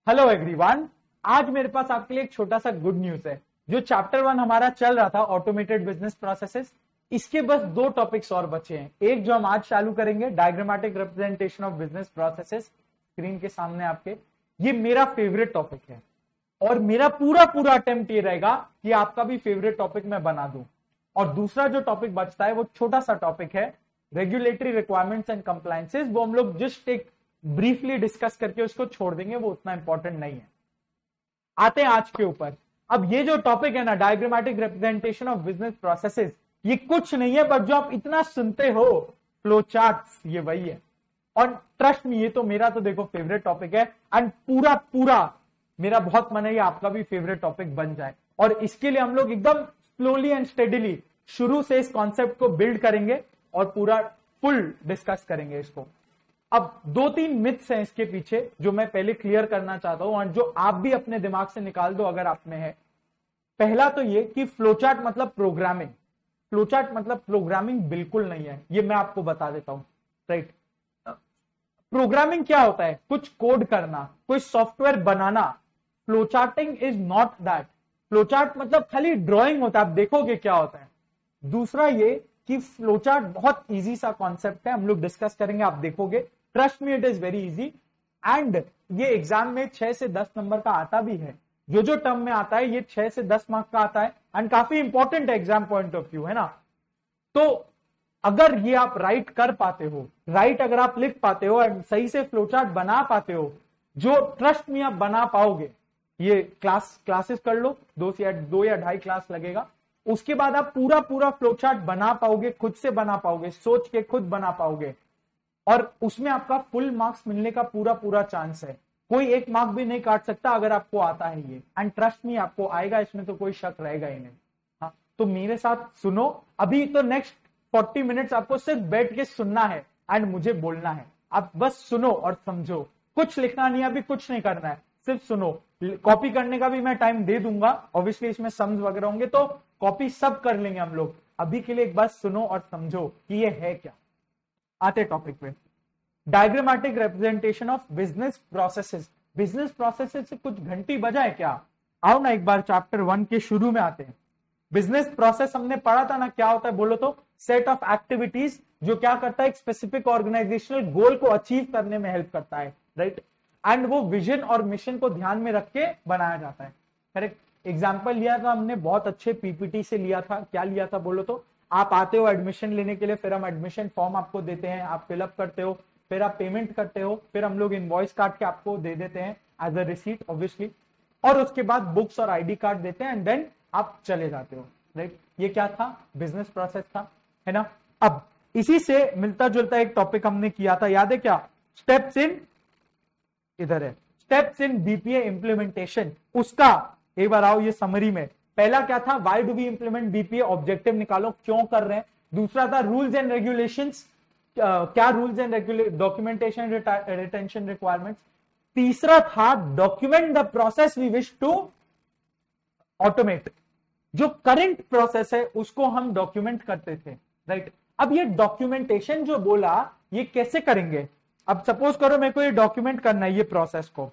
Hello everyone. आज मेरे पास आपके लिए एक छोटा सा गुड न्यूज है। जो चैप्टर 1 हमारा चल रहा था ऑटोमेटेड बिजनेस प्रोसेसेस, इसके बस 2 टॉपिक्स और बचे हैं। एक जो हम आज चालू करेंगे, diagrammatic representation of business processes, screen के सामने आपके। ये मेरा फेवरेट टॉपिक है और मेरा पूरा अटेम्प्ट ये रहेगा कि आपका भी फेवरेट टॉपिक मैं बना दूं। और दूसरा जो टॉपिक बचता है वो छोटा सा टॉपिक है, रेगुलेटरी रिक्वायरमेंट्स एंड कंप्लायंसेस। वो हम लोग जस्ट एक ब्रीफली डिस्कस करके उसको छोड़ देंगे, वो उतना इंपॉर्टेंट नहीं है। आते हैं आज के ऊपर। अब ये जो टॉपिक है ना, diagrammatic representation of business processes, ये कुछ नहीं है बट जो आप इतना सुनते हो, फ्लो चार्ट्स, ये वही है। और ट्रस्ट में ये तो मेरा तो देखो फेवरेट टॉपिक है एंड पूरा मेरा बहुत मन है ये आपका भी फेवरेट टॉपिक बन जाए। और इसके लिए हम लोग एकदम स्लोली एंड स्टेडिली शुरू से इस कॉन्सेप्ट को बिल्ड करेंगे और पूरा फुल डिस्कस करेंगे इसको। अब 2-3 मिथ्स हैं इसके पीछे जो मैं पहले क्लियर करना चाहता हूं और जो आप भी अपने दिमाग से निकाल दो अगर आप में है। पहला तो ये कि फ्लोचार्ट मतलब प्रोग्रामिंग। फ्लोचार्ट मतलब प्रोग्रामिंग बिल्कुल नहीं है, ये मैं आपको बता देता हूं। राइट, प्रोग्रामिंग क्या होता है? कुछ कोड करना, कोई सॉफ्टवेयर बनाना। Flowcharting is not that. Flowchart मतलब खाली ड्रॉइंग होता है, आप देखोगे क्या होता है। दूसरा ये कि फ्लोचार्ट बहुत इजी सा कॉन्सेप्ट है, हम लोग डिस्कस करेंगे, आप देखोगे। Trust me, it is very easy and ये एग्जाम में 6 से 10 नंबर का आता भी है। जो टर्म में आता है ये 6 से 10 मार्क का आता है एंड काफी इंपॉर्टेंट है एग्जाम पॉइंट ऑफ व्यू, है ना। तो अगर ये आप राइट कर पाते हो, राइट अगर आप लिख पाते हो एंड सही से फ्लोचार्ट बना पाते हो, जो ट्रस्ट में आप बना पाओगे, ये क्लासेस कर लो, 2 या 2.5 क्लास लगेगा। उसके बाद आप पूरा फ्लोचार्ट बना पाओगे, खुद से बना पाओगे, सोच के खुद बना पाओगे और उसमें आपका फुल मार्क्स मिलने का पूरा चांस है। कोई एक मार्क भी नहीं काट सकता अगर आपको आता है ये, एंड ट्रस्ट मी आपको आएगा, इसमें तो कोई शक रहेगा ही नहीं। हाँ, तो मेरे साथ सुनो। अभी तो नेक्स्ट 40 मिनट्स आपको सिर्फ बैठ के सुनना है एंड मुझे बोलना है। आप बस सुनो और समझो, कुछ लिखना नहीं है, अभी कुछ नहीं करना है, सिर्फ सुनो। कॉपी करने का भी मैं टाइम दे दूंगा, ऑब्वियसली इसमें सम्स वगैरह होंगे तो कॉपी सब कर लेंगे हम लोग। अभी के लिए एक बार सुनो और समझो कि ये है क्या। आते टॉपिक पे, diagrammatic representation of business processes. Business processes से कुछ घंटी बजाए क्या? आओ ना एक बार चैप्टर 1 के शुरू में आते हैं। बिजनेस प्रोसेस हमने पढ़ा था ना, क्या होता है बोलो तो? सेट ऑफ एक्टिविटीज जो क्या करता है, एक स्पेसिफिक ऑर्गेनाइजेशनल गोल को अचीव करने में हेल्प करता है। राइट, एंड वो विजन और मिशन को ध्यान में रख के बनाया जाता है। करेक्ट। एग्जाम्पल लिया था हमने, बहुत अच्छे पीपीटी से लिया था। क्या लिया था बोलो तो? आप आते हो एडमिशन लेने के लिए, फिर हम एडमिशन फॉर्म आपको देते हैं, आप फिलअप करते हो, फिर आप पेमेंट करते हो, फिर हम लोग इनवॉइस काट के आपको दे देते हैं एज अ रिसीट ऑब्वियसली, और उसके बाद बुक्स और आईडी कार्ड देते हैं एंड देन आप चले जाते हो। राइट, ये क्या था? बिजनेस प्रोसेस था, है ना। अब इसी से मिलता जुलता एक टॉपिक हमने किया था, याद है क्या? स्टेप्स इन, इधर है, स्टेप्स इन बीपीए इंप्लीमेंटेशन। उसका एक बार आओ ये समरी में। पहला क्या था? Why do we implement BPA, objective निकालो, क्यों कर रहे हैं। दूसरा था रूल्स एंड रेगुलेशंस, क्या rules and documentation retention requirements. तीसरा था document the process we wish to automate. जो करंट प्रोसेस है उसको हम डॉक्यूमेंट करते थे। राइट, अब ये डॉक्यूमेंटेशन जो बोला, ये कैसे करेंगे? अब सपोज करो मेरे को ये डॉक्यूमेंट करना है, ये प्रोसेस को,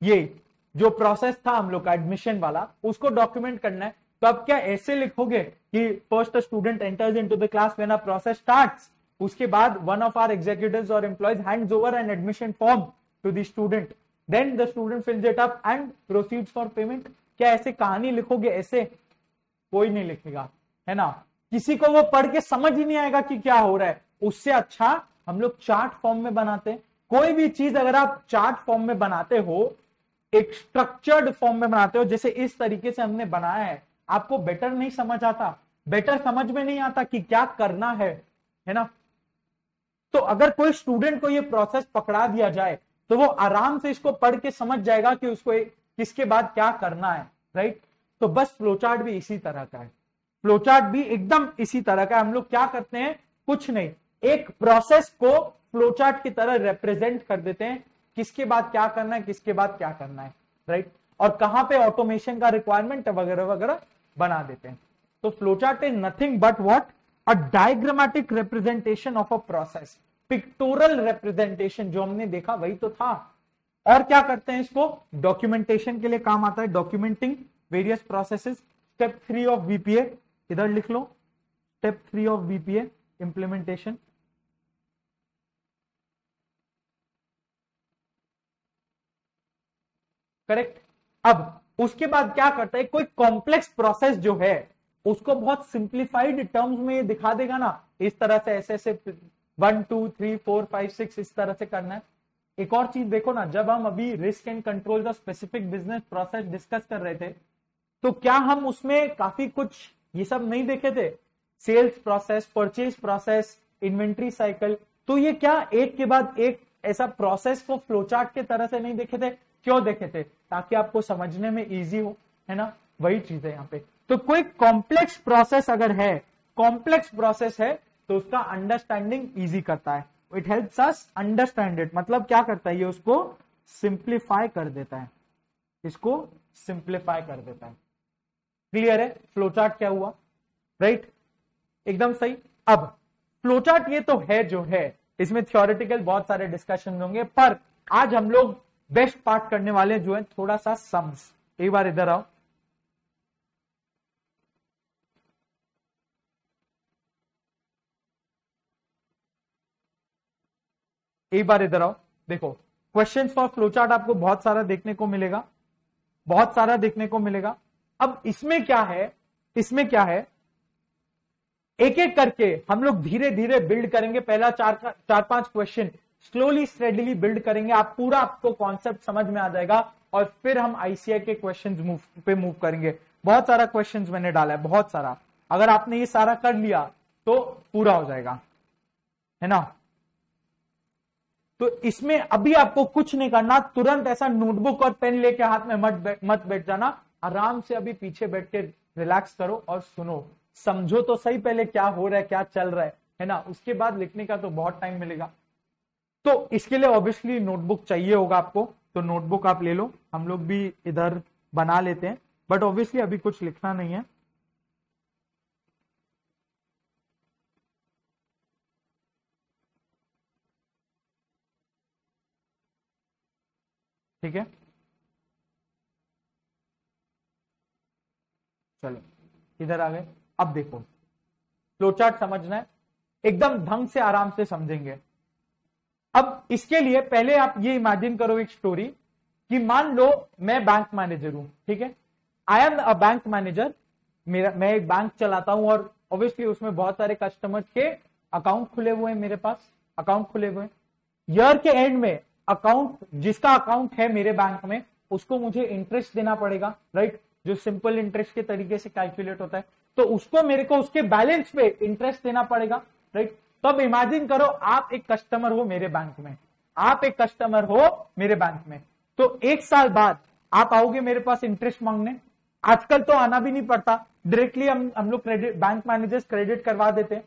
ये जो प्रोसेस था हम लोग का एडमिशन वाला, उसको डॉक्यूमेंट करना है। तो अब क्या ऐसे लिखोगे कि first student enters into the class when a process starts, उसके बाद वन ऑफ आवर एग्जीक्यूटिव्स और employees hands over an admission form to the student, then the student fills it up and proceeds for payment. क्या ऐसे कहानी लिखोगे? ऐसे कोई नहीं लिखेगा, है ना। किसी को वो पढ़ के समझ ही नहीं आएगा कि क्या हो रहा है। उससे अच्छा हम लोग चार्ट फॉर्म में बनाते हैं। कोई भी चीज अगर आप चार्ट फॉर्म में बनाते हो, एक स्ट्रक्चर्ड फॉर्म में बनाते हो, जैसे इस तरीके से हमने बनाया है, आपको बेटर नहीं समझ आता, बेटर समझ में नहीं आता कि क्या करना है ना। तो अगर कोई स्टूडेंट को ये प्रोसेस पकड़ा दिया जाए तो वो आराम से इसको पढ़ के समझ जाएगा कि उसको किसके बाद क्या करना है। राइट, तो बस फ्लोचार्ट भी इसी तरह का है। फ्लोचार्ट भी एकदम इसी तरह का है। हम लोग क्या करते हैं? कुछ नहीं, एक प्रोसेस को फ्लोचार्ट की तरह रिप्रेजेंट कर देते हैं, किसके बाद क्या करना है, किसके बाद क्या करना है। राइट, और कहां पे ऑटोमेशन का रिक्वायरमेंट है वगैरह वगैरह बना देते हैं। तो flowchart is nothing but what? A diagrammatic representation of a process. Pectoral representation जो हमने देखा वही तो था। और क्या करते हैं, इसको डॉक्यूमेंटेशन के लिए काम आता है, documenting various processes. Step 3 of BPA, इधर लिख लो, step 3 of BPA implementation. Correct. अब उसके बाद क्या करता है, कोई कॉम्प्लेक्स प्रोसेस जो है उसको बहुत सिंप्लीफाइड टर्म्स में दिखा देगा ना, इस तरह से ऐसे ऐसे 1 2 3 4 5 6 इस तरह से करना है। एक और चीज देखो ना, जब हम अभी रिस्क एंड कंट्रोल का स्पेसिफिक बिजनेस प्रोसेस डिस्कस कर रहे थे, तो क्या हम उसमें काफी कुछ ये सब नहीं देखे थे, sales process, purchase process, inventory cycle. तो ये क्या एक के बाद एक ऐसा प्रोसेस को फ्लोचार्ट के तरह से नहीं देखे थे, क्यों देखे थे, ताकि आपको समझने में इजी हो, है ना, वही चीज है यहाँ पे। तो कोई कॉम्प्लेक्स प्रोसेस अगर है, कॉम्प्लेक्स प्रोसेस है, तो उसका अंडरस्टैंडिंग इजी करता है, it helps us understand it. मतलब क्या करता है, ये उसको सिंप्लीफाई कर देता है, इसको सिंप्लीफाई कर देता है। क्लियर है फ्लोचार्ट क्या हुआ, राइट, एकदम सही। अब फ्लोचार्ट ये तो है जो है, इसमें थियोरेटिकल बहुत सारे डिस्कशन होंगे, पर आज हम लोग बेस्ट पार्ट करने वाले जो है थोड़ा सा सम्स। एक बार इधर आओ, एक बार इधर आओ। देखो क्वेश्चंस फॉर फ्लोचार्ट आपको बहुत सारा देखने को मिलेगा, बहुत सारा देखने को मिलेगा। अब इसमें क्या है, इसमें क्या है, एक एक करके हम लोग धीरे धीरे बिल्ड करेंगे। पहला चार पांच क्वेश्चन स्लोली स्टेडीली बिल्ड करेंगे, आप पूरा आपको कॉन्सेप्ट समझ में आ जाएगा, और फिर हम आईसीआई के क्वेश्चंस पे मूव करेंगे। बहुत सारा क्वेश्चंस मैंने डाला है, बहुत सारा, अगर आपने ये सारा कर लिया तो पूरा हो जाएगा, है ना। तो इसमें अभी आपको कुछ नहीं करना, तुरंत ऐसा नोटबुक और पेन लेके हाथ में मत बैठ जाना, आराम से अभी पीछे बैठ के रिलैक्स करो और सुनो, समझो तो सही पहले क्या हो रहा है, क्या चल रहा है ना, उसके बाद लिखने का तो बहुत टाइम मिलेगा। तो इसके लिए ऑब्वियसली नोटबुक चाहिए होगा आपको, तो नोटबुक आप ले लो, हम लोग भी इधर बना लेते हैं, बट ऑब्वियसली अभी कुछ लिखना नहीं है। ठीक है, चलो इधर आ गए। अब देखो फ्लोचार्ट समझना है, एकदम ढंग से आराम से समझेंगे। अब इसके लिए पहले आप ये इमेजिन करो एक स्टोरी, कि मान लो मैं बैंक मैनेजर हूं, ठीक है, I am a bank manager, मैं एक बैंक चलाता हूं, और ऑब्वियसली उसमें बहुत सारे कस्टमर्स के अकाउंट खुले हुए हैं, मेरे पास अकाउंट खुले हुए हैं। ईयर के एंड में अकाउंट, जिसका अकाउंट है मेरे बैंक में, उसको मुझे इंटरेस्ट देना पड़ेगा, राइट, जो सिंपल इंटरेस्ट के तरीके से कैलकुलेट होता है, तो उसको मेरे को उसके बैलेंस पे इंटरेस्ट देना पड़ेगा, राइट। तो अब इमेजिन करो आप एक कस्टमर हो मेरे बैंक में, आप एक कस्टमर हो मेरे बैंक में, तो एक साल बाद आप आओगे मेरे पास इंटरेस्ट मांगने। आजकल तो आना भी नहीं पड़ता, डायरेक्टली हम लोग क्रेडिट, बैंक मैनेजर्स क्रेडिट करवा देते हैं।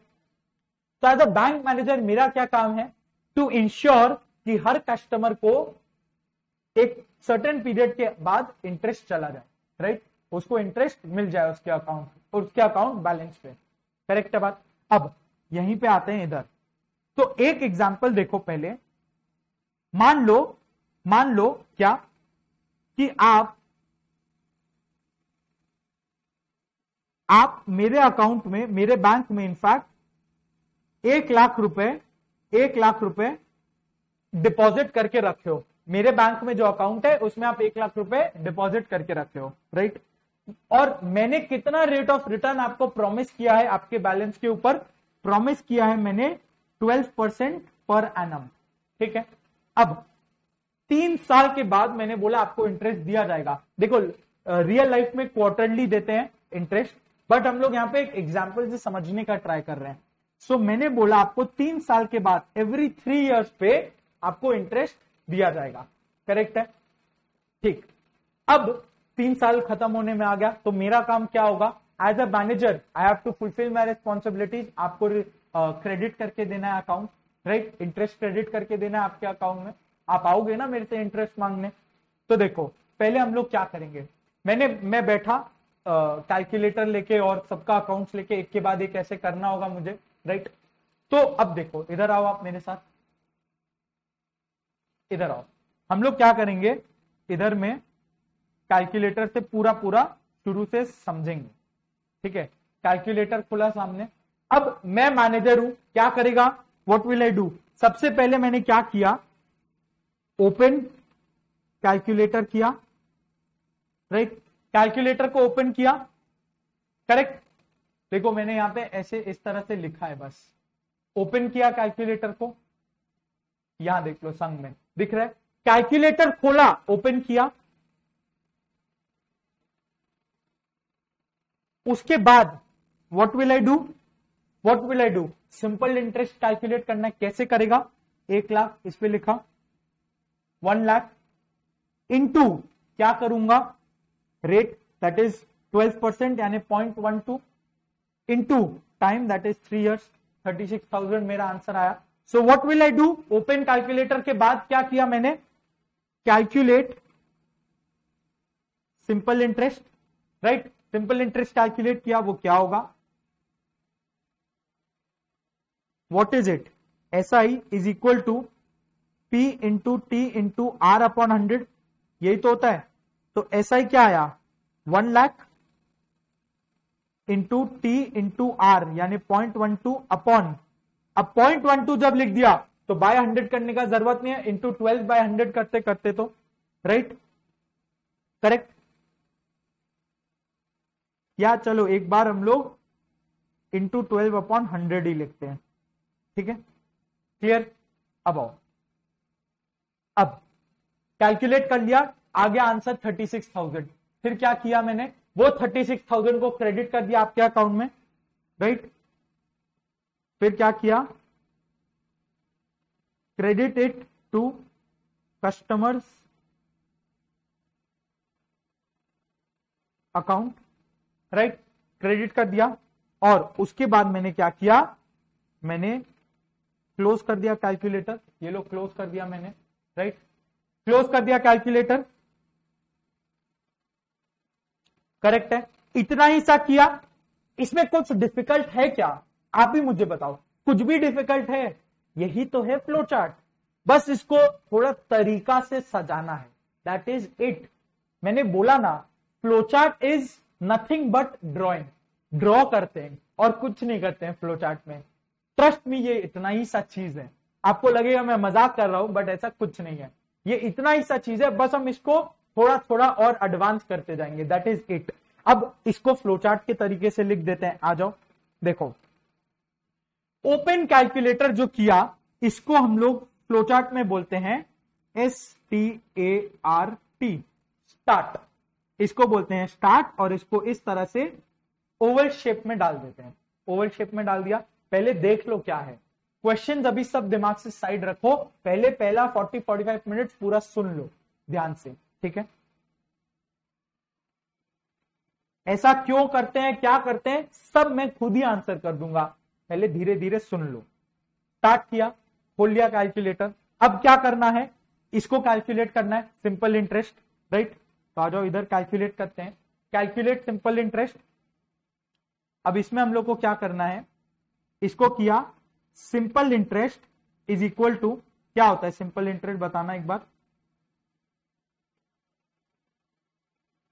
तो एज अ बैंक मैनेजर मेरा क्या काम है, टू इंश्योर कि हर कस्टमर को एक सर्टेन पीरियड के बाद इंटरेस्ट चला जाए, राइट, उसको इंटरेस्ट मिल जाए उसके अकाउंट, और उसके अकाउंट बैलेंस पे। करेक्ट है बात। अब यहीं पे आते हैं इधर, तो एक एग्जांपल देखो पहले, मान लो क्या कि आप मेरे अकाउंट में, मेरे बैंक में इनफैक्ट 1 लाख रुपए डिपॉजिट करके रखे हो। मेरे बैंक में जो अकाउंट है उसमें आप 1 लाख रुपए डिपॉजिट करके रखे हो, राइट। और मैंने कितना रेट ऑफ रिटर्न आपको प्रॉमिस किया है, आपके बैलेंस के ऊपर प्रॉमिस किया है मैंने 12% पर एनम, ठीक है। अब 3 साल के बाद मैंने बोला आपको इंटरेस्ट दिया जाएगा। देखो रियल लाइफ में क्वार्टरली देते हैं इंटरेस्ट, बट हम लोग यहाँ पे एक एग्जाम्पल से समझने का ट्राई कर रहे हैं। सो मैंने बोला आपको 3 साल के बाद एवरी 3 इयर्स पे आपको इंटरेस्ट दिया जाएगा, करेक्ट है, ठीक। अब 3 साल खत्म होने में आ गया, तो मेरा काम क्या होगा, as a manager I have to fulfil my responsibilities, आपको क्रेडिट करके देना है अकाउंट, राइट, इंटरेस्ट क्रेडिट करके देना है आपके अकाउंट में। आप आओगे ना मेरे से इंटरेस्ट मांगने, तो देखो पहले हम लोग क्या करेंगे, मैं बैठा कैलकुलेटर लेके और सबका अकाउंट्स लेके, एक के बाद एक ऐसे करना होगा मुझे, राइट। तो अब देखो इधर आओ, आप मेरे साथ इधर आओ, हम लोग क्या करेंगे, इधर में कैलकुलेटर से पूरा पूरा शुरू से समझेंगे, ठीक है। कैलकुलेटर खुला सामने, अब मैं मैनेजर हूं, क्या करेगा, व्हाट विल आई डू, सबसे पहले मैंने क्या किया, ओपन कैलकुलेटर किया, राइट, कैलकुलेटर को ओपन किया, करेक्ट। देखो मैंने यहां पे ऐसे इस तरह से लिखा है, बस ओपन किया कैलकुलेटर को, यहां देख लो संग में दिख रहा है, कैलकुलेटर खोला, ओपन किया, उसके बाद what will I do, what will I do, simple interest calculate करना है, कैसे करेगा, 1 लाख इस पे लिखा, 1 लाख इंटू क्या करूंगा, रेट दैट इज 12% यानी 0.12 into time that is 3 years, 36,000 मेरा आंसर आया। So what will I do, open calculator के बाद क्या किया मैंने, calculate simple interest, right, simple interest calculate किया, वो क्या होगा, what is it, SI is equal to P into T into R upon 100, यही तो होता है। तो SI क्या आया, 1 lakh into T into R यानी 0.12 अपॉन, अब 0.12 जब लिख दिया तो बाय 100 करने का जरूरत नहीं है, इंटू 12 बाय 100 करते करते तो, राइट, करेक्ट, या चलो एक बार हम लोग इंटू 12 अपॉन 100 ही लिखते हैं, ठीक है, क्लियर। अब आओ, अब कैलकुलेट कर लिया, आ गया आंसर 36,000, फिर क्या किया मैंने, वो 36,000 को क्रेडिट कर दिया आपके अकाउंट में, राइट, फिर क्या किया, credit it to customer's account, right, credit कर दिया, और उसके बाद मैंने क्या किया, मैंने क्लोज कर दिया कैलकुलेटर, ये लो क्लोज कर दिया मैंने, राइट, क्लोज कर दिया कैलकुलेटर, करेक्ट है, इतना ही सा किया, इसमें कुछ डिफिकल्ट है क्या, आप भी मुझे बताओ, कुछ भी डिफिकल्ट है, यही तो है फ्लो चार्ट, बस इसको थोड़ा तरीका से सजाना है, दैट इज इट। मैंने बोला ना, flow chart is nothing but drawing, draw करते हैं और कुछ नहीं करते हैं फ्लो चार्ट में, ट्रस्ट मी, ये इतना ही सा चीज है, आपको लगेगा मैं मजाक कर रहा हूं, बट ऐसा कुछ नहीं है, ये इतना ही सा चीज है, बस हम इसको थोड़ा थोड़ा और एडवांस करते जाएंगे, दैट इज इट। अब इसको फ्लोचार्ट के तरीके से लिख देते हैं, आ जाओ, देखो ओपन कैलकुलेटर जो किया, इसको हम लोग फ्लोचार्ट में बोलते हैं START, स्टार्ट, इसको बोलते हैं स्टार्ट, और इसको इस तरह से ओवल शेप में डाल देते हैं, ओवल शेप में डाल दिया, पहले देख लो क्या है, क्वेश्चन अभी सब दिमाग से साइड रखो, पहले पहला 40-45 मिनट पूरा सुन लो ध्यान से, ठीक है। ऐसा क्यों करते हैं, क्या करते हैं, सब मैं खुद ही आंसर कर दूंगा, पहले धीरे धीरे सुन लो। स्टार्ट किया, खोल लिया कैलकुलेटर, अब क्या करना है, इसको कैलकुलेट करना है, सिंपल इंटरेस्ट, राइट, तो आ जाओ इधर कैलकुलेट करते हैं, कैलकुलेट सिंपल इंटरेस्ट। अब इसमें हम लोग को क्या करना है, इसको किया, simple interest is equal to, क्या होता है सिंपल इंटरेस्ट, बताना एक बार,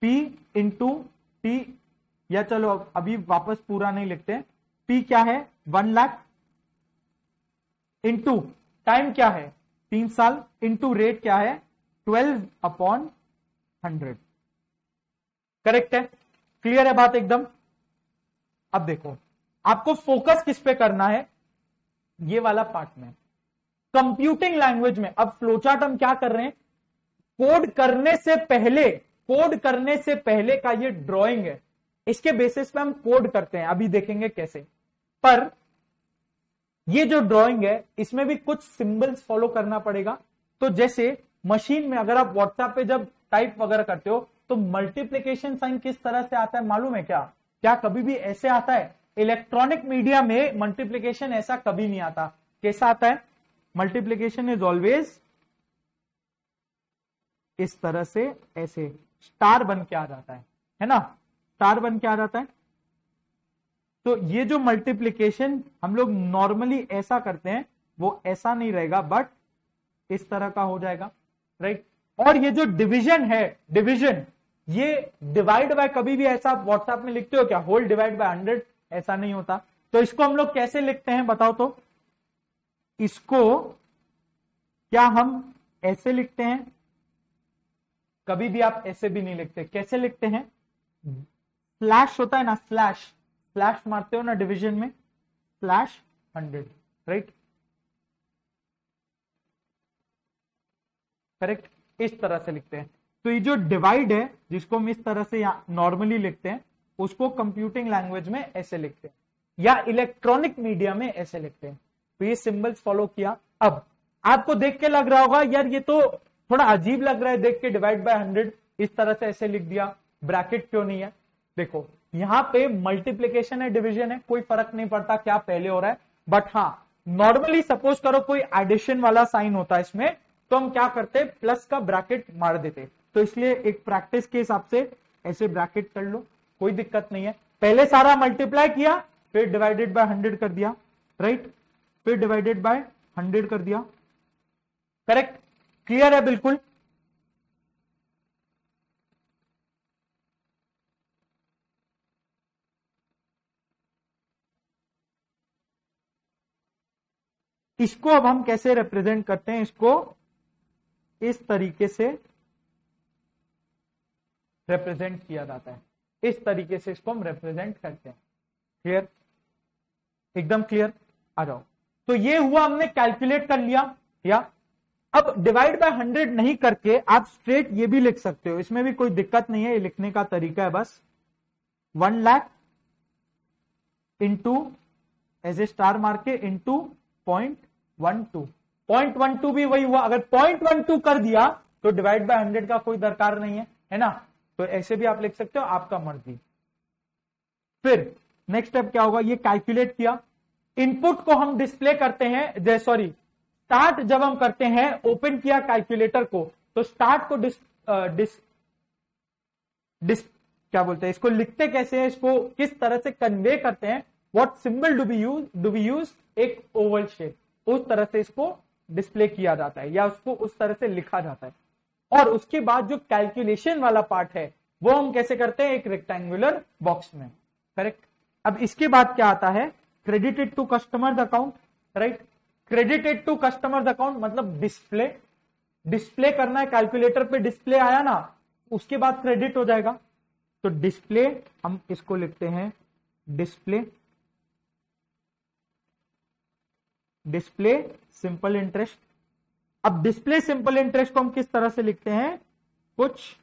P इंटू T, या चलो अभी वापस पूरा नहीं लिखते, P क्या है 1 लाख, इंटू टाइम क्या है 3 साल, इंटू रेट क्या है 12 अपॉन 100, करेक्ट है, क्लियर है बात एकदम। अब देखो आपको फोकस किस पे करना है, ये वाला पार्ट में, कंप्यूटिंग लैंग्वेज में। अब फ्लोचार्ट हम क्या कर रहे हैं, कोड करने से पहले, कोड करने से पहले का ये ड्राइंग है, इसके बेसिस पे हम कोड करते हैं, अभी देखेंगे कैसे, पर ये जो ड्राइंग है इसमें भी कुछ सिंबल्स फॉलो करना पड़ेगा। तो जैसे मशीन में अगर आप व्हाट्सएप पे जब टाइप वगैरह करते हो तो मल्टीप्लिकेशन साइन किस तरह से आता है मालूम है क्या, क्या कभी भी ऐसे आता है, इलेक्ट्रॉनिक मीडिया में मल्टीप्लिकेशन ऐसा कभी नहीं आता, कैसा आता है, मल्टीप्लिकेशन इज ऑलवेज इस तरह से, ऐसे स्टार बन के आ जाता है ना, स्टार बन के आ जाता है। तो ये जो मल्टीप्लिकेशन हम लोग नॉर्मली ऐसा करते हैं वो ऐसा नहीं रहेगा, बट इस तरह का हो जाएगा, राइट, और ये जो डिवीजन है, डिवीजन, ये डिवाइड बाय कभी भी ऐसा व्हाट्सएप में लिखते हो क्या, होल डिवाइड बाय 100, ऐसा नहीं होता। तो इसको हम लोग कैसे लिखते हैं बताओ तो, इसको क्या हम ऐसे लिखते हैं, कभी भी आप ऐसे भी नहीं लिखते, कैसे लिखते हैं, स्लैश होता है ना, स्लैश, स्लैश मारते हो ना डिवीजन में, स्लैश 100, राइट, करेक्ट, इस तरह से लिखते हैं। तो ये जो डिवाइड है जिसको हम इस तरह से नॉर्मली लिखते हैं, उसको कंप्यूटिंग लैंग्वेज में ऐसे लिखते हैं, या इलेक्ट्रॉनिक मीडिया में ऐसे लिखते हैं। तो ये सिंबल्स फॉलो किया। अब आपको देख के लग रहा होगा यार ये तो थोड़ा अजीब लग रहा है देख के, डिवाइड बाय 100 इस तरह से ऐसे लिख दिया, ब्रैकेट क्यों नहीं है। देखो यहां पे मल्टीप्लीकेशन है, डिवीजन है, कोई फर्क नहीं पड़ता क्या पहले हो रहा है, बट हाँ नॉर्मली सपोज करो कोई एडिशन वाला साइन होता है इसमें, तो हम क्या करते, प्लस का ब्रैकेट मार देते। तो इसलिए एक प्रैक्टिस के हिसाब से ऐसे ब्रैकेट कर लो, कोई दिक्कत नहीं है। पहले सारा मल्टीप्लाई किया, फिर डिवाइडेड बाय 100 कर दिया, राइट, फिर डिवाइडेड बाय 100 कर दिया, करेक्ट, क्लियर है बिल्कुल। इसको अब हम कैसे रिप्रेजेंट करते हैं, इसको इस तरीके से रिप्रेजेंट किया जाता है, इस तरीके से इसको हम रिप्रेजेंट करते हैं। क्लियर, एकदम क्लियर, आ जाओ। तो ये हुआ, हमने कैलकुलेट कर लिया। या अब डिवाइड बाय 100 नहीं करके आप स्ट्रेट ये भी लिख सकते हो, इसमें भी कोई दिक्कत नहीं है, ये लिखने का तरीका है बस, 1 lakh into as a star मार के इंटू 0.12, 0.12 भी वही हुआ। अगर 0.12 कर दिया तो डिवाइड बाय 100 का कोई दरकार नहीं है ना, तो ऐसे भी आप लिख सकते हो, आपका मर्जी। फिर नेक्स्ट स्टेप क्या होगा, ये कैलकुलेट किया, इनपुट को हम डिस्प्ले करते हैं, सॉरी स्टार्ट जब हम करते हैं, ओपन किया कैलकुलेटर को, तो स्टार्ट को क्या बोलते हैं, इसको लिखते कैसे हैं, इसको किस तरह से कन्वे करते हैं, what symbol do we use, एक ओवल शेप, उस तरह से इसको डिस्प्ले किया जाता है या उसको उस तरह से लिखा जाता है। और उसके बाद जो कैलकुलेशन वाला पार्ट है वो हम कैसे करते हैं, एक रेक्टेंगुलर बॉक्स में, करेक्ट। अब इसके बाद क्या आता है, credited to customer's account, right, credited to customer's account मतलब डिस्प्ले करना है, कैलकुलेटर पे डिस्प्ले आया ना, उसके बाद क्रेडिट हो जाएगा। तो डिस्प्ले हम इसको लिखते हैं डिस्प्ले सिंपल इंटरेस्ट। अब डिस्प्ले सिंपल इंटरेस्ट को हम किस तरह से लिखते हैं, कुछ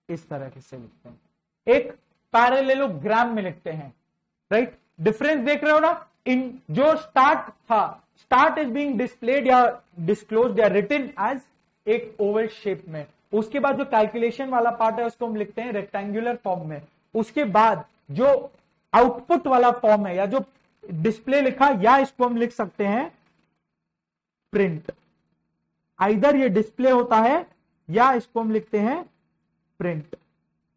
इस तरह से लिखते हैं, एक पैरेललोग्राम में लिखते हैं, राइट। डिफरेंस देख रहे हो ना, इन जो स्टार्ट था, स्टार्ट इज बीइंग डिस्प्लेड या डिस्क्लोज्ड या रिटन एज एक ओवल शेप में, उसके बाद जो कैलकुलेशन वाला पार्ट है उसको हम लिखते हैं रेक्टेंगुलर फॉर्म में, उसके बाद जो आउटपुट वाला फॉर्म है या जो डिस्प्ले लिखा, या इसको हम लिख सकते हैं प्रिंट, आइदर ये डिस्प्ले होता है या इसको हम लिखते हैं print.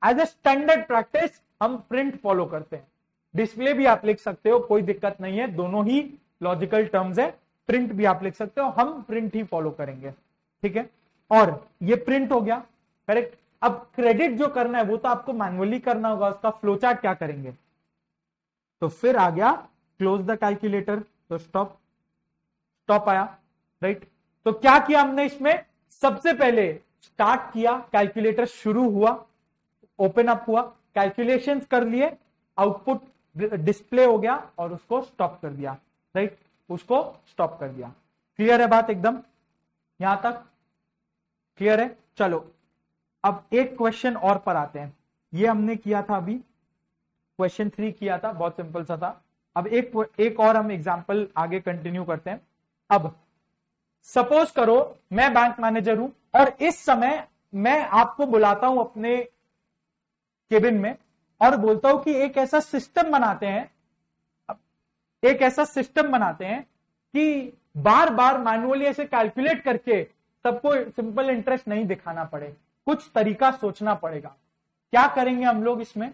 As a standard practice हम प्रिंट फॉलो करते हैं, डिस्प्ले भी आप लिख सकते हो, कोई दिक्कत नहीं है, दोनों ही लॉजिकल टर्म्स है, प्रिंट भी आप लिख सकते हो, हम प्रिंट ही फॉलो करेंगे, ठीक है। और ये प्रिंट हो गया, करेक्ट। अब क्रेडिट जो करना है वो तो आपको मैन्युअली करना होगा, उसका फ्लोचार्ट क्या करेंगे, तो फिर आ गया क्लोज द कैलकुलेटर, तो स्टॉप आया, राइट। तो क्या किया हमने इसमें, सबसे पहले स्टार्ट किया, कैलकुलेटर शुरू हुआ, ओपन अप हुआ, कैलकुलेशंस कर लिए, आउटपुट डिस्प्ले हो गया और उसको स्टॉप कर दिया, राइट, उसको स्टॉप कर दिया। क्लियर है बात एकदम, यहां तक क्लियर है। चलो अब एक क्वेश्चन और पर आते हैं, ये हमने किया था अभी, क्वेश्चन 3 किया था, बहुत सिंपल सा था। अब एक और हम एग्जांपल आगे कंटिन्यू करते हैं। अब सपोज करो मैं बैंक मैनेजर हूं और इस समय मैं आपको बुलाता हूं अपने केबिन में और बोलता हूं कि एक ऐसा सिस्टम बनाते हैं कि बार बार मैनुअली ऐसे कैलकुलेट करके सबको सिंपल इंटरेस्ट नहीं दिखाना पड़े, कुछ तरीका सोचना पड़ेगा। क्या करेंगे हम लोग इसमें,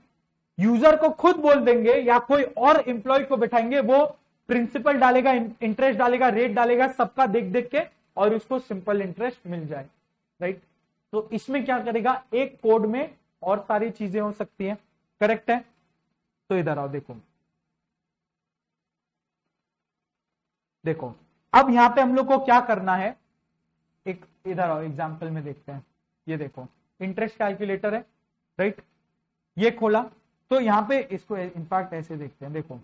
यूजर को खुद बोल देंगे या कोई और एम्प्लॉय को बैठाएंगे, वो प्रिंसिपल डालेगा, इंटरेस्ट डालेगा, रेट डालेगा, सबका देख देख के, और उसको सिंपल इंटरेस्ट मिल जाए। राइट। तो इसमें क्या करेगा, एक कोड में और सारी चीजें हो सकती हैं, करेक्ट है। तो इधर आओ, देखो देखो अब यहां पे हम लोग को क्या करना है, एक इधर आओ एग्जांपल में देखते हैं। ये देखो इंटरेस्ट कैलकुलेटर है, राइट। ये खोला तो यहां पे इसको इनफैक्ट ऐसे देखते हैं, देखो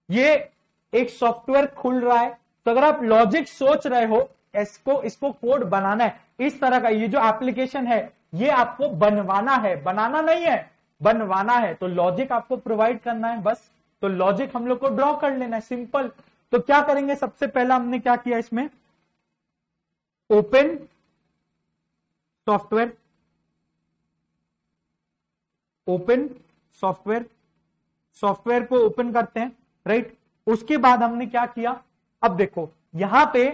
ये एक सॉफ्टवेयर खुल रहा है। तो अगर आप लॉजिक सोच रहे हो इसको कोड बनाना है इस तरह का, ये जो एप्लीकेशन है ये आपको बनवाना है, बनाना नहीं है, बनवाना है। तो लॉजिक आपको प्रोवाइड करना है बस। तो लॉजिक हम लोग को ड्रॉ कर लेना है, सिंपल। तो क्या करेंगे, सबसे पहला हमने क्या किया, इसमें open software, open software, software को ओपन करते हैं, राइट। उसके बाद हमने क्या किया, अब देखो यहां पे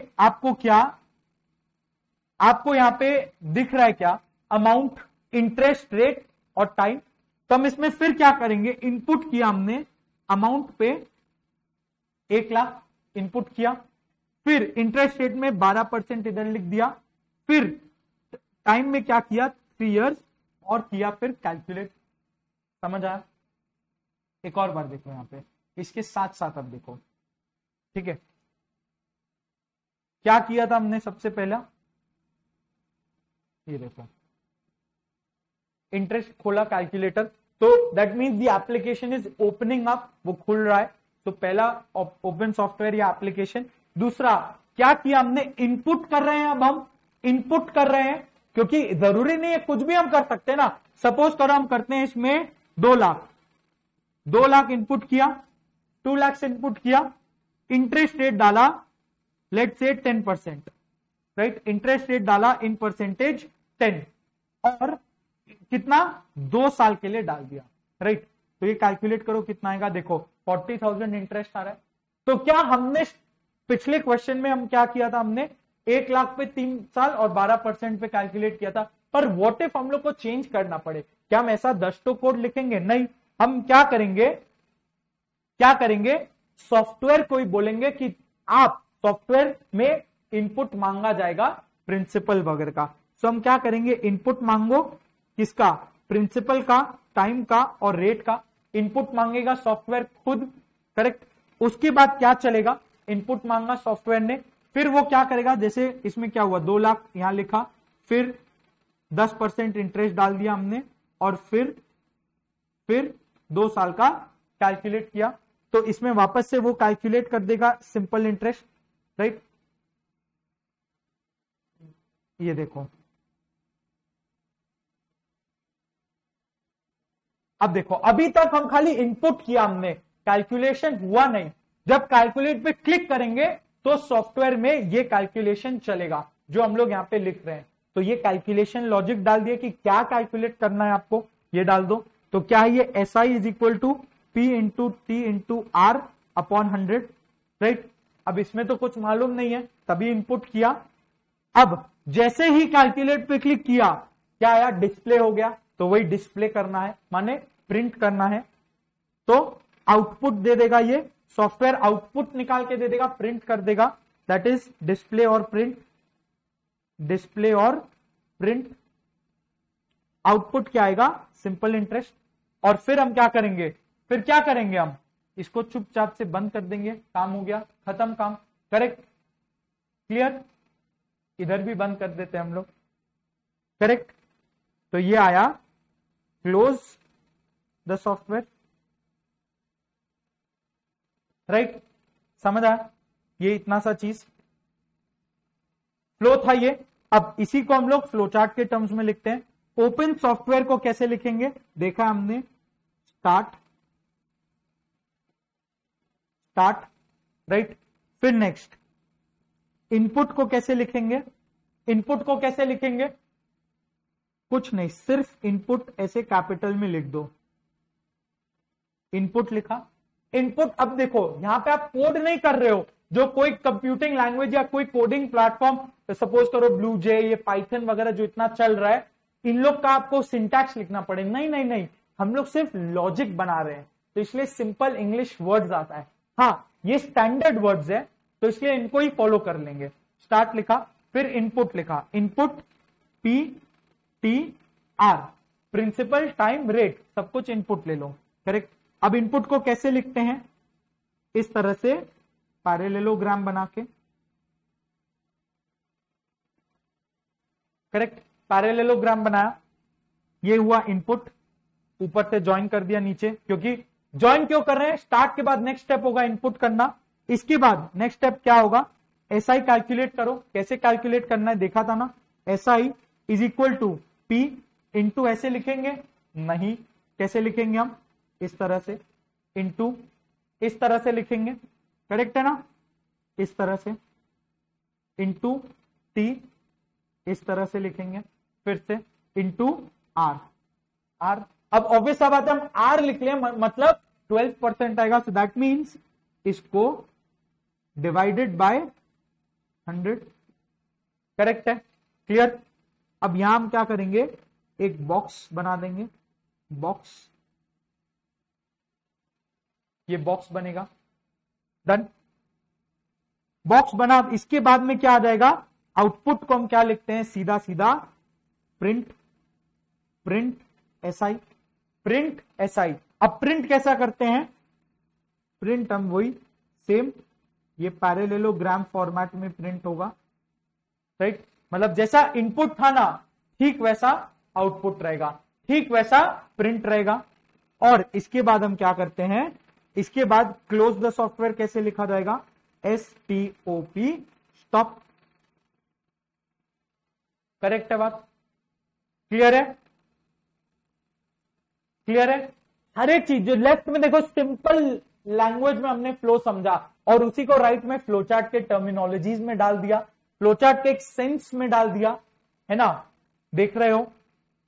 आपको यहां पे दिख रहा है क्या, अमाउंट, इंटरेस्ट रेट और टाइम। तो हम इसमें फिर क्या करेंगे, इनपुट किया हमने, अमाउंट पे 1 लाख इनपुट किया, फिर इंटरेस्ट रेट में 12% इधर लिख दिया, फिर टाइम में क्या किया 3 इयर्स और किया फिर कैलकुलेट। समझ आया। एक और बार देखो यहां पे, इसके साथ साथ अब देखो, ठीक है। क्या किया था हमने सबसे पहला, ये देखो इंटरेस्ट खोला कैलकुलेटर, तो that means the application is opening up, वो खुल रहा है। तो पहला ओपन सॉफ्टवेयर या एप्लीकेशन। दूसरा क्या किया हमने, इनपुट कर रहे हैं, अब हम इनपुट कर रहे हैं, क्योंकि जरूरी नहीं है कुछ भी हम कर सकते हैं ना। सपोज करो हम करते हैं इसमें 2 लाख इनपुट किया, 2 लाख इनपुट किया, इंटरेस्ट रेट डाला let's say 10%, right. Interest rate डाला इन परसेंटेज 10 और कितना 2 साल के लिए डाल दिया, राइट। तो ये कैलकुलेट करो कितना आएगा, देखो 40,000 इंटरेस्ट आ रहा है। तो क्या हमने पिछले क्वेश्चन में हम क्या किया था, हमने 1 लाख पे 3 साल और 12% पे कैलकुलेट किया था। पर व्हाट इफ हम लोग को चेंज करना पड़े, क्या हम ऐसा 10 तो कोड लिखेंगे, नहीं। हम क्या करेंगे, सॉफ्टवेयर को ही बोलेंगे कि आप सॉफ्टवेयर में इनपुट मांगा जाएगा प्रिंसिपल वगैरह का। सो हम क्या करेंगे, इनपुट मांगो किसका, प्रिंसिपल का, टाइम का और रेट का। इनपुट मांगेगा सॉफ्टवेयर खुद, करेक्ट। उसके बाद क्या चलेगा, इनपुट मांगा सॉफ्टवेयर ने, फिर वो क्या करेगा, जैसे इसमें क्या हुआ 2 लाख यहां लिखा, फिर 10% इंटरेस्ट डाल दिया हमने और फिर 2 साल का कैलकुलेट किया। तो इसमें वापस से वो कैलकुलेट कर देगा सिंपल इंटरेस्ट, राइट। ये देखो अब देखो, अभी तक हम खाली इनपुट किया हमने, कैलकुलेशन हुआ नहीं। जब कैलकुलेट पे क्लिक करेंगे तो सॉफ्टवेयर में ये कैलकुलेशन चलेगा जो हम लोग यहां पे लिख रहे हैं। तो ये कैलकुलेशन लॉजिक डाल दिया कि क्या कैलकुलेट करना है आपको, ये डाल दो। तो क्या है ये, SI is equal to P into T into R upon 100, right. अब इसमें तो कुछ मालूम नहीं है, तभी इनपुट किया। अब जैसे ही कैलकुलेट पे क्लिक किया, क्या आया, डिस्प्ले हो गया। तो वही डिस्प्ले करना है, माने प्रिंट करना है। तो आउटपुट दे देगा, ये सॉफ्टवेयर आउटपुट निकाल के दे देगा, प्रिंट कर देगा, दैट इज डिस्प्ले और प्रिंट, डिस्प्ले और प्रिंट। आउटपुट क्या आएगा, सिंपल इंटरेस्ट। और फिर हम क्या करेंगे, हम इसको चुपचाप से बंद कर देंगे, काम हो गया, खत्म काम, करेक्ट, क्लियर। इधर भी बंद कर देते हैं हम लोग, करेक्ट। तो ये आया क्लोज द सॉफ्टवेयर, राइट। समझ आया, ये इतना सा चीज फ्लो था ये। अब इसी को हम लोग फ्लो चार्ट के टर्म्स में लिखते हैं। ओपन सॉफ्टवेयर को कैसे लिखेंगे, देखा हमने, स्टार्ट, राइट। फिर नेक्स्ट इनपुट को कैसे लिखेंगे, कुछ नहीं, सिर्फ इनपुट ऐसे कैपिटल में लिख दो, इनपुट लिखा, इनपुट। अब देखो यहां पे आप कोड नहीं कर रहे हो, जो कोई कंप्यूटिंग लैंग्वेज या कोई कोडिंग प्लेटफॉर्म, सपोज करो ब्लू जे, ये पाइथन वगैरह जो इतना चल रहा है, इन लोग का आपको सिंटैक्स लिखना पड़े, नहीं, हम लोग सिर्फ लॉजिक बना रहे हैं, तो इसलिए सिंपल इंग्लिश वर्ड्स आता है। हाँ, ये स्टैंडर्ड वर्ड्स है, तो इसलिए इनको ही फॉलो कर लेंगे। स्टार्ट लिखा, फिर इनपुट लिखा, input P T R, principal time rate, सब कुछ इनपुट ले लो। करेक्ट। अब इनपुट को कैसे लिखते हैं, इस तरह से पैरेललोग्राम बना के। करेक्ट, पैरेललोग्राम बनाया, ये हुआ इनपुट, ऊपर से ज्वाइन कर दिया नीचे, क्योंकि ज्वाइन क्यों कर रहे हैं, स्टार्ट के बाद नेक्स्ट स्टेप होगा इनपुट करना, इसके बाद नेक्स्ट स्टेप क्या होगा, एसआई कैलकुलेट करो। कैसे कैलकुलेट करना है देखा था ना, SI is equal to P into, ऐसे लिखेंगे नहीं, कैसे लिखेंगे हम, इस तरह से, इंटू इस तरह से लिखेंगे, करेक्ट है ना, इस तरह से, इंटू टी इस तरह से लिखेंगे, फिर से इंटू आर, आर। अब ऑब्वियस सा बात है, हम आर लिख लें, मतलब 12% आएगा, सो दैट मीन्स इसको डिवाइडेड बाय 100, करेक्ट है, क्लियर। अब यहां हम क्या करेंगे, एक बॉक्स बना देंगे, बॉक्स, ये बॉक्स बनेगा, डन, बॉक्स बना। इसके बाद में क्या आ जाएगा, आउटपुट को हम क्या लिखते हैं, सीधा सीधा print, print SI, print SI. अब प्रिंट कैसा करते हैं, प्रिंट हम वही सेम, ये पैरेललोग्राम फॉर्मेट में प्रिंट होगा, राइट। मतलब जैसा इनपुट था ना, ठीक वैसा आउटपुट रहेगा, ठीक वैसा प्रिंट रहेगा। और इसके बाद हम क्या करते हैं, इसके बाद क्लोज द सॉफ्टवेयर कैसे लिखा जाएगा, STOP, स्टॉप, करेक्ट है बात, क्लियर है, क्लियर है। हर एक चीज जो लेफ्ट में देखो, सिंपल लैंग्वेज में हमने फ्लो समझा, और उसी को राइट में फ्लोचार्ट के टर्मिनोलॉजीज में डाल दिया, फ्लोचार्ट के एक सेंस में डाल दिया, है ना, देख रहे हो।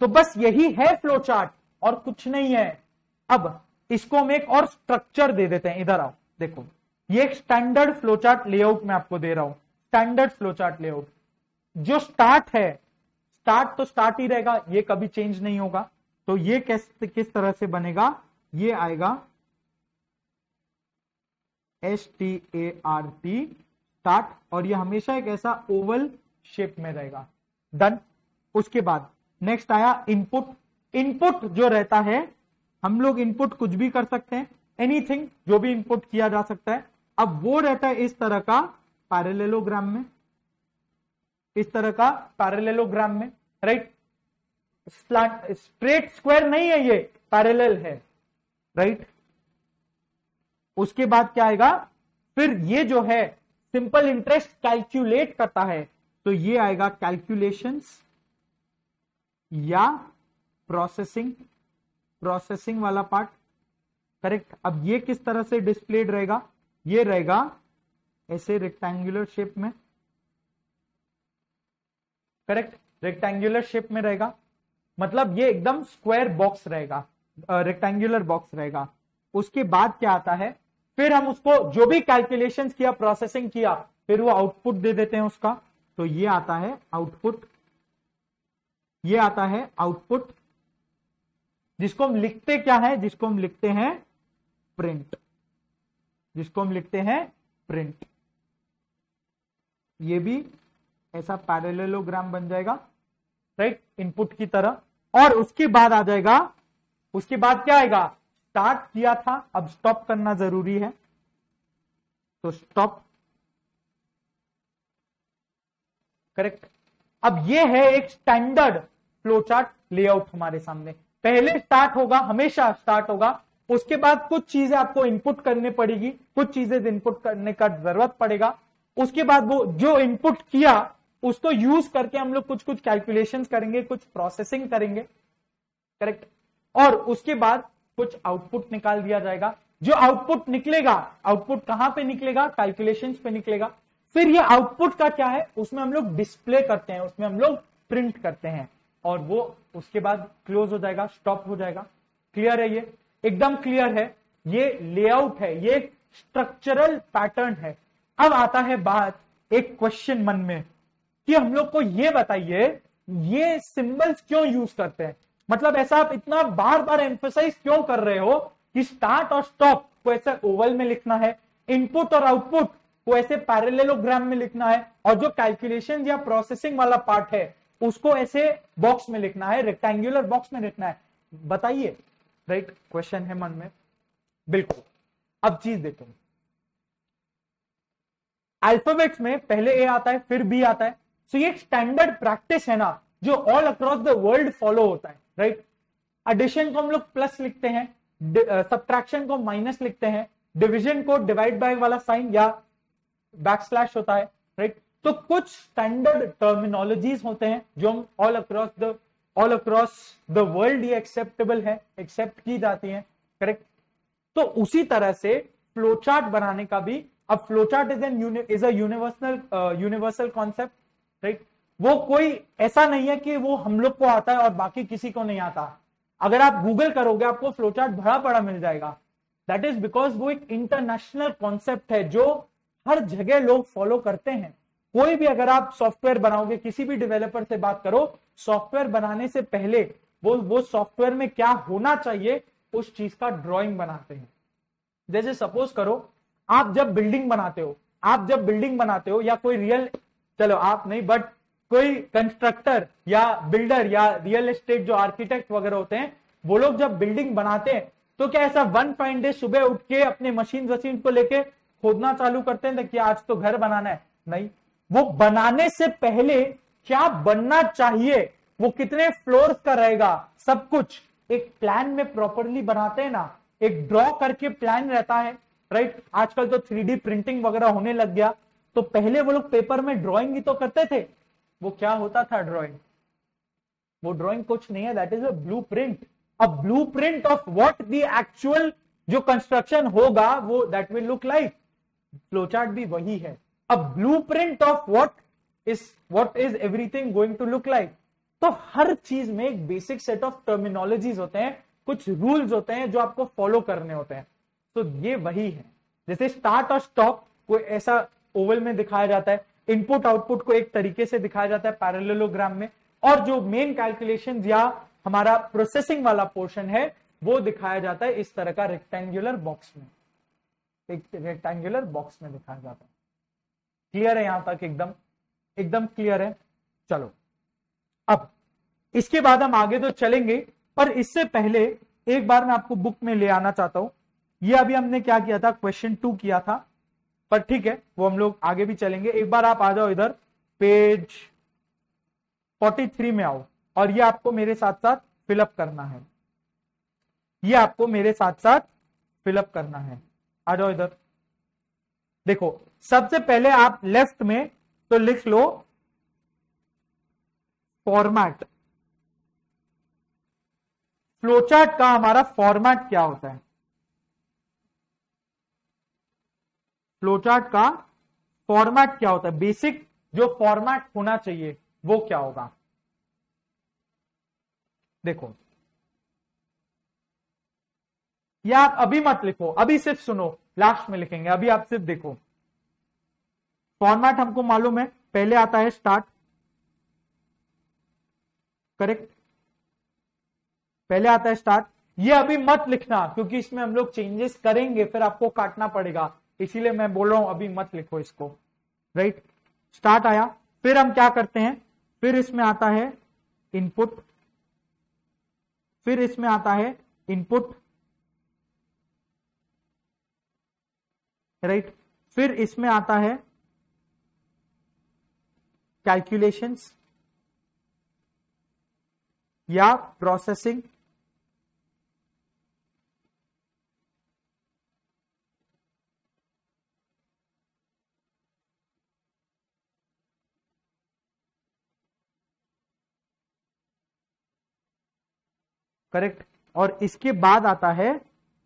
तो बस यही है फ्लोचार्ट, और कुछ नहीं है। अब इसको हम एक और स्ट्रक्चर दे देते हैं, इधर आओ, देखो, ये एक स्टैंडर्ड फ्लोचार्ट लेआउट में आपको दे रहा हूं, स्टैंडर्ड फ्लोचार्ट लेआउट। जो स्टार्ट है, स्टार्ट तो स्टार्ट ही रहेगा, ये कभी चेंज नहीं होगा। तो ये किस तरह से बनेगा, ये आएगा START, स्टार्ट, और ये हमेशा एक ऐसा ओवल शेप में रहेगा, डन। उसके बाद नेक्स्ट आया इनपुट। इनपुट जो रहता है, हम लोग इनपुट कुछ भी कर सकते हैं, एनीथिंग, जो भी इनपुट किया जा सकता है। अब वो रहता है इस तरह का पैरेललोग्राम में, इस तरह का पैरेललोग्राम में, राइट। स्ट्रेट स्क्वायर नहीं है, ये पैरेलल है, राइट। उसके बाद क्या आएगा, फिर ये जो है सिंपल इंटरेस्ट कैलकुलेट करता है, तो ये आएगा कैलकुलेशंस या प्रोसेसिंग, प्रोसेसिंग वाला पार्ट, करेक्ट। अब ये किस तरह से डिस्प्लेड रहेगा, ये रहेगा ऐसे रेक्टेंगुलर शेप में, करेक्ट, रेक्टेंगुलर शेप में रहेगा, मतलब ये एकदम स्क्वायर बॉक्स रहेगा, रेक्टेंगुलर बॉक्स रहेगा। उसके बाद क्या आता है, फिर हम उसको जो भी कैलकुलेशंस किया, प्रोसेसिंग किया, फिर वो आउटपुट दे देते हैं उसका। तो ये आता है आउटपुट, ये आता है आउटपुट, जिसको हम लिखते क्या है, जिसको हम लिखते हैं प्रिंट, जिसको हम लिखते हैं प्रिंट। ये भी ऐसा पैरेललोग्राम बन जाएगा, राइट, इनपुट की तरह। और उसके बाद आ जाएगा, उसके बाद क्या आएगा, स्टार्ट किया था, अब स्टॉप करना जरूरी है, तो स्टॉप, करेक्ट। अब ये है एक स्टैंडर्ड फ्लोचार्ट लेआउट हमारे सामने। पहले स्टार्ट होगा, हमेशा स्टार्ट होगा, उसके बाद कुछ चीजें आपको इनपुट करनी पड़ेगी, कुछ चीजें इनपुट करने का जरूरत पड़ेगा। उसके बाद वो जो इनपुट किया उसको यूज करके हम लोग कुछ कुछ कैलकुलेशंस करेंगे, कुछ प्रोसेसिंग करेंगे, करेक्ट। और उसके बाद कुछ आउटपुट निकाल दिया जाएगा। जो आउटपुट निकलेगा, आउटपुट कहां पे निकलेगा, कैलकुलेशंस पे निकलेगा। फिर ये आउटपुट का क्या है, उसमें हम लोग डिस्प्ले करते हैं, उसमें हम लोग प्रिंट करते हैं, और वो उसके बाद क्लोज हो जाएगा, स्टॉप हो जाएगा। क्लियर है, ये एकदम क्लियर है, ये लेआउट है, ये स्ट्रक्चरल पैटर्न है। अब आता है बात एक क्वेश्चन मन में कि हम लोग को ये बताइए, ये सिंबल्स क्यों यूज करते हैं, मतलब ऐसा आप इतना बार बार एम्फसाइज क्यों कर रहे हो कि स्टार्ट और स्टॉप को ऐसे ओवल में लिखना है, इनपुट और आउटपुट को ऐसे पैरेललोग्राम में लिखना है, और जो कैलकुलेशन या प्रोसेसिंग वाला पार्ट है उसको ऐसे बॉक्स में लिखना है, रेक्टेंगुलर बॉक्स में लिखना है। बताइए, राइट क्वेश्चन है मन में, बिल्कुल। अब चीज देखो, अल्फाबेट्स में पहले ए आता है फिर बी आता है, सो ये स्टैंडर्ड प्रैक्टिस है ना जो all across the world follow होता है, राइट। एडिशन को हम लोग प्लस लिखते हैं, सब्ट्रैक्शन को माइनस लिखते हैं, डिवीजन को डिवाइड बाय वाला साइन या बैकस्लैश होता है, राइट। तो कुछ स्टैंडर्ड टर्मिनोलॉजीज होते हैं जो हम ऑल अक्रॉस द वर्ल्ड ये एक्सेप्टेबल है, एक्सेप्ट की जाती हैं, करेक्ट। तो उसी तरह से फ्लोचार्ट बनाने का भी, अब flowchart is a universal concept, right. वो कोई ऐसा नहीं है कि वो हम लोग को आता है और बाकी किसी को नहीं आता। अगर आप गूगल करोगे आपको फ्लोचार्ट भरा पड़ा मिल जाएगा। दैट इज बिकॉज वो एक इंटरनेशनल कॉन्सेप्ट है जो हर जगह लोग फॉलो करते हैं। कोई भी अगर आप सॉफ्टवेयर बनाओगे, किसी भी डेवलपर से बात करो, सॉफ्टवेयर बनाने से पहले वो सॉफ्टवेयर में क्या होना चाहिए उस चीज का ड्राइंग बनाते हैं। जैसे सपोज करो आप जब बिल्डिंग बनाते हो या कोई रियल, चलो आप नहीं बट कोई कंस्ट्रक्टर या बिल्डर या रियल एस्टेट जो आर्किटेक्ट वगैरह होते हैं, वो लोग जब बिल्डिंग बनाते हैं तो क्या ऐसा वन फाइन डे सुबह उठ के अपने मशीन को लेके खोदना चालू करते हैं कि आज तो घर बनाना है? नहीं, वो बनाने से पहले क्या बनना चाहिए, वो कितने फ्लोर्स का रहेगा, सब कुछ एक प्लान में प्रॉपरली बनाते हैं ना, एक ड्रॉ करके प्लान रहता है, राइट। आजकल तो 3D प्रिंटिंग वगैरह होने लग गया, तो पहले वो लोग पेपर में ड्राइंग ही तो करते थे। वो क्या होता था ड्राइंग? वो ड्राइंग कुछ नहीं है, that is a blueprint. A blueprint of what the actual जो कंस्ट्रक्शन होगा वो that will look like. Flowchart भी वही है, a blueprint of what is everything going to look like. तो हर चीज में एक बेसिक सेट ऑफ टर्मिनोलॉजीज होते हैं, कुछ रूल्स होते हैं जो आपको फॉलो करने होते हैं। तो ये वही है, जैसे स्टार्ट और स्टॉप को ऐसा ओवल में दिखाया जाता है, इनपुट आउटपुट को एक तरीके से दिखाया जाता है पैरेललोग्राम में, और जो मेन कैलकुलेशन या हमारा प्रोसेसिंग वाला पोर्शन है वो दिखाया जाता है इस तरह का रेक्टेंगुलर बॉक्स में, एक रेक्टेंगुलर बॉक्स में दिखाया जाता है। क्लियर है यहां तक? एकदम क्लियर है। चलो अब इसके बाद हम आगे तो चलेंगे, पर इससे पहले एक बार मैं आपको बुक में ले आना चाहता हूं। ये अभी हमने क्या किया था, क्वेश्चन 2 किया था, पर ठीक है वो हम लोग आगे भी चलेंगे। एक बार आप आ जाओ इधर, पेज 43 में आओ, और ये आपको मेरे साथ साथ फिलअप करना है, ये आपको मेरे साथ साथ फिलअप करना है। आ जाओ इधर। देखो सबसे पहले आप लेफ्ट में तो लिख लो फॉर्मेट। फ्लोचार्ट का हमारा फॉर्मेट क्या होता है? फ्लोचार्ट का फॉर्मेट क्या होता है? बेसिक जो फॉर्मेट होना चाहिए वो क्या होगा? देखो, या आप अभी मत लिखो, अभी सिर्फ सुनो, लास्ट में लिखेंगे, अभी आप सिर्फ देखो। फॉर्मेट हमको मालूम है, पहले आता है स्टार्ट, करेक्ट, पहले आता है स्टार्ट। ये अभी मत लिखना क्योंकि इसमें हम लोग चेंजेस करेंगे, फिर आपको काटना पड़ेगा, इसीलिए मैं बोल रहा हूं अभी मत लिखो इसको, राइट। स्टार्ट आया, फिर हम क्या करते हैं, फिर इसमें आता है इनपुट, फिर इसमें आता है इनपुट, राइट, फिर इसमें आता है कैलकुलेशंस या प्रोसेसिंग, करेक्ट। और इसके बाद आता है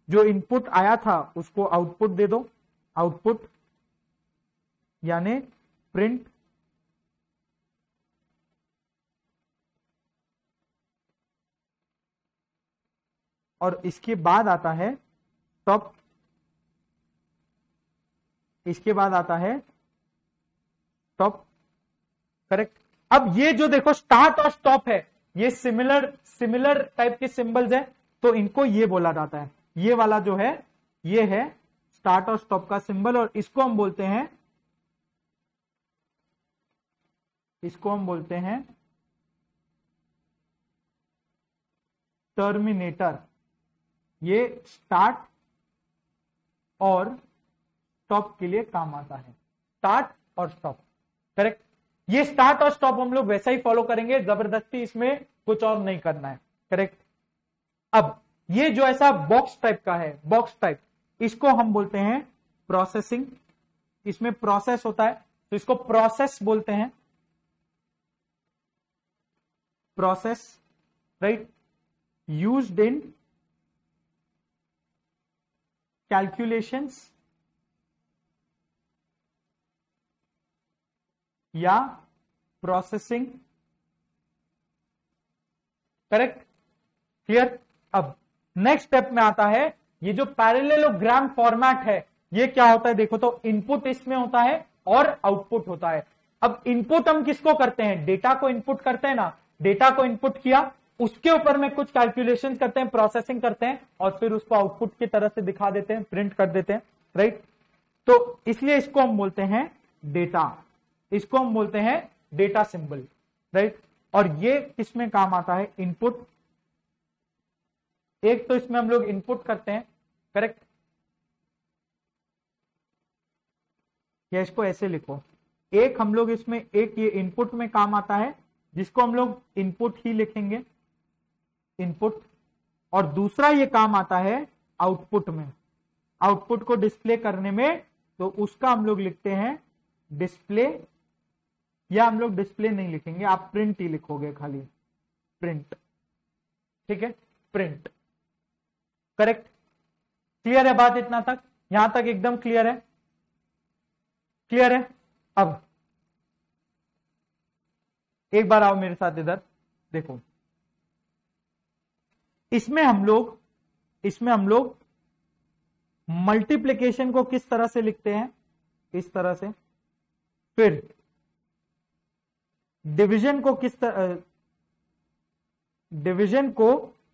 जो इनपुट आया था उसको आउटपुट दे दो, आउटपुट यानी प्रिंट, और इसके बाद आता है स्टॉप, इसके बाद आता है स्टॉप, करेक्ट। अब ये जो देखो स्टार्ट और स्टॉप है, ये सिमिलर टाइप के सिंबल्स है, तो इनको ये बोला जाता है, ये वाला जो है ये है स्टार्ट और स्टॉप का सिंबल, और इसको हम बोलते हैं टर्मिनेटर, ये स्टार्ट और स्टॉप के लिए काम आता है, स्टार्ट और स्टॉप, करेक्ट। ये स्टार्ट और स्टॉप हम लोग वैसा ही फॉलो करेंगे, जबरदस्ती इसमें कुछ और नहीं करना है, करेक्ट। अब ये जो ऐसा बॉक्स टाइप का है, बॉक्स टाइप, इसको हम बोलते हैं प्रोसेसिंग। इसमें प्रोसेस होता है तो इसको प्रोसेस बोलते हैं, process, right, used in calculations या प्रोसेसिंग, करेक्ट, क्लियर। अब नेक्स्ट स्टेप में आता है ये जो पैरेललोग्राम फॉर्मेट है, ये क्या होता है देखो तो, इनपुट इसमें होता है और आउटपुट होता है। अब इनपुट हम किसको करते हैं, डेटा को इनपुट करते हैं ना, डेटा को इनपुट किया, उसके ऊपर में कुछ कैलकुलेशन करते हैं, प्रोसेसिंग करते हैं और फिर उसको आउटपुट की तरह से दिखा देते हैं, प्रिंट कर देते हैं, राइट। तो इसलिए इसको हम बोलते हैं डेटा, इसको हम बोलते हैं डेटा सिंबल, राइट। और ये किसमें काम आता है, इनपुट। एक तो इसमें हम लोग इनपुट करते हैं, करेक्ट, या इसको ऐसे लिखो, एक हम लोग इसमें, एक ये इनपुट में काम आता है जिसको हम लोग इनपुट ही लिखेंगे, इनपुट, और दूसरा ये काम आता है आउटपुट में, आउटपुट को डिस्प्ले करने में, तो उसका हम लोग लिखते हैं डिस्प्ले, या हम लोग डिस्प्ले नहीं लिखेंगे, आप प्रिंट ही लिखोगे, खाली प्रिंट, ठीक है, प्रिंट, करेक्ट। क्लियर है बात इतना तक, यहां तक एकदम क्लियर है, क्लियर है। अब एक बार आओ मेरे साथ इधर, देखो इसमें हम लोग मल्टीप्लिकेशन को किस तरह से लिखते हैं, इस तरह से, फिर डिवीजन को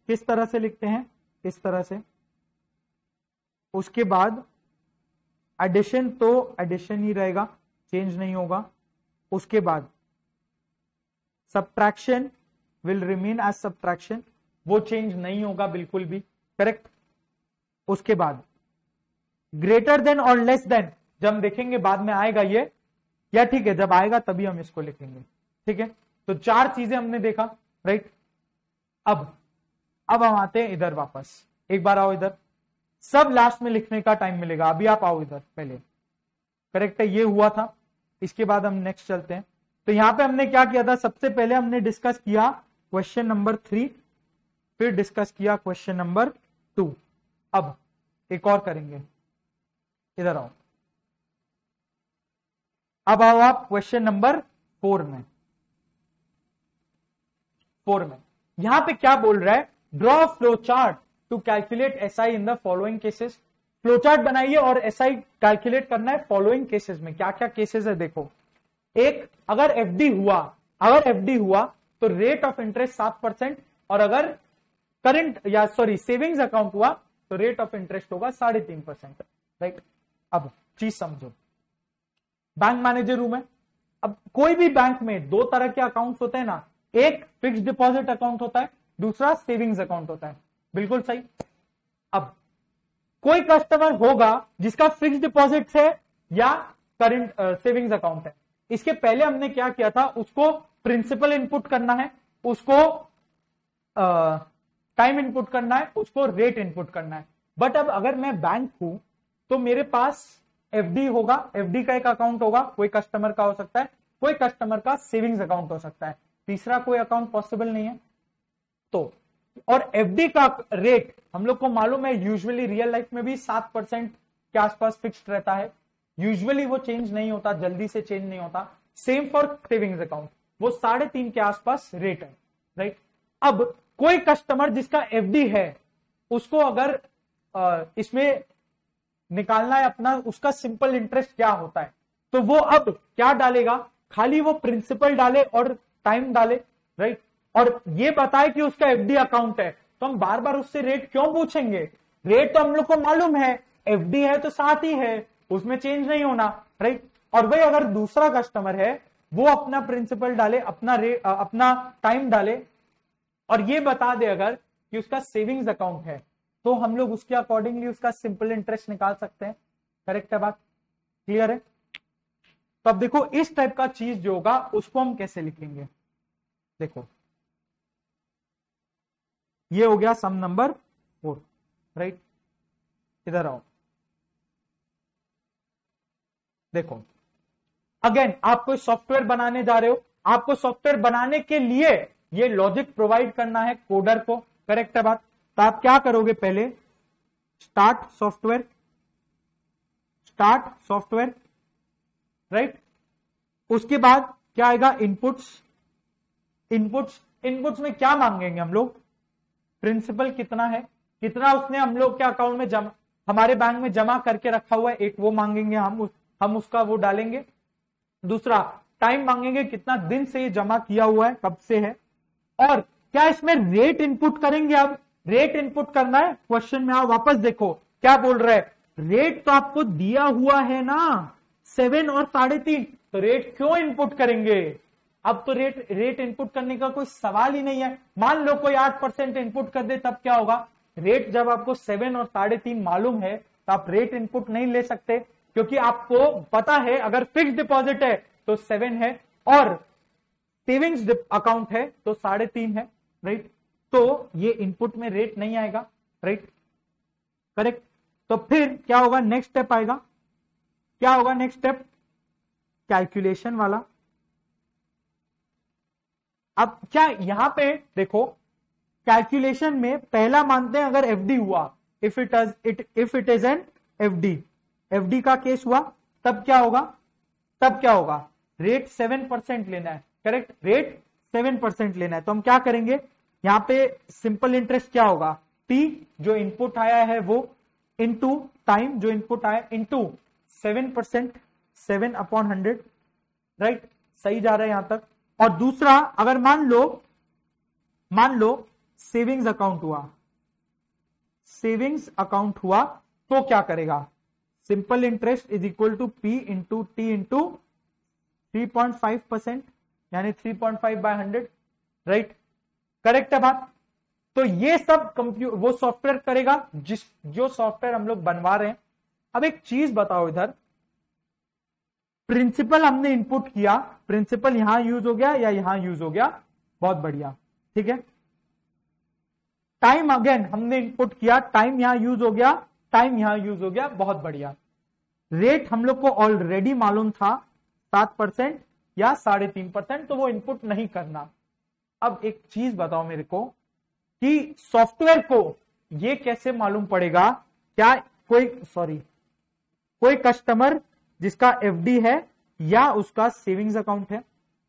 किस तरह से लिखते हैं, इस तरह से, उसके बाद एडिशन तो एडिशन ही रहेगा, चेंज नहीं होगा, उसके बाद subtraction will remain as subtraction, वो चेंज नहीं होगा बिल्कुल भी, करेक्ट। उसके बाद ग्रेटर देन और लेस देन, जब हम देखेंगे बाद में आएगा ये, या ठीक है जब आएगा तभी हम इसको लिखेंगे, ठीक है। तो चार चीजें हमने देखा, राइट। अब हम आते हैं इधर वापस, एक बार आओ इधर, सब लास्ट में लिखने का टाइम मिलेगा, अभी आप आओ इधर पहले, करेक्ट है, ये हुआ था, इसके बाद हम नेक्स्ट चलते हैं। तो यहां पे हमने क्या किया था, सबसे पहले हमने डिस्कस किया क्वेश्चन नंबर 3, फिर डिस्कस किया क्वेश्चन नंबर 2, अब एक और करेंगे, इधर आओ, अब आओ आप क्वेश्चन नंबर 4 में। यहां पे क्या बोल रहा है, draw flow chart to calculate SI in the following cases. Flow chart बनाइए और एसआई कैलकुलेट करना है फॉलोइंग केसेस में। क्या क्या केसेस है देखो, एक, अगर एफडी हुआ तो रेट ऑफ इंटरेस्ट 7%, और अगर करंट या सेविंग्स अकाउंट हुआ तो रेट ऑफ इंटरेस्ट होगा 3.5%, राइट। अब चीज समझो, बैंक मैनेजर हूं मैं, अब कोई भी बैंक में दो तरह के अकाउंट्स होते हैं ना, एक फिक्स्ड डिपॉजिट अकाउंट होता है, दूसरा सेविंग्स अकाउंट होता है, बिल्कुल सही। अब कोई कस्टमर होगा जिसका फिक्स्ड डिपॉजिट है या करंट सेविंग्स अकाउंट है, इसके पहले हमने क्या किया था, उसको प्रिंसिपल इनपुट करना है, उसको टाइम इनपुट करना है, उसको रेट इनपुट करना है। बट अब अगर मैं बैंक हूं तो मेरे पास एफडी होगा, एफडी का एक अकाउंट होगा, कोई कस्टमर का हो सकता है, कोई कस्टमर का सेविंग्स अकाउंट हो सकता है, तीसरा कोई अकाउंट पॉसिबल नहीं है। तो और एफडी का रेट हम लोग को मालूम है, यूजुअली रियल लाइफ में भी 7% के आसपास फिक्स्ड रहता है, यूजुअली वो चेंज नहीं होता, जल्दी से चेंज नहीं होता। सेम फॉर सेविंग्स अकाउंट, वो 3.5 के आसपास रेट है, राइट। अब कोई कस्टमर जिसका एफडी है, उसको अगर इसमें निकालना है अपना, उसका सिंपल इंटरेस्ट क्या होता है, तो वो अब क्या डालेगा, खाली वो प्रिंसिपल डाले और टाइम डाले, राइट, और ये बताए कि उसका एफडी अकाउंट है, तो हम बार बार उससे रेट क्यों पूछेंगे, रेट तो हम लोग को मालूम है, एफडी है तो साथ ही है, उसमें चेंज नहीं होना, राइट। और वही अगर दूसरा कस्टमर है, वो अपना प्रिंसिपल डाले, अपना टाइम डाले, और ये बता दे अगर कि उसका सेविंग्स अकाउंट है, तो हम लोग उसके अकॉर्डिंगली उसका सिंपल इंटरेस्ट निकाल सकते हैं। करेक्ट है बात? क्लियर है? तो अब देखो इस टाइप का चीज जो होगा उसको हम कैसे लिखेंगे। देखो ये हो गया सम नंबर 4, राइट। इधर आओ, देखो अगेन आप कोई सॉफ्टवेयर बनाने जा रहे हो, आपको सॉफ्टवेयर बनाने के लिए ये लॉजिक प्रोवाइड करना है कोडर को। करेक्ट है बात? तो आप क्या करोगे, पहले स्टार्ट सॉफ्टवेयर, राइट। उसके बाद क्या आएगा, इनपुट्स में क्या मांगेंगे हम लोग, प्रिंसिपल कितना है, कितना उसने हम लोग के अकाउंट में जमा, हमारे बैंक में जमा करके रखा हुआ है, एक वो मांगेंगे हम उसका वो डालेंगे। दूसरा टाइम मांगेंगे, कितना दिन से ये जमा किया हुआ है, कब से है। और क्या इसमें रेट इनपुट करेंगे, अब रेट इनपुट करना है। क्वेश्चन में आओ वापस, देखो क्या बोल रहा है, रेट तो आपको दिया हुआ है ना 7 और 3.5, तो रेट क्यों इनपुट करेंगे। अब तो रेट इनपुट करने का कोई सवाल ही नहीं है। मान लो कोई 8% इनपुट कर दे, तब क्या होगा, रेट जब आपको 7 और 3.5 मालूम है तो आप रेट इनपुट नहीं ले सकते, क्योंकि आपको पता है अगर फिक्स डिपॉजिट है तो 7 है और सेविंग्स अकाउंट है तो 3.5 है, राइट। तो ये इनपुट में रेट नहीं आएगा, राइट। करेक्ट। तो फिर क्या होगा, नेक्स्ट स्टेप आएगा, क्या होगा नेक्स्ट स्टेप, कैलकुलेशन वाला। अब क्या यहां पे देखो, कैलकुलेशन में पहला मानते हैं अगर एफडी हुआ, if it is an FD का केस हुआ, तब क्या होगा, रेट 7% लेना है। करेक्ट, रेट 7% लेना है। तो हम क्या करेंगे, यहां पे सिंपल इंटरेस्ट क्या होगा, टी जो इनपुट आया है वो, इनटू टाइम जो इनपुट आया, इनटू 7%, 7/100, राइट। सही जा रहा है यहां तक। और दूसरा अगर मान लो सेविंग्स अकाउंट हुआ तो क्या करेगा, simple interest is equal to P into T into 3.5%, यानी 3.5/100, राइट। करेक्ट है बात। तो ये सब वो सॉफ्टवेयर करेगा जो सॉफ्टवेयर हम लोग बनवा रहे हैं। अब एक चीज बताओ, इधर प्रिंसिपल हमने इनपुट किया, प्रिंसिपल यहां यूज हो गया या यहां यूज हो गया, बहुत बढ़िया, ठीक है। टाइम अगेन हमने इनपुट किया, टाइम यहां यूज हो गया, टाइम यहां यूज हो गया, बहुत बढ़िया। रेट हम लोग को ऑलरेडी मालूम था 7% या 3.5%, तो वो इनपुट नहीं करना। अब एक चीज बताओ मेरे को कि सॉफ्टवेयर को ये कैसे मालूम पड़ेगा, क्या कोई कस्टमर जिसका एफडी है या उसका सेविंग्स अकाउंट है,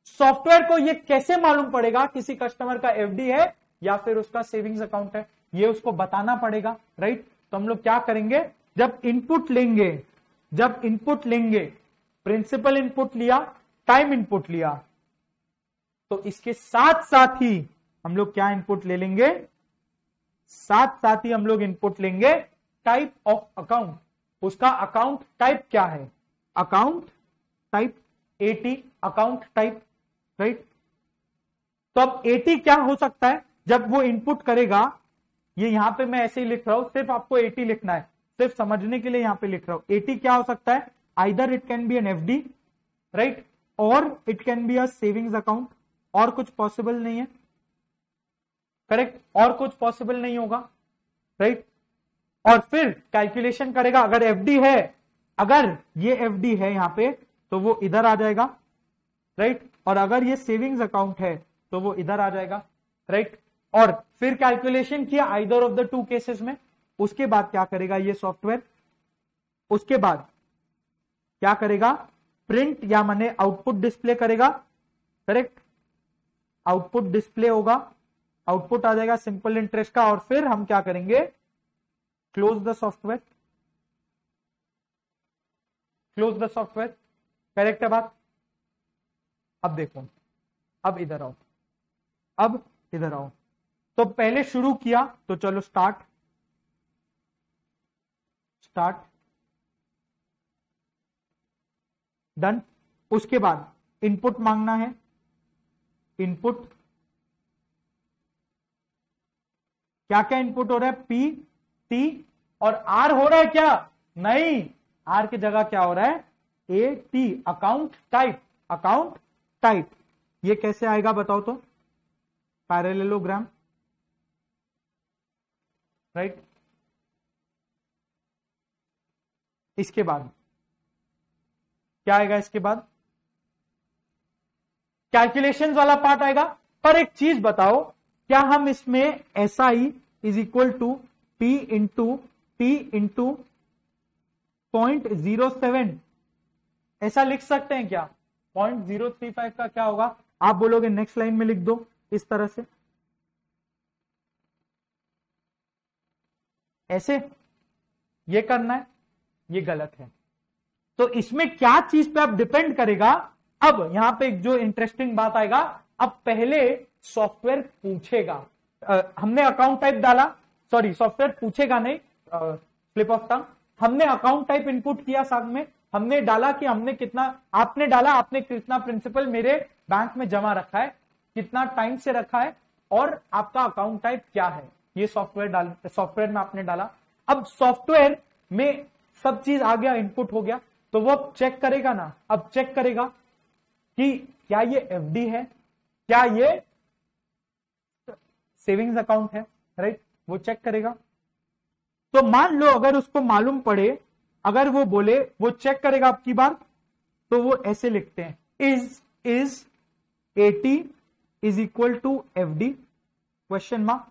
सॉफ्टवेयर को ये कैसे मालूम पड़ेगा किसी कस्टमर का एफडी है या फिर उसका सेविंग्स अकाउंट है, ये उसको बताना पड़ेगा, राइट। तो हम लोग क्या करेंगे, जब इनपुट लेंगे प्रिंसिपल इनपुट लिया, टाइम इनपुट लिया, तो इसके साथ साथ ही हम लोग क्या इनपुट ले लेंगे, साथ ही हम लोग इनपुट लेंगे टाइप ऑफ अकाउंट, उसका अकाउंट टाइप क्या है, account type 80 account type, right. तो अब 80 क्या हो सकता है, जब वो इनपुट करेगा, ये यहां पे मैं ऐसे ही लिख रहा हूं, सिर्फ आपको 80 लिखना है, सिर्फ समझने के लिए यहां पे लिख रहा हूं। 80 क्या हो सकता है, either it can be an FD, right, और it can be a savings account, और कुछ पॉसिबल नहीं है, करेक्ट, और कुछ पॉसिबल नहीं होगा, राइट। और फिर कैलकुलेशन करेगा, अगर एफडी है, अगर ये एफडी है यहां पे तो वो इधर आ जाएगा, राइट, और अगर ये सेविंग्स अकाउंट है तो वो इधर आ जाएगा, राइट। और फिर कैलकुलेशन किया either of the two cases में, उसके बाद क्या करेगा ये सॉफ्टवेयर, उसके बाद क्या करेगा, प्रिंट या माने आउटपुट डिस्प्ले करेगा, करेक्ट, आउटपुट डिस्प्ले होगा, आउटपुट आ जाएगा सिंपल इंटरेस्ट का, और फिर हम क्या करेंगे, क्लोज द सॉफ्टवेयर, करेक्ट है बात। अब देखो, अब इधर आओ, तो पहले शुरू किया तो चलो स्टार्ट, डन। उसके बाद इनपुट मांगना है, इनपुट क्या क्या इनपुट हो रहा है, पी टी, और आर हो रहा है क्या, नहीं, आर की जगह क्या हो रहा है, A T, account type, account type. ये कैसे आएगा बताओ तो, पैरेललोग्राम, राइट। इसके बाद क्या आएगा, इसके बाद कैलकुलेशंस वाला पार्ट आएगा। पर एक चीज बताओ, क्या हम इसमें SI is equal to P into T into 0.07 ऐसा लिख सकते हैं क्या, 0.035 का क्या होगा, आप बोलोगे नेक्स्ट लाइन में लिख दो इस तरह से, ऐसे ये करना है, ये गलत है। तो इसमें क्या चीज पे आप डिपेंड करेगा। अब यहां पे जो इंटरेस्टिंग बात आएगा, अब पहले सॉफ्टवेयर पूछेगा, हमने अकाउंट टाइप डाला, सॉरी सॉफ्टवेयर पूछेगा नहीं, स्लिप ऑफ टंग, हमने अकाउंट टाइप इनपुट किया, साथ में हमने डाला कि हमने कितना, आपने डाला आपने कितना प्रिंसिपल मेरे बैंक में जमा रखा है, कितना टाइम से रखा है, और आपका अकाउंट टाइप क्या है, ये सॉफ्टवेयर में आपने डाला। अब सॉफ्टवेयर में सब चीज आ गया, इनपुट हो गया, तो वो चेक करेगा ना, अब चेक करेगा कि क्या ये एफडी है, क्या ये सेविंग्स अकाउंट है, राइट, वो चेक करेगा। तो मान लो अगर उसको मालूम पड़े, अगर वो बोले, वो चेक करेगा आपकी बार, तो वो ऐसे लिखते हैं, is 80 is equal to FD question mark,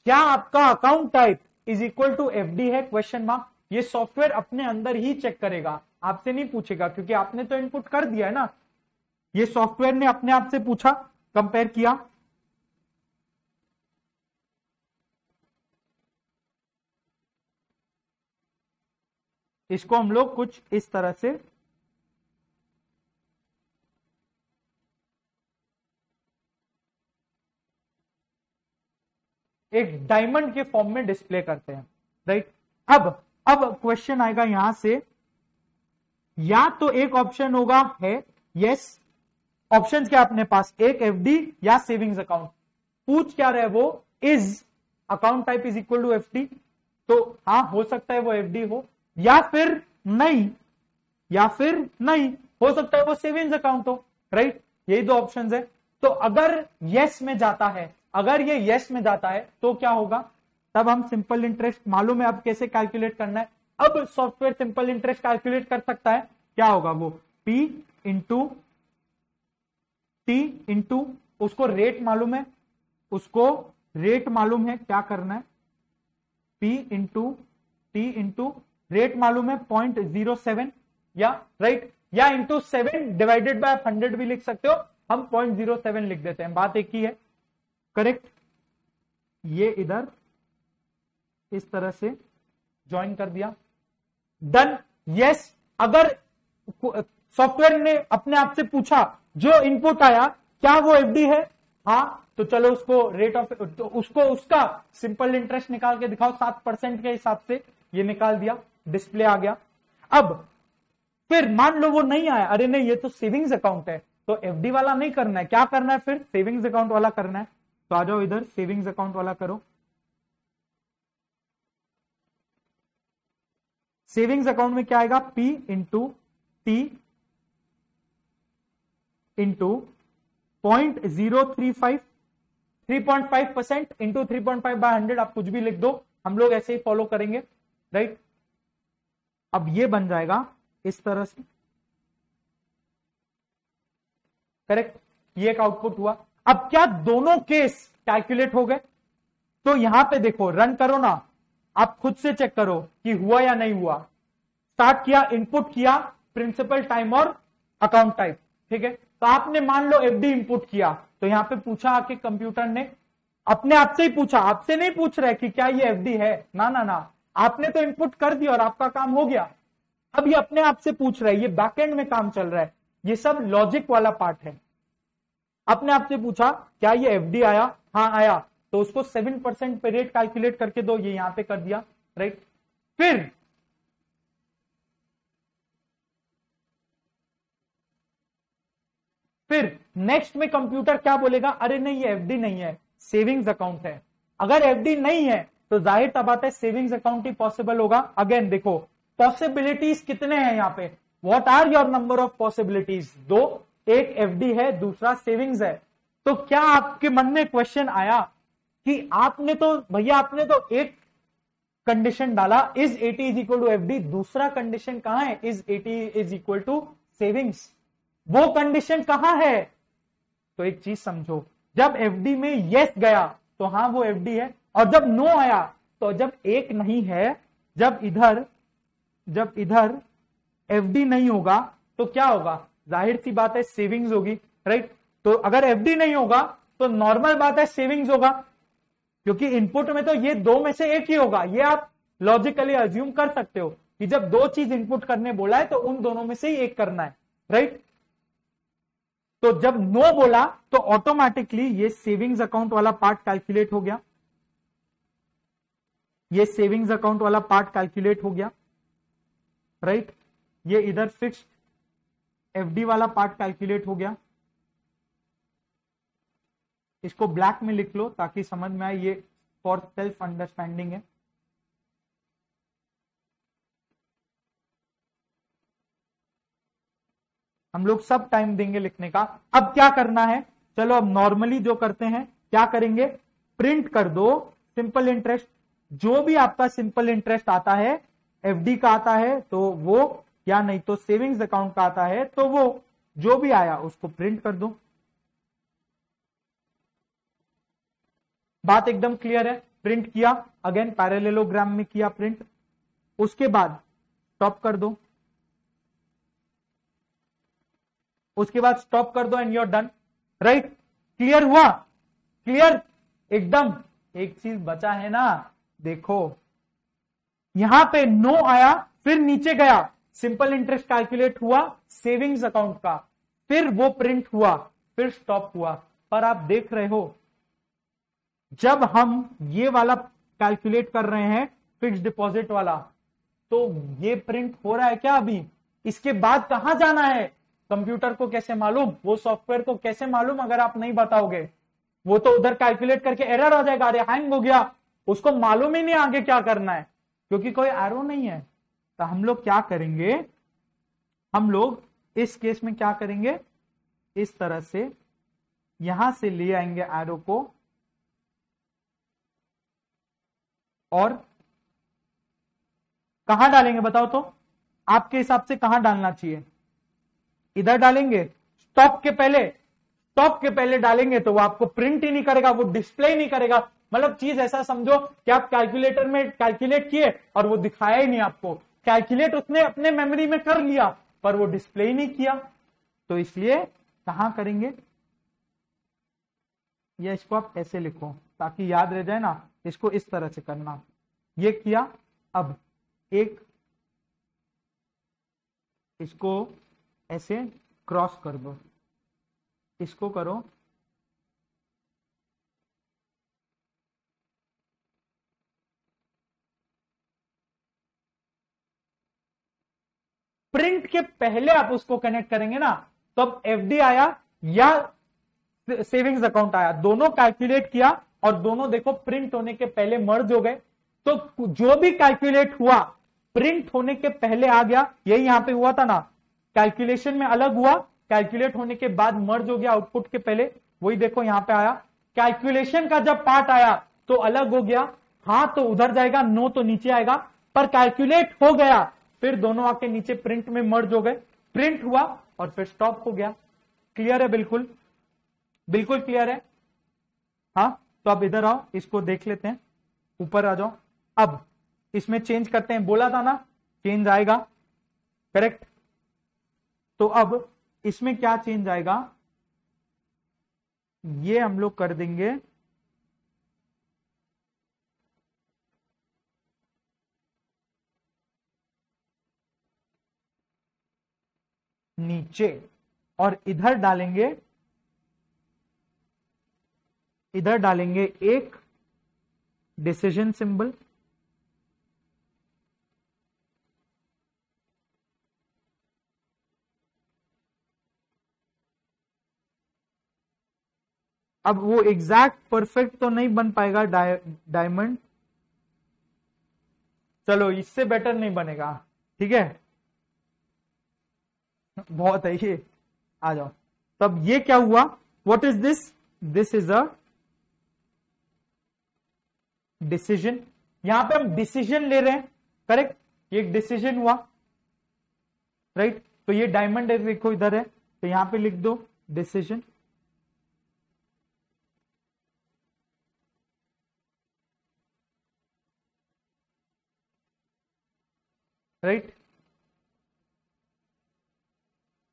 क्या आपका account type is equal to FD है क्वेश्चन मार्क। ये सॉफ्टवेयर अपने अंदर ही चेक करेगा, आपसे नहीं पूछेगा, क्योंकि आपने तो इनपुट कर दिया है ना, ये सॉफ्टवेयर ने अपने आप से पूछा, कंपेयर किया। इसको हम लोग कुछ इस तरह से एक डायमंड के फॉर्म में डिस्प्ले करते हैं, राइट। अब क्वेश्चन आएगा यहां से, या तो एक ऑप्शन होगा है यस, ऑप्शंस क्या अपने पास, एक एफडी या सेविंग्स अकाउंट, पूछ क्या रहे वो, is account type is equal to FD, तो हाँ हो सकता है वो एफडी हो, या फिर नहीं, या फिर नहीं हो सकता है वो सेविंग्स अकाउंट हो, राइट, यही दो ऑप्शंस है। तो अगर यस में जाता है, अगर ये यस में जाता है तो क्या होगा, तब हम सिंपल इंटरेस्ट, मालूम है अब कैसे कैलकुलेट करना है, अब सॉफ्टवेयर सिंपल इंटरेस्ट कैलकुलेट कर सकता है, क्या होगा वो, P इंटू टी इंटू, उसको रेट मालूम है, उसको रेट मालूम है, क्या करना है, P into T into rate मालूम है 0.07, या राइट, या इंटू 7 डिवाइडेड बाय 100 भी लिख सकते हो, हम 0.07 लिख देते हैं, बात एक ही है, करेक्ट। ये इधर इस तरह से ज्वाइन कर दिया, डन, यस। अगर सॉफ्टवेयर ने अपने आप से पूछा, जो इनपुट आया क्या वो एफडी है, हाँ, तो चलो उसको रेट ऑफ, तो उसको उसका सिंपल इंटरेस्ट निकाल के दिखाओ 7% के हिसाब से, ये निकाल दिया, डिस्प्ले आ गया। अब फिर मान लो वो नहीं आया, अरे नहीं ये तो सेविंग्स अकाउंट है, तो एफडी वाला नहीं करना है, क्या करना है फिर, सेविंग्स अकाउंट वाला करना है, तो आ जाओ इधर, सेविंग्स अकाउंट वाला करो। सेविंग्स अकाउंट में क्या आएगा, P into T into 0.035, 3.5% into 3.5 by 100, आप कुछ भी लिख दो, हम लोग ऐसे ही फॉलो करेंगे, राइट। अब ये बन जाएगा इस तरह से, करेक्ट, ये एक आउटपुट हुआ। अब क्या दोनों केस कैलकुलेट हो गए, तो यहां पे देखो, रन करो ना, आप खुद से चेक करो कि हुआ या नहीं हुआ। स्टार्ट किया, इनपुट किया, प्रिंसिपल, टाइम और अकाउंट टाइप, ठीक है। तो आपने मान लो एफडी इनपुट किया, तो यहां पे पूछा आके कंप्यूटर ने, अपने आप से ही पूछा, आपसे नहीं पूछ रहे कि क्या ये एफडी है, ना ना ना, आपने तो इनपुट कर दिया और आपका काम हो गया। अब ये अपने आप से पूछ रहा है, ये बैकएंड में काम चल रहा है, ये सब लॉजिक वाला पार्ट है। अपने आप से पूछा क्या ये एफडी आया, हाँ आया, तो उसको 7% पे रेट कैलकुलेट करके दो, ये यहां पे कर दिया, राइट। फिर नेक्स्ट में कंप्यूटर क्या बोलेगा, अरे नहीं ये एफडी नहीं है, सेविंग्स अकाउंट है, अगर एफडी नहीं है तो जाहिर सा बात है सेविंग्स अकाउंट ही पॉसिबल होगा। अगेन देखो पॉसिबिलिटीज कितने हैं यहाँ पे, what are your number of possibilities, दो, एक एफडी है दूसरा सेविंग्स है। तो क्या आपके मन में क्वेश्चन आया कि आपने तो भैया आपने तो एक कंडीशन डाला is 80 is equal to FD, दूसरा कंडीशन कहां है is 80 is equal to savings, वो कंडीशन कहां है? तो एक चीज समझो, जब एफडी में यस गया तो हाँ वो एफडी है, और जब नो आया तो जब एक नहीं है, जब इधर एफडी नहीं होगा तो क्या होगा, जाहिर सी बात है सेविंग्स होगी, राइट। तो अगर एफडी नहीं होगा तो नॉर्मल बात है सेविंग्स होगा, क्योंकि इनपुट में तो ये दो में से एक ही होगा। ये आप लॉजिकली अज्यूम कर सकते हो कि जब दो चीज इनपुट करने बोला है तो उन दोनों में से ही एक करना है, राइट। तो जब नो बोला तो ऑटोमेटिकली ये सेविंग्स अकाउंट वाला पार्ट कैलकुलेट हो गया, ये सेविंग्स अकाउंट वाला पार्ट कैलकुलेट हो गया, राइट। ये इधर फिक्स्ड एफडी वाला पार्ट कैलकुलेट हो गया। इसको ब्लैक में लिख लो ताकि समझ में आए, ये फॉर सेल्फ अंडरस्टैंडिंग है। हम लोग सब टाइम देंगे लिखने का। अब क्या करना है, चलो अब नॉर्मली जो करते हैं क्या करेंगे, प्रिंट कर दो सिंपल इंटरेस्ट, जो भी आपका सिंपल इंटरेस्ट आता है, एफडी का आता है तो वो, या नहीं तो सेविंग्स अकाउंट का आता है तो वो, जो भी आया उसको प्रिंट कर दो। बात एकदम क्लियर है। प्रिंट किया, अगेन पैरेललोग्राम में किया प्रिंट, उसके बाद स्टॉप कर दो, उसके बाद स्टॉप कर दो and you are done, right. Clear हुआ, क्लियर एकदम। एक चीज बचा है ना, देखो यहां पे नो आया, फिर नीचे गया, सिंपल इंटरेस्ट कैलकुलेट हुआ सेविंग्स अकाउंट का, फिर वो प्रिंट हुआ, फिर स्टॉप हुआ। पर आप देख रहे हो जब हम ये वाला कैलकुलेट कर रहे हैं फिक्स डिपॉजिट वाला, तो ये प्रिंट हो रहा है क्या अभी, इसके बाद कहां जाना है, कंप्यूटर को कैसे मालूम, वो सॉफ्टवेयर को कैसे मालूम अगर आप नहीं बताओगे, वो तो उधर कैलकुलेट करके एरर आ जाएगा, अरे हैंग हो गया, उसको मालूम ही नहीं आगे क्या करना है क्योंकि कोई एरो नहीं है। तो हम लोग क्या करेंगे, हम लोग इस केस में क्या करेंगे, इस तरह से यहां से ले आएंगे एरो को और कहां डालेंगे बताओ तो, आपके हिसाब से कहां डालना चाहिए, इधर डालेंगे स्टॉप के पहले, स्टॉप के पहले डालेंगे तो वो आपको प्रिंट ही नहीं करेगा, वो डिस्प्ले नहीं करेगा। मतलब चीज ऐसा समझो कि आप कैलकुलेटर में कैलकुलेट किए और वो दिखाया ही नहीं आपको, कैलकुलेट उसने अपने मेमोरी में कर लिया पर वो डिस्प्ले ही नहीं किया। तो इसलिए कहां करेंगे, या इसको आप ऐसे लिखो ताकि याद रह जाए ना, इसको इस तरह से करना, ये किया, अब एक इसको ऐसे क्रॉस कर दो, इसको करो, प्रिंट के पहले आप उसको कनेक्ट करेंगे ना, तो अब एफडी आया या सेविंग्स अकाउंट आया, दोनों कैलकुलेट किया और दोनों देखो प्रिंट होने के पहले मर्ज हो गए। तो जो भी कैलकुलेट हुआ प्रिंट होने के पहले आ गया, यही यहां पे हुआ था ना, कैलकुलेशन में अलग हुआ, कैलकुलेट होने के बाद मर्ज हो गया आउटपुट के पहले, वही देखो यहां पे आया। कैलकुलेशन का जब पार्ट आया तो अलग हो गया, हाँ तो उधर जाएगा, नो तो नीचे आएगा, पर कैलकुलेट हो गया फिर दोनों आके नीचे प्रिंट में मर्ज हो गए, प्रिंट हुआ और फिर स्टॉप हो गया। क्लियर है, बिल्कुल बिल्कुल क्लियर है। हाँ तो अब इधर आओ, इसको देख लेते हैं, ऊपर आ जाओ। अब इसमें चेंज करते हैं, बोला था ना चेंज आएगा, करेक्ट। तो अब इसमें क्या चेंज आएगा, ये हम लोग कर देंगे नीचे, और इधर डालेंगे एक डिसीजन सिंबल, अब वो एग्जैक्ट परफेक्ट तो नहीं बन पाएगा डायमंड, चलो इससे बेटर नहीं बनेगा, ठीक है, बहुत है ये, आ जाओ। तब ये क्या हुआ, what is this, this is a decision, यहां पे हम डिसीजन ले रहे हैं, करेक्ट, ये एक डिसीजन हुआ, राइट। तो ये डायमंड है, देखो इधर है, तो यहां पे लिख दो डिसीजन, राइट,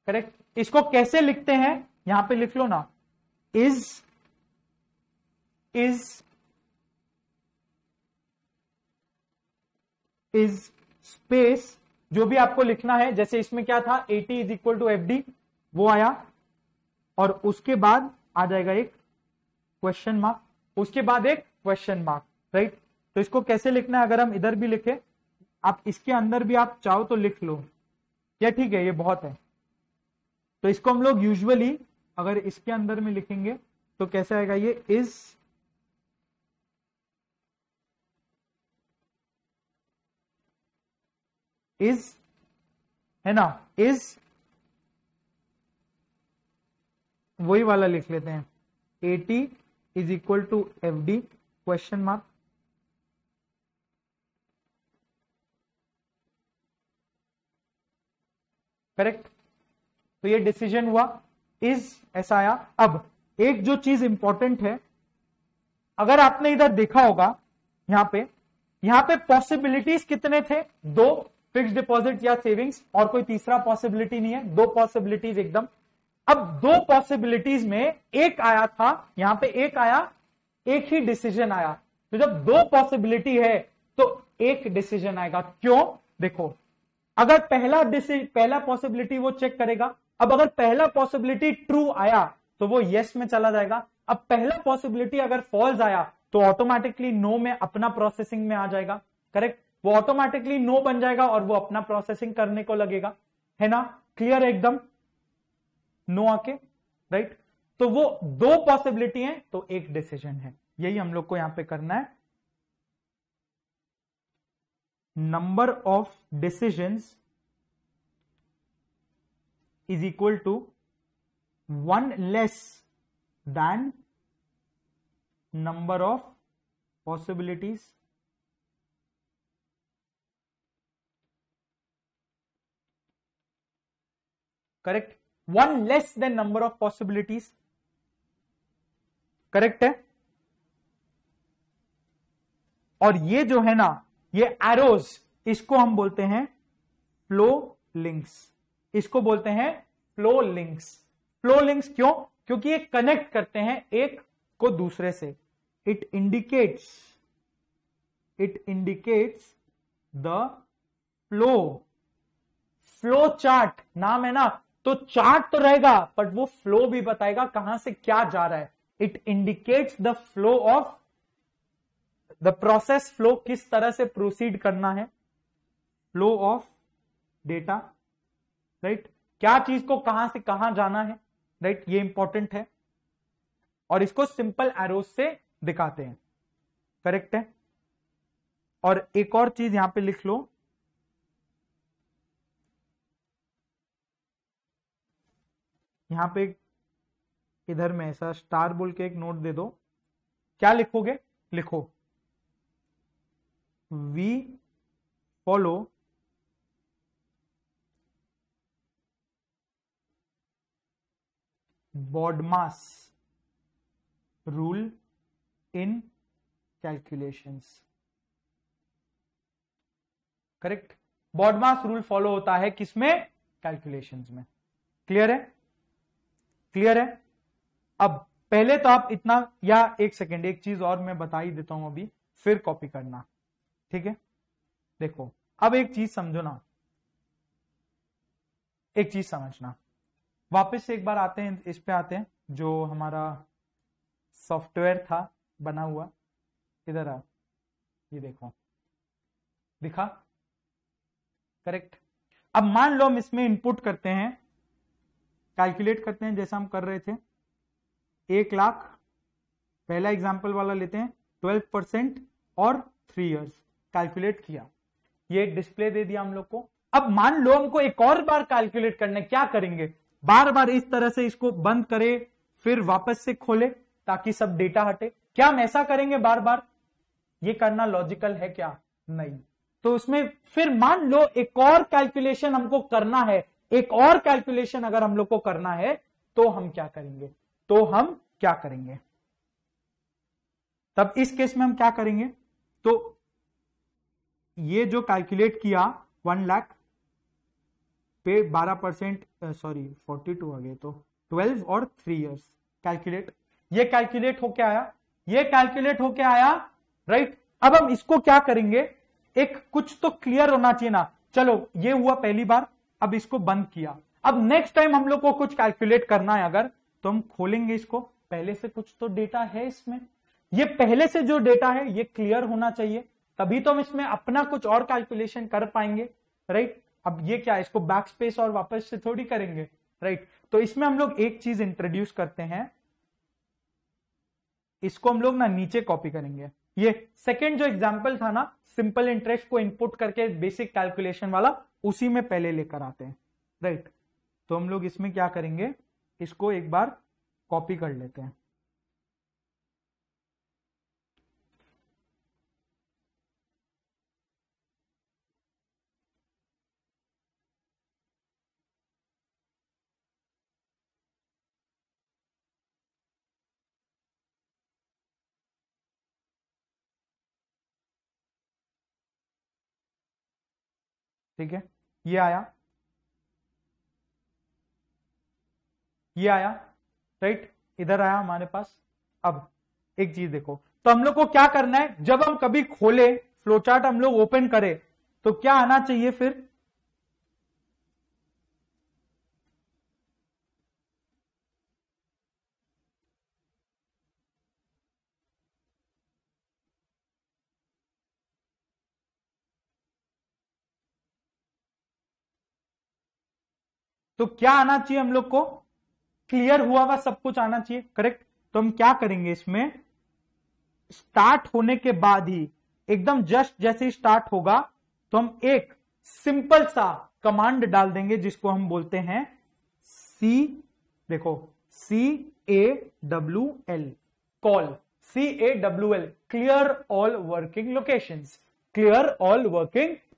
करेक्ट। इसको कैसे लिखते हैं, यहां पे लिख लो ना, इज स्पेस, जो भी आपको लिखना है, जैसे इसमें क्या था, AT is equal to FD, वो आया, और उसके बाद आ जाएगा एक क्वेश्चन मार्क, उसके बाद एक क्वेश्चन मार्क, राइट। तो इसको कैसे लिखना है, अगर हम इधर भी लिखे, आप इसके अंदर भी आप चाहो तो लिख लो, क्या ठीक है, ये बहुत है। तो इसको हम लोग यूजुअली अगर इसके अंदर में लिखेंगे तो कैसे आएगा, ये इज है ना, इज, वही वाला लिख लेते हैं, AT is equal to FD question mark, correct. तो ये डिसीजन हुआ, इज ऐसा आया। अब एक जो चीज इंपॉर्टेंट है, अगर आपने इधर देखा होगा, यहां पे पॉसिबिलिटीज कितने थे, दो, फिक्स डिपॉजिट या सेविंग्स, और कोई तीसरा पॉसिबिलिटी नहीं है, दो पॉसिबिलिटीज एकदम। अब दो पॉसिबिलिटीज में एक आया था, यहां पे एक आया, एक ही डिसीजन आया। तो जब दो पॉसिबिलिटी है तो एक डिसीजन आएगा, क्यों, देखो, अगर पहला पॉसिबिलिटी वो चेक करेगा, अब अगर पहला पॉसिबिलिटी ट्रू आया तो वो यस में चला जाएगा, अब पहला पॉसिबिलिटी अगर फॉल्स आया तो ऑटोमेटिकली नो में अपना प्रोसेसिंग में आ जाएगा, करेक्ट, वो ऑटोमेटिकली नो बन जाएगा और वो अपना प्रोसेसिंग करने को लगेगा, है ना, क्लियर है एकदम, नो आके, राइट। तो वो दो पॉसिबिलिटी है तो एक डिसीजन है, यही हम लोग को यहां पे करना है। Number of decisions is equal to one less than number of possibilities, correct, one less than number of possibilities, correct है। और ये जो है ना, ये एरोज, इसको हम बोलते हैं फ्लो लिंक्स, इसको बोलते हैं फ्लो लिंक्स। फ्लो लिंक्स क्यों, क्योंकि ये कनेक्ट करते हैं एक को दूसरे से, it indicates the flow chart, नाम है ना, तो चार्ट तो रहेगा बट वो फ्लो भी बताएगा कहां से क्या जा रहा है, it indicates the flow of the process, flow किस तरह से प्रोसीड करना है, फ्लो ऑफ डेटा, राइट, क्या चीज को कहां से कहां जाना है, राइट, ये इंपॉर्टेंट है, और इसको सिंपल एरोज से दिखाते हैं, करेक्ट है। और एक और चीज यहां पे लिख लो, यहां पे इधर में ऐसा स्टार बोल के एक नोट दे दो, क्या लिखोगे, लिखो we follow BODMAS rule in calculations, correct, BODMAS rule follow होता है किसमें, कैलकुलेशंस में, क्लियर है, क्लियर है। अब पहले तो आप इतना, या एक सेकेंड, एक चीज और मैं बता ही देता हूं अभी, फिर कॉपी करना, ठीक है। देखो अब एक चीज समझो ना, एक चीज समझना, वापस से एक बार आते हैं, इस पे आते हैं, जो हमारा सॉफ्टवेयर था बना हुआ, इधर आ, ये देखो, दिखा, करेक्ट। अब मान लो हम इसमें इनपुट करते हैं, कैलकुलेट करते हैं जैसा हम कर रहे थे, 1 लाख पहला एग्जाम्पल वाला लेते हैं, 12% और 3 इयर्स कैलकुलेट किया, ये डिस्प्ले दे दिया हम लोग को। अब मान लो हमको एक और बार कैलकुलेट करना है, क्या करेंगे, बार बार इस तरह से इसको बंद करे फिर वापस से खोले ताकि सब डेटा हटे, क्या हम ऐसा करेंगे बार बार? ये करना लॉजिकल है क्या? नहीं। तो उसमें फिर मान लो एक और कैलकुलेशन हमको करना है, एक और कैलकुलेशन अगर हम लोग को करना है तो हम क्या करेंगे? तब इस केस में हम क्या करेंगे? तो ये जो कैलकुलेट किया 1 लाख पे 12%, सॉरी 42 आ गए, तो 12 और 3 इयर्स कैलकुलेट, ये कैलकुलेट होके आया, राइट। अब हम इसको क्या करेंगे, एक कुछ तो क्लियर होना चाहिए ना। चलो ये हुआ पहली बार, अब इसको बंद किया, अब नेक्स्ट टाइम हम लोग को कुछ कैलकुलेट करना है अगर, तो हम खोलेंगे इसको, पहले से कुछ तो डेटा है इसमें, ये पहले से जो डेटा है ये क्लियर होना चाहिए, तभी तो हम इसमें अपना कुछ और कैलकुलेशन कर पाएंगे, राइट। अब ये क्या, इसको बैक स्पेस और वापस से थोड़ी करेंगे, राइट। तो इसमें हम लोग एक चीज इंट्रोड्यूस करते हैं, इसको हम लोग ना नीचे कॉपी करेंगे। ये सेकेंड जो एग्जाम्पल था ना, सिंपल इंटरेस्ट को इनपुट करके बेसिक कैलकुलेशन वाला, उसी में पहले लेकर आते हैं, राइट। तो हम लोग इसमें क्या करेंगे, इसको एक बार कॉपी कर लेते हैं। ठीक है, ये आया, राइट, इधर आया हमारे पास। अब एक चीज देखो, तो हम लोग को क्या करना है, जब हम कभी खोले फ्लो चार्ट हम लोग ओपन करें तो क्या आना चाहिए फिर? तो क्या आना चाहिए हम लोग को? क्लियर हुआ हुआ सब कुछ आना चाहिए, करेक्ट। तो हम क्या करेंगे, इसमें स्टार्ट होने के बाद ही एकदम जस्ट जैसे ही स्टार्ट होगा तो हम एक सिंपल सा कमांड डाल देंगे जिसको हम बोलते हैं देखो CAWL, call, CAWL, clear all working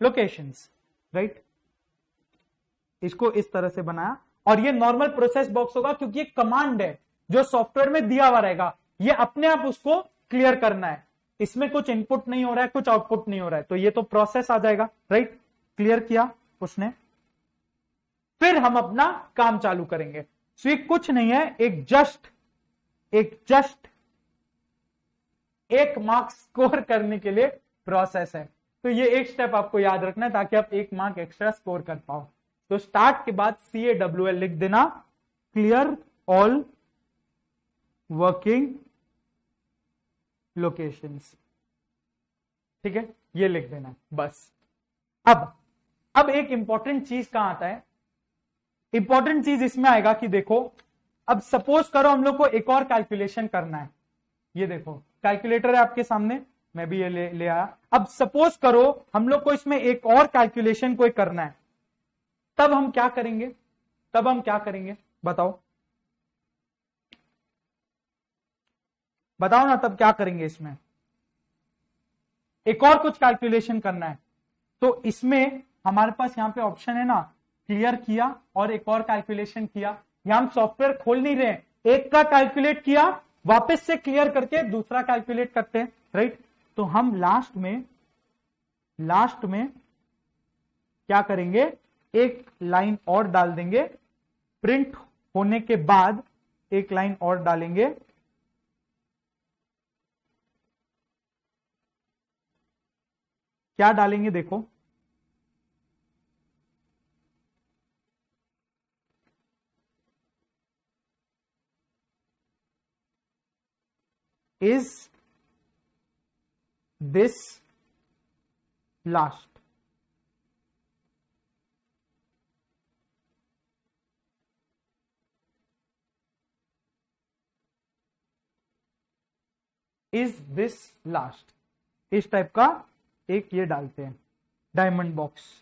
locations, right. इसको इस तरह से बनाया, और ये नॉर्मल प्रोसेस बॉक्स होगा क्योंकि ये कमांड है जो सॉफ्टवेयर में दिया हुआ रहेगा, ये अपने आप उसको क्लियर करना है, इसमें कुछ इनपुट नहीं हो रहा है, कुछ आउटपुट नहीं हो रहा है, तो ये तो प्रोसेस आ जाएगा, राइट। क्लियर किया उसने, फिर हम अपना काम चालू करेंगे। सो ये कुछ नहीं है, एक जस्ट एक मार्क्स स्कोर करने के लिए प्रोसेस है। तो ये एक स्टेप आपको याद रखना है ताकि आप 1 मार्क एक्स्ट्रा स्कोर कर पाओ। तो स्टार्ट के बाद CAWL लिख देना, क्लियर ऑल वर्किंग लोकेशंस, ठीक है, ये लिख देना बस। अब एक इंपॉर्टेंट चीज कहां आता है, इंपॉर्टेंट चीज इसमें आएगा कि देखो, अब सपोज करो हम लोग को एक और कैलकुलेशन करना है, ये देखो कैलकुलेटर है आपके सामने, मैं भी ये ले आया। अब सपोज करो हम लोग को इसमें एक और कैलकुलेशन कोई करना है, तब हम क्या करेंगे, बताओ ना, तब क्या करेंगे? इसमें एक और कुछ कैलकुलेशन करना है, तो इसमें हमारे पास यहां पे ऑप्शन है ना, क्लियर किया और एक और कैलकुलेशन किया, यहां हम सॉफ्टवेयर खोल नहीं रहे, एक का कैलकुलेट किया वापस से क्लियर करके दूसरा कैलकुलेट करते हैं, राइट। तो हम लास्ट में क्या करेंगे, एक लाइन और डाल देंगे, प्रिंट होने के बाद एक लाइन और डालेंगे, क्या डालेंगे देखो, is this last, is this last, इस टाइप का एक ये डालते हैं डायमंड बॉक्स।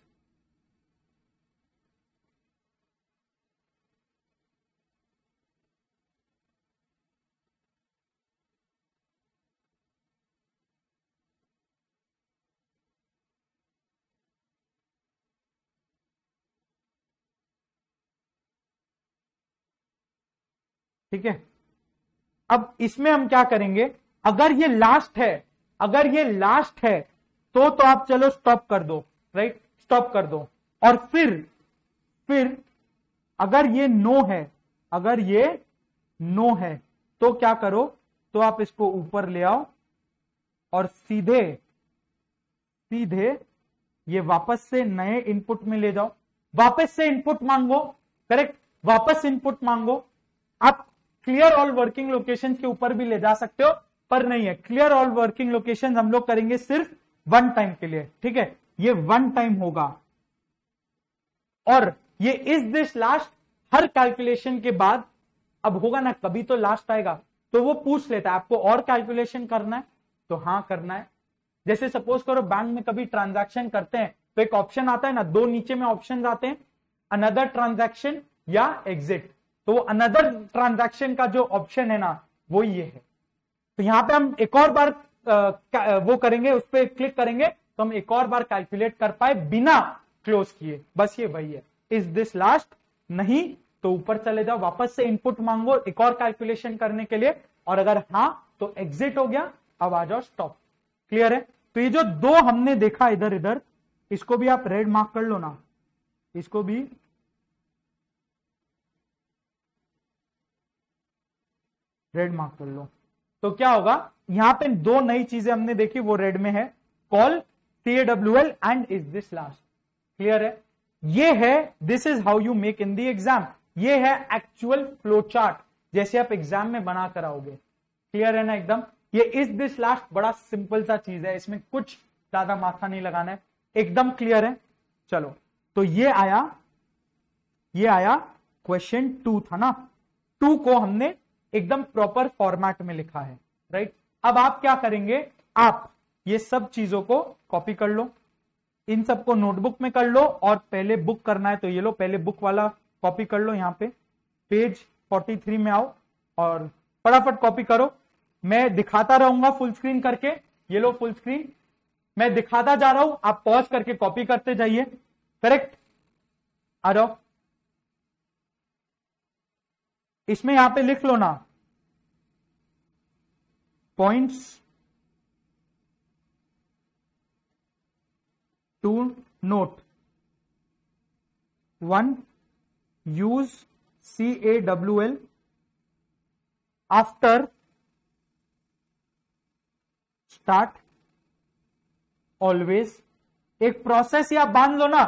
ठीक है, अब इसमें हम क्या करेंगे, अगर ये लास्ट है, अगर ये लास्ट है तो आप चलो स्टॉप कर दो, राइट, स्टॉप कर दो। और फिर अगर ये नो है, अगर ये नो है तो क्या करो, तो आप इसको ऊपर ले आओ और सीधे सीधे ये वापस से नए इनपुट में ले जाओ, वापस से इनपुट मांगो, करेक्ट, वापस इनपुट मांगो। आप क्लियर ऑल वर्किंग लोकेशन के ऊपर भी ले जा सकते हो, पर नहीं है, क्लियर ऑल वर्किंग लोकेशन हम लोग करेंगे सिर्फ वन टाइम के लिए, ठीक है, ये वन टाइम होगा। और ये is this last her calculation के बाद, अब होगा ना कभी तो लास्ट आएगा, तो वो पूछ लेता है आपको और कैलकुलेशन करना है, तो हाँ करना है। जैसे सपोज करो बैंक में कभी ट्रांजैक्शन करते हैं तो एक ऑप्शन आता है ना, दो नीचे में ऑप्शन आते हैं, अनदर ट्रांजैक्शन या एग्जिट, तो अनदर ट्रांजैक्शन का जो ऑप्शन है ना वो ये है। तो यहां पे हम एक और बार वो करेंगे, उस पर क्लिक करेंगे तो हम एक और बार कैलकुलेट कर पाए बिना क्लोज किए, बस ये वही है, इज दिस लास्ट, नहीं तो ऊपर चले जाओ, वापस से इनपुट मांगो एक और कैलकुलेशन करने के लिए, और अगर हाँ तो एग्जिट हो गया, अब आ जाओ स्टॉप। क्लियर है? तो ये जो दो हमने देखा इधर इधर, इसको भी आप रेड मार्क कर लो ना, इसको भी रेड मार्क कर लो। तो क्या होगा, यहां पे दो नई चीजें हमने देखी, वो रेड में है, call CAWL and is this last. Clear है? ये है this is how you make in the exam, ये है एक्चुअल फ्लो चार्ट जैसे आप एग्जाम में बना कर आओगे। क्लियर है ना एकदम? ये इज दिस लास्ट बड़ा सिंपल सा चीज है, इसमें कुछ ज्यादा माथा नहीं लगाना है, एकदम क्लियर है। चलो, तो ये आया क्वेश्चन 2 था ना, 2 को हमने एकदम प्रॉपर फॉर्मेट में लिखा है, राइट। अब आप क्या करेंगे, आप ये सब चीजों को कॉपी कर लो, इन सबको नोटबुक में कर लो, और पहले बुक करना है तो ये लो, पहले बुक वाला कॉपी कर लो, यहां पे पेज 43 में आओ और फटाफट कॉपी करो। मैं दिखाता रहूंगा फुल स्क्रीन करके, ये लो फुल स्क्रीन, मैं दिखाता जा रहा हूं, आप पॉज करके कॉपी करते जाइए। करेक्ट, आ जाओ, इसमें यहां पे लिख लो ना points to note, 1 use CAWL after start always. एक प्रोसेस या बांध लो ना,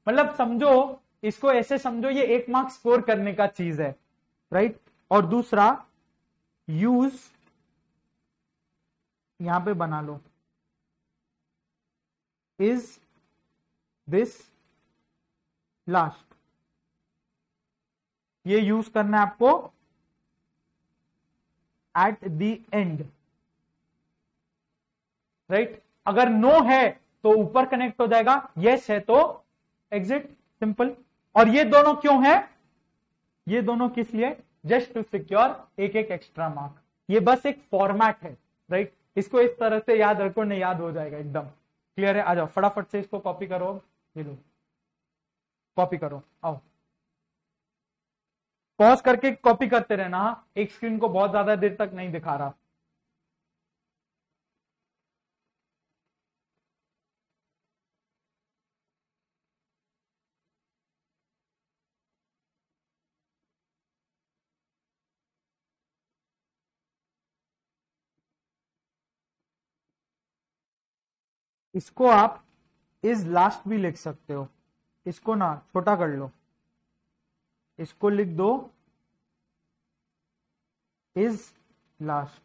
मतलब समझो इसको ऐसे समझो, ये 1 मार्क स्कोर करने का चीज है, राइट। और दूसरा यूज, यहां पे बना लो इज दिस लास्ट, ये यूज करना है आपको एट द एंड, राइट। अगर नो है तो ऊपर कनेक्ट हो जाएगा, यस है तो एग्जिट, सिंपल। और ये दोनों क्यों है, ये दोनों किस लिए, जस्ट टू सिक्योर एक एक एक्स्ट्रा मार्क, ये बस एक फॉर्मेट है, राइट। इसको इस तरह से याद रखो, नहीं याद हो जाएगा एकदम। क्लियर है? आ जाओ फटाफट से इसको कॉपी करो, ये लो कॉपी करो, आओ पॉज करके कॉपी करते रहना, एक स्क्रीन को बहुत ज्यादा देर तक नहीं दिखा रहा। इसको आप इज लास्ट भी लिख सकते हो, इसको ना छोटा कर लो, इसको लिख दो इज लास्ट।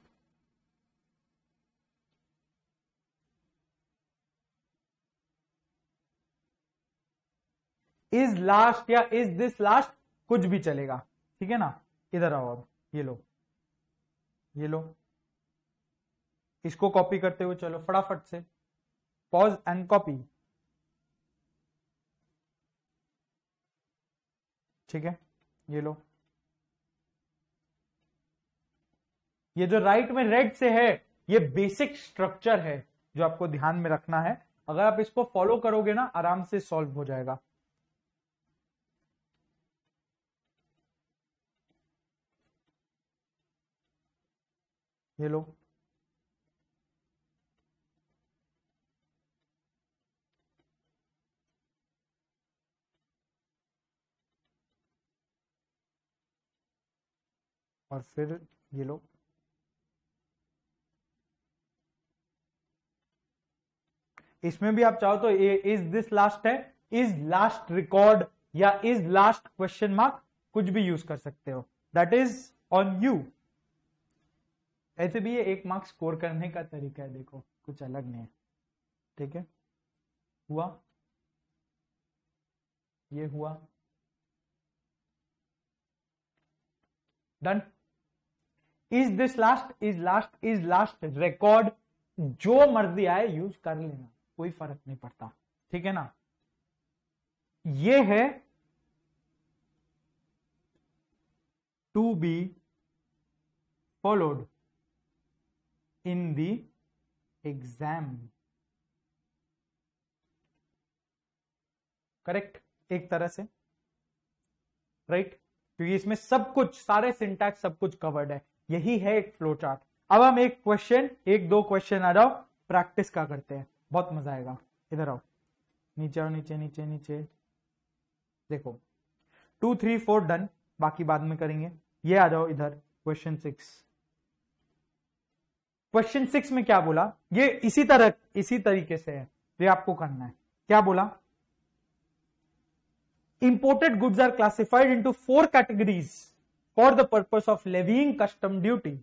इज लास्ट या इज दिस लास्ट कुछ भी चलेगा, ठीक है ना। इधर आओ, अब ये लो, ये लो, इसको कॉपी करते हुए चलो फटाफट से, पॉज एंड कॉपी। ठीक है, ये लो, ये जो राइट में रेड से है ये बेसिक स्ट्रक्चर है जो आपको ध्यान में रखना है। अगर आप इसको फॉलो करोगे ना आराम से सॉल्व हो जाएगा। ये लो, और फिर ये लो, इसमें भी आप चाहो तो इज दिस लास्ट है, इज लास्ट रिकॉर्ड या इज लास्ट क्वेश्चन मार्क कुछ भी यूज कर सकते हो, दैट इज ऑन यू। ऐसे भी ये 1 मार्क स्कोर करने का तरीका है, देखो कुछ अलग नहीं है। ठीक है, हुआ, ये हुआ, done. Is this last, is last, is last record, जो मर्जी आए यूज कर लेना, कोई फर्क नहीं पड़ता। ठीक है ना, ये है to be followed in the exam, correct, एक तरह से, राइट, क्योंकि इसमें सब कुछ, सारे सिंटैक्स सब कुछ कवर्ड है, यही है एक फ्लो चार्ट। अब हम एक क्वेश्चन, 1-2 क्वेश्चन आ जाओ, प्रैक्टिस का करते हैं, बहुत मजा आएगा। इधर आओ, नीचे आओ, नीचे नीचे नीचे, देखो 2, 3, 4 डन, बाकी बाद में करेंगे। ये आ जाओ इधर, क्वेश्चन 6। क्वेश्चन 6 में क्या बोला, ये इसी तरीके से है, ये आपको करना है। क्या बोला, imported goods are classified into 4 categories for the purpose of levying custom duty।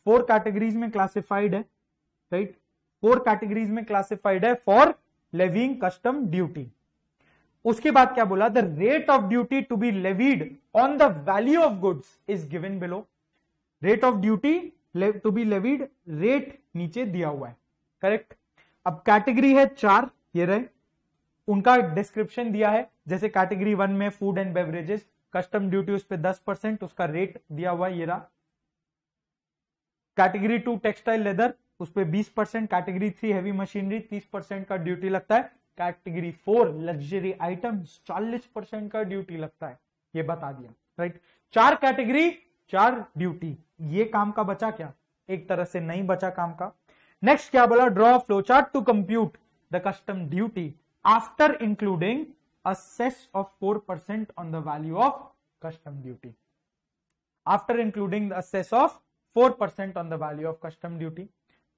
4 categories में classified है, right, 4 categories में classified है for levying custom duty। उसके बाद क्या बोला, the rate of duty to be levied on the value of goods is given below। rate of duty to be levied, rate नीचे दिया हुआ है, करेक्ट। अब कैटेगरी है 4, ये रहे, उनका डिस्क्रिप्शन दिया है, जैसे कैटेगरी 1 में food and beverages, custom duty उस पे 10%, उसका रेट दिया हुआ है, ये रहा। कैटेगरी 2 टेक्सटाइल लेदर, उस पे 20%, कैटेगरी 3 हेवी मशीनरी 30% का ड्यूटी लगता है, कैटेगरी 4 लग्जरी आइटम्स 40% का ड्यूटी लगता है, ये बता दिया, राइट। 4 कैटेगरी 4 ड्यूटी, ये काम का बचा क्या, एक तरह से नहीं बचा काम का। नेक्स्ट क्या बोला, draw flow chart to compute the custom duty after including a cess of 4% on the value of custom duty। After including the cess of 4% on the value of custom duty।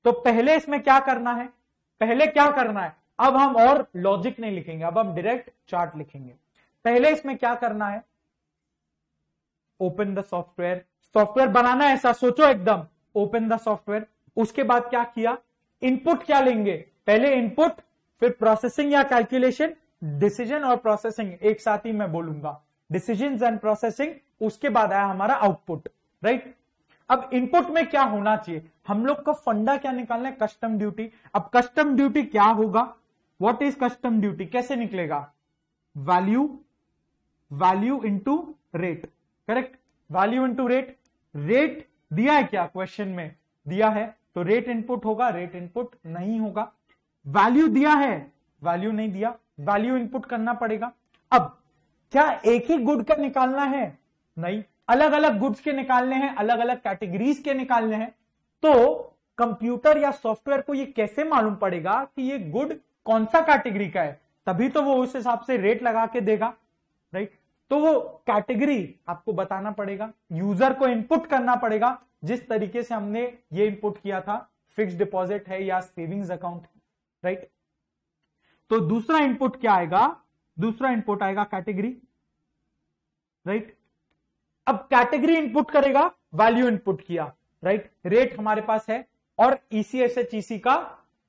तो पहले इसमें क्या करना है, पहले क्या करना है, अब हम और लॉजिक नहीं लिखेंगे, अब हम डायरेक्ट चार्ट लिखेंगे। पहले इसमें क्या करना है, ओपन द सॉफ्टवेयर, सॉफ्टवेयर बनाना है ऐसा सोचो एकदम, ओपन द सॉफ्टवेयर। उसके बाद क्या किया, इनपुट क्या लेंगे, पहले इनपुट, फिर प्रोसेसिंग या कैलकुलेशन, डिसीजन और प्रोसेसिंग एक साथ ही मैं बोलूंगा, डिसीजंस एंड प्रोसेसिंग, उसके बाद आया हमारा आउटपुट, राइट। अब इनपुट में क्या होना चाहिए, हम लोग का फंडा क्या निकालना है, कस्टम ड्यूटी। अब कस्टम ड्यूटी क्या होगा, व्हाट इज कस्टम ड्यूटी, कैसे निकलेगा, value into rate, correct, value into rate. Rate दिया है क्या, क्वेश्चन में दिया है, तो रेट इनपुट होगा, रेट इनपुट नहीं होगा। वैल्यू दिया है, वैल्यू नहीं दिया, वैल्यू इनपुट करना पड़ेगा। अब क्या एक ही गुड का निकालना है, नहीं, अलग अलग गुड्स के निकालने हैं, अलग अलग कैटेगरीज के निकालने हैं। तो कंप्यूटर या सॉफ्टवेयर को ये कैसे मालूम पड़ेगा कि ये गुड कौन सा कैटेगरी का है, तभी तो वो उस हिसाब से रेट लगा के देगा, राइट। तो वो कैटेगरी आपको बताना पड़ेगा, यूजर को इनपुट करना पड़ेगा, जिस तरीके से हमने ये इनपुट किया था, फिक्स्ड डिपॉजिट है या सेविंग्स अकाउंट, राइट। तो दूसरा इनपुट क्या आएगा, दूसरा इनपुट आएगा कैटेगरी, राइट। अब कैटेगरी इनपुट करेगा, वैल्यू इनपुट किया, राइट। रेट हमारे पास है और ECSHEC का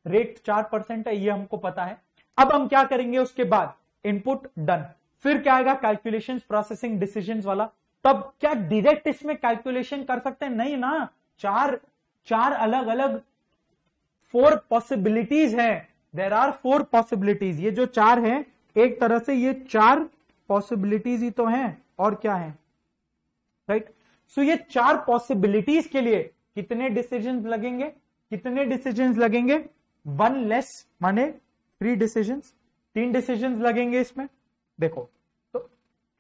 रेट 4% है, ये हमको पता है। अब हम क्या करेंगे, उसके बाद इनपुट डन, फिर क्या आएगा, कैलकुलेशन, प्रोसेसिंग, डिसीजंस वाला। तब क्या डायरेक्ट इसमें कैलकुलेशन कर सकते हैं, नहीं ना, चार अलग अलग 4 पॉसिबिलिटीज हैं, देर आर 4 पॉसिबिलिटीज। ये जो 4 हैं एक तरह से ये 4 पॉसिबिलिटीज ही तो हैं, और क्या है, राइट। सो ये 4 पॉसिबिलिटीज के लिए कितने डिसीजंस लगेंगे, कितने डिसीजंस लगेंगे, 1 लेस माने 3 डिसीजंस, 3 डिसीजंस लगेंगे इसमें। देखो तो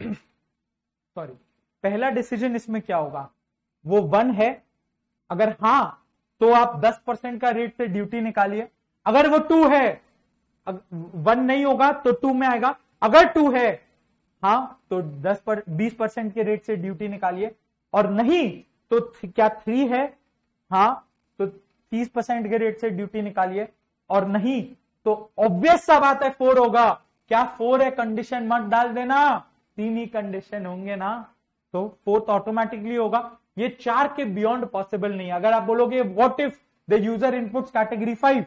सॉरी, पहला डिसीजन इसमें क्या होगा, वो 1 है, अगर हां तो आप 10% का रेट से ड्यूटी निकालिए, अगर वो 2 है, 1 नहीं होगा तो 2 में आएगा, अगर 2 है हाँ तो 20% के रेट से ड्यूटी निकालिए, और नहीं तो क्या 3 है हाँ तो 30% के रेट से ड्यूटी निकालिए, और नहीं तो ऑब्वियस सा बात है 4 होगा। क्या 4 है, कंडीशन मत डाल देना, 3 ही कंडीशन होंगे ना, तो 4 ऑटोमेटिकली होगा। ये 4 के बियॉन्ड पॉसिबल नहीं है। अगर आप बोलोगे what if the user inputs category 5,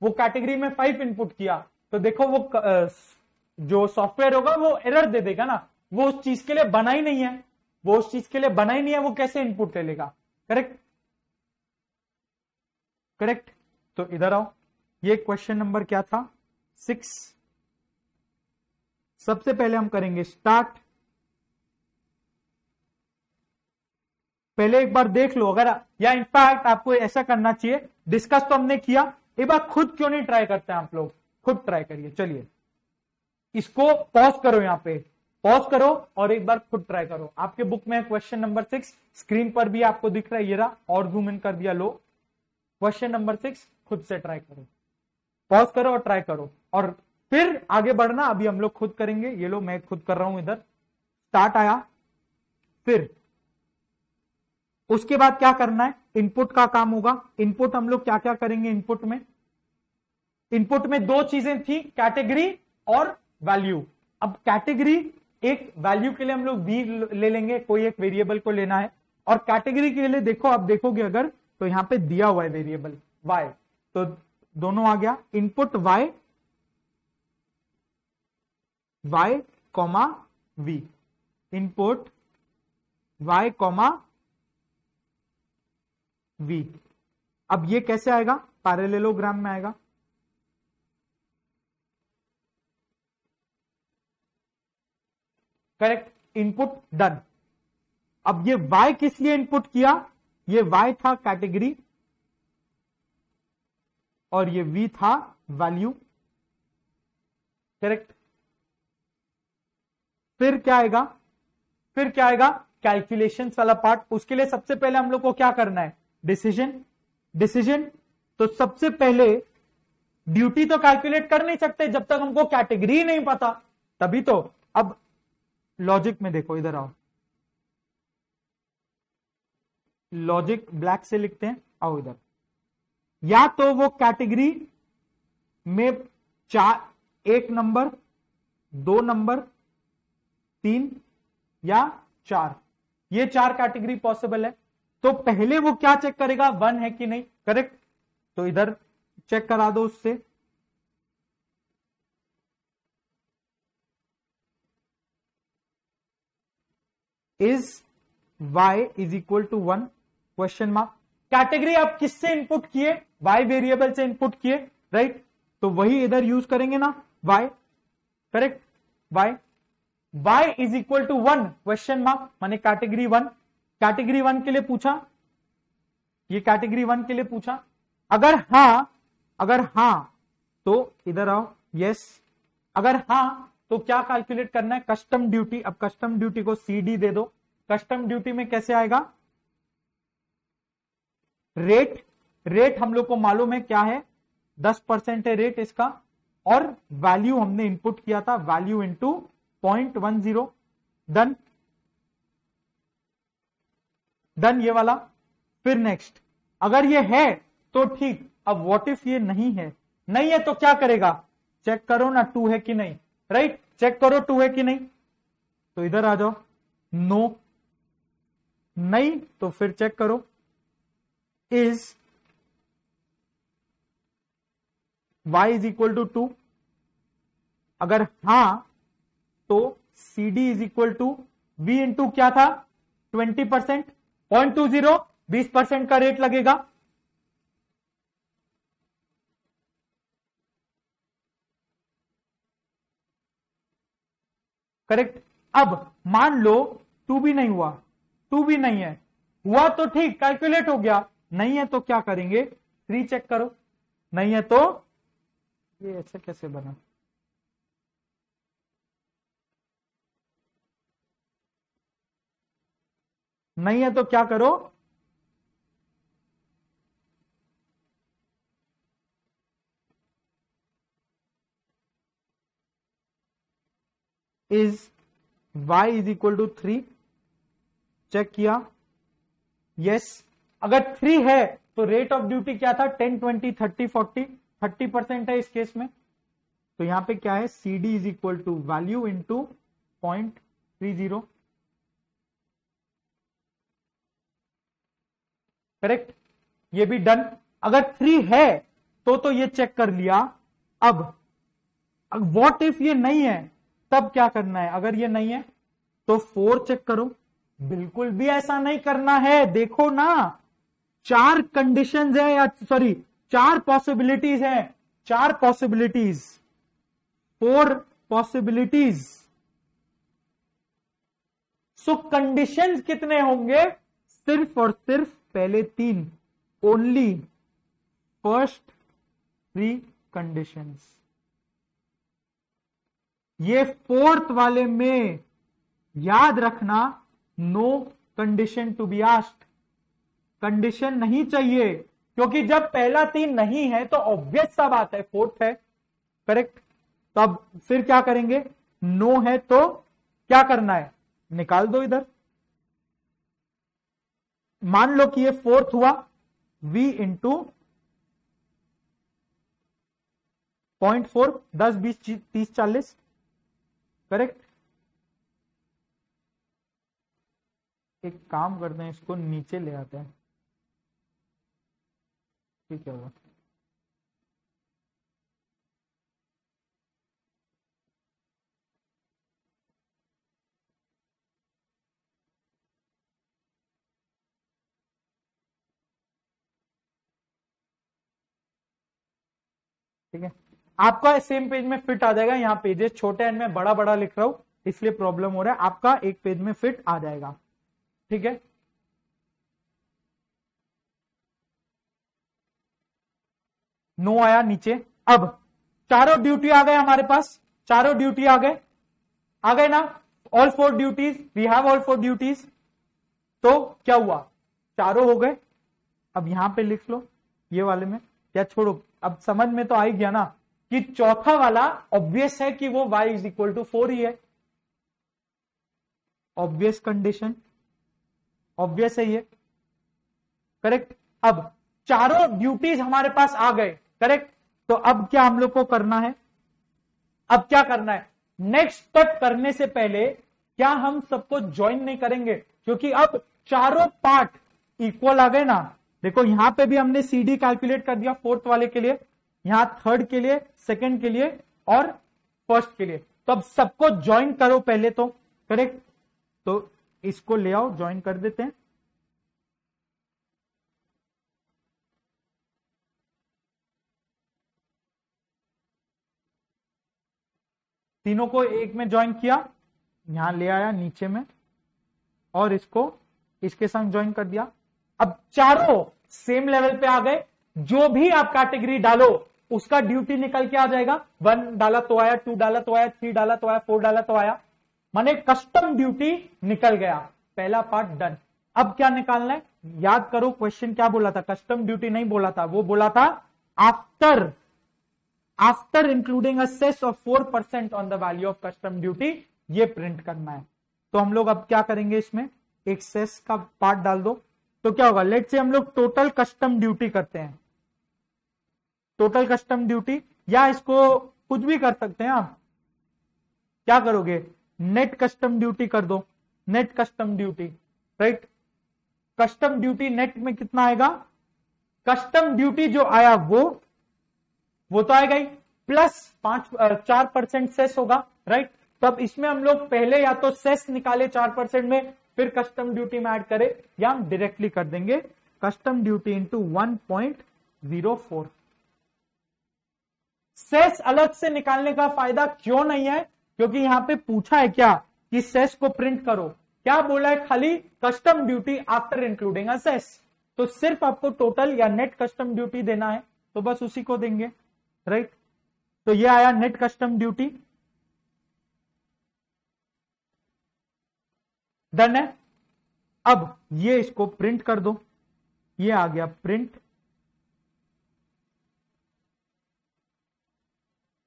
वो कैटेगरी में 5 इनपुट किया, तो देखो वो जो सॉफ्टवेयर होगा वो एरर दे देगा ना, वो उस चीज के लिए बना ही नहीं है, वो उस चीज के लिए बना ही नहीं है, वो कैसे इनपुट ले लेगा, करेक्ट करेक्ट। तो इधर आओ, ये क्वेश्चन नंबर क्या था, 6। सबसे पहले हम करेंगे स्टार्ट। पहले एक बार देख लो, अगर या इनफैक्ट आपको ऐसा करना चाहिए, डिस्कस तो हमने किया, एक बार खुद क्यों नहीं ट्राई करते हैं आप लोग, खुद ट्राई करिए। चलिए इसको पॉज करो, यहां पे पॉज करो और एक बार खुद ट्राई करो। आपके बुक में क्वेश्चन नंबर 6 स्क्रीन पर भी आपको दिख रहा है, ये रहा, और जूम इन कर दिया, लो क्वेश्चन नंबर 6 खुद से ट्राई करो, पॉज करो और ट्राई करो, और फिर आगे बढ़ना। अभी हम लोग खुद करेंगे, ये लो मैं खुद कर रहा हूं, इधर स्टार्ट आया, फिर उसके बाद क्या करना है, इनपुट का काम होगा। इनपुट हम लोग क्या क्या करेंगे, इनपुट में 2 चीजें थी, कैटेगरी और वैल्यू। अब कैटेगरी, एक वैल्यू के लिए हम लोग बी ले लेंगे, कोई एक वेरिएबल को लेना है, और कैटेगरी के लिए देखो, आप देखोगे अगर तो यहां पे दिया हुआ है वेरिएबल वाई, तो दोनों आ गया, input Y comma V, input Y comma V. अब ये कैसे आएगा, पैरेललोग्राम में आएगा, करेक्ट, इनपुट डन। अब ये y किस लिए इनपुट किया, ये y था कैटेगरी और ये v था वैल्यू, करेक्ट। फिर क्या आएगा, कैलकुलेशंस वाला पार्ट। उसके लिए सबसे पहले हम लोग को क्या करना है, डिसीजन। तो सबसे पहले ड्यूटी तो कैलकुलेट कर नहीं सकते जब तक हमको कैटेगरी नहीं पता, तभी तो। अब लॉजिक में देखो, इधर आओ, लॉजिक ब्लैक से लिखते हैं, आओ इधर। या तो वो कैटेगरी में 1 नंबर, 2 नंबर, 3 या 4, ये 4 कैटेगरी पॉसिबल है। तो पहले वो क्या चेक करेगा, 1 है कि नहीं, करेक्ट। तो इधर चेक करा दो उससे, is y is equal to 1 question mark. Category आप किससे इनपुट किए, y वेरिएबल से इनपुट किए, राइट, तो वही इधर यूज करेंगे ना, y, correct, y is equal to 1 question mark, माने कैटेगरी 1, कैटेगरी 1 के लिए पूछा, ये कैटेगरी 1 के लिए पूछा। अगर हां तो इधर आओ, यस। अगर हां तो क्या कैलकुलेट करना है, कस्टम ड्यूटी। अब कस्टम ड्यूटी को CD दे दो। कस्टम ड्यूटी में कैसे आएगा, रेट हम लोग को मालूम है क्या है, 10% है रेट इसका, और वैल्यू हमने इनपुट किया था, वैल्यू इंटू 0.10, डन ये वाला। फिर नेक्स्ट, अगर ये है तो ठीक। अब व्हाट इफ ये नहीं है तो क्या करेगा, चेक करो ना 2 है कि नहीं, राइट, चेक करो 2 है कि नहीं। तो इधर आ जाओ, नो, नहीं तो फिर चेक करो, is y is equal to 2। अगर हां तो CD is equal to V into क्या था, 20%, 0.20, 20% का रेट लगेगा, करेक्ट। अब मान लो टू भी नहीं हुआ, टू भी नहीं है, हुआ तो ठीक कैलकुलेट हो गया, नहीं है तो क्या करेंगे, 3 चेक करो, नहीं है तो ये ऐसे कैसे बना, नहीं है तो क्या करो, is y is equal to 3, check किया, यस। अगर 3 है तो रेट ऑफ ड्यूटी क्या था, 10, 20, 30, 40, 30% है इस केस में, तो यहां पे क्या है, C D is equal to value into 0.30, correct, ये भी डन। अगर 3 है तो ये चेक कर लिया। अब व्हाट इफ ये नहीं है, तब क्या करना है, अगर ये नहीं है तो 4 चेक करो, बिल्कुल भी ऐसा नहीं करना है, देखो ना 4 कंडीशंस है, या सॉरी 4 पॉसिबिलिटीज है, 4 पॉसिबिलिटीज, 4 पॉसिबिलिटीज। सो कंडीशंस कितने होंगे, सिर्फ और सिर्फ पहले 3, ओनली फर्स्ट 3 कंडीशंस। ये 4th वाले में याद रखना, no condition to be asked, condition नहीं चाहिए, क्योंकि जब पहला 3 नहीं है तो ऑब्वियस सा बात है 4th है, करेक्ट। तो अब फिर क्या करेंगे, नो है तो क्या करना है, निकाल दो इधर। मान लो कि ये 4th हुआ, v इंटू 0.4, 10, 20, 30, 40, करेक्ट। एक काम करते हैं, इसको नीचे ले आते हैं, ठीक है होगा। ठीक है, आपका सेम पेज में फिट आ जाएगा, यहाँ पेजेस छोटे एंड में बड़ा बड़ा लिख रहा हूं इसलिए प्रॉब्लम हो रहा है, आपका एक पेज में फिट आ जाएगा, ठीक है। नो आया नीचे। अब चारों ड्यूटी आ गए हमारे पास, चारों ड्यूटी आ गए ना, all 4 duties, we have all 4 duties. तो क्या हुआ, चारों हो गए। अब यहां पे लिख लो ये वाले में, क्या छोड़ो, अब समझ में तो आ ही गया ना कि चौथा वाला ऑब्वियस है कि वो y इज इक्वल टू 4 ही है, ऑब्वियस कंडीशन, ऑब्वियस है ये, करेक्ट। अब चारों ड्यूटीज हमारे पास आ गए, करेक्ट। तो अब क्या हम लोग को करना है, अब क्या करना है, नेक्स्ट स्टेप करने से पहले क्या हम सबको ज्वाइन नहीं करेंगे, क्योंकि अब चारों पार्ट इक्वल आ गए ना। देखो यहां पे भी हमने सी डी कैलकुलेट कर दिया 4th वाले के लिए, यहां 3rd के लिए, 2nd के लिए और 1st के लिए। तो अब सबको ज्वाइन करो पहले तो, करेक्ट। तो इसको ले आओ, ज्वाइन कर देते हैं। तीनों को एक में ज्वाइन किया, यहां ले आया नीचे में, और इसको इसके संग ज्वाइन कर दिया। अब चारों सेम लेवल पे आ गए, जो भी आप कैटेगरी डालो उसका ड्यूटी निकल के आ जाएगा। 1 डाला तो आया, 2 डाला तो आया, 3 डाला तो आया, 4 डाला तो आया, माने कस्टम ड्यूटी निकल गया, पहला पार्ट डन। अब क्या निकालना है, याद करो क्वेश्चन क्या बोला था, कस्टम ड्यूटी नहीं बोला था, वो बोला था after including a cess of 4% on the value of custom duty, ये प्रिंट करना है। तो हम लोग अब क्या करेंगे, इसमें एक सेस का पार्ट डाल दो। तो क्या होगा, लेट से हम लोग टोटल कस्टम ड्यूटी करते हैं, टोटल कस्टम ड्यूटी, या इसको कुछ भी कर सकते हैं आप, क्या करोगे, नेट कस्टम ड्यूटी कर दो, net custom duty, right. Custom duty net में कितना आएगा, कस्टम ड्यूटी जो आया वो तो आएगा ही, प्लस 4% सेस होगा, राइट। तब इसमें हम लोग पहले या तो सेस निकाले 4% में, फिर कस्टम ड्यूटी में ऐड करें, या हम डायरेक्टली कर देंगे कस्टम ड्यूटी इंटू 1.04। सेस अलग से निकालने का फायदा क्यों नहीं है, क्योंकि यहां पे पूछा है क्या कि सेस को प्रिंट करो, क्या बोला है, खाली custom duty after including a cess. तो सिर्फ आपको टोटल या नेट कस्टम ड्यूटी देना है, तो बस उसी को देंगे, राइट। तो ये आया नेट कस्टम ड्यूटी, डन है। अब ये इसको प्रिंट कर दो, ये आ गया प्रिंट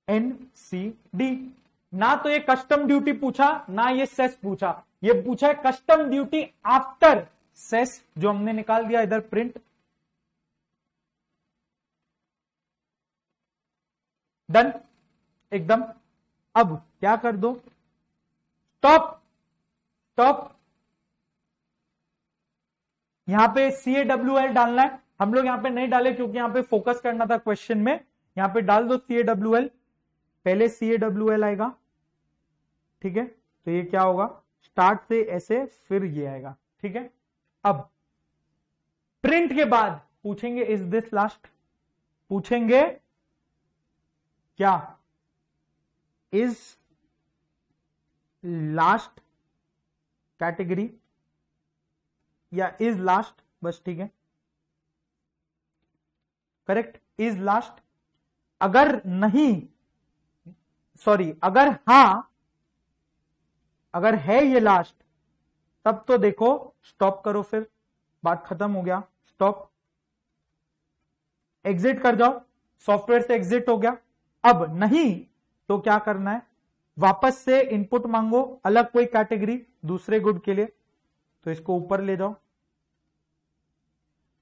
NCD। ना तो ये कस्टम ड्यूटी पूछा, ना ये सेस पूछा, ये पूछा है कस्टम ड्यूटी आफ्टर सेस, जो हमने निकाल दिया इधर प्रिंट, डन एकदम। अब क्या कर दो, स्टॉप स्टॉप, यहां पे CAWL डालना है, हम लोग यहां पे नहीं डाले क्योंकि यहां पे फोकस करना था क्वेश्चन में। यहां पे डाल दो CAWL, पहले CAWL आएगा, ठीक है। तो ये क्या होगा, स्टार्ट से ऐसे फिर ये आएगा, ठीक है। अब प्रिंट के बाद पूछेंगे इज दिस लास्ट, पूछेंगे क्या, इज लास्ट कैटेगरी या इज लास्ट, बस ठीक है, करेक्ट, इज लास्ट। अगर नहीं, सॉरी, अगर हां, अगर है ये लास्ट, तब तो देखो स्टॉप करो, फिर बात खत्म हो गया, स्टॉप, एग्जिट कर जाओ, सॉफ्टवेयर से एग्जिट हो गया। अब नहीं तो क्या करना है, वापस से इनपुट मांगो, अलग कोई कैटेगरी दूसरे गुड के लिए, तो इसको ऊपर ले जाओ,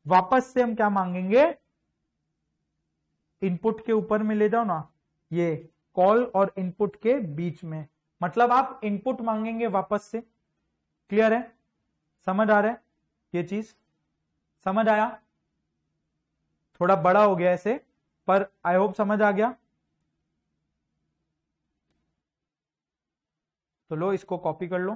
वापस से हम क्या मांगेंगे, इनपुट के ऊपर में ले जाओ ना, ये कॉल और इनपुट के बीच में, मतलब आप इनपुट मांगेंगे वापस से। क्लियर है, समझ आ रहा है, ये चीज समझ आया, थोड़ा बड़ा हो गया ऐसे, पर आई होप समझ आ गया। तो लो इसको कॉपी कर लो,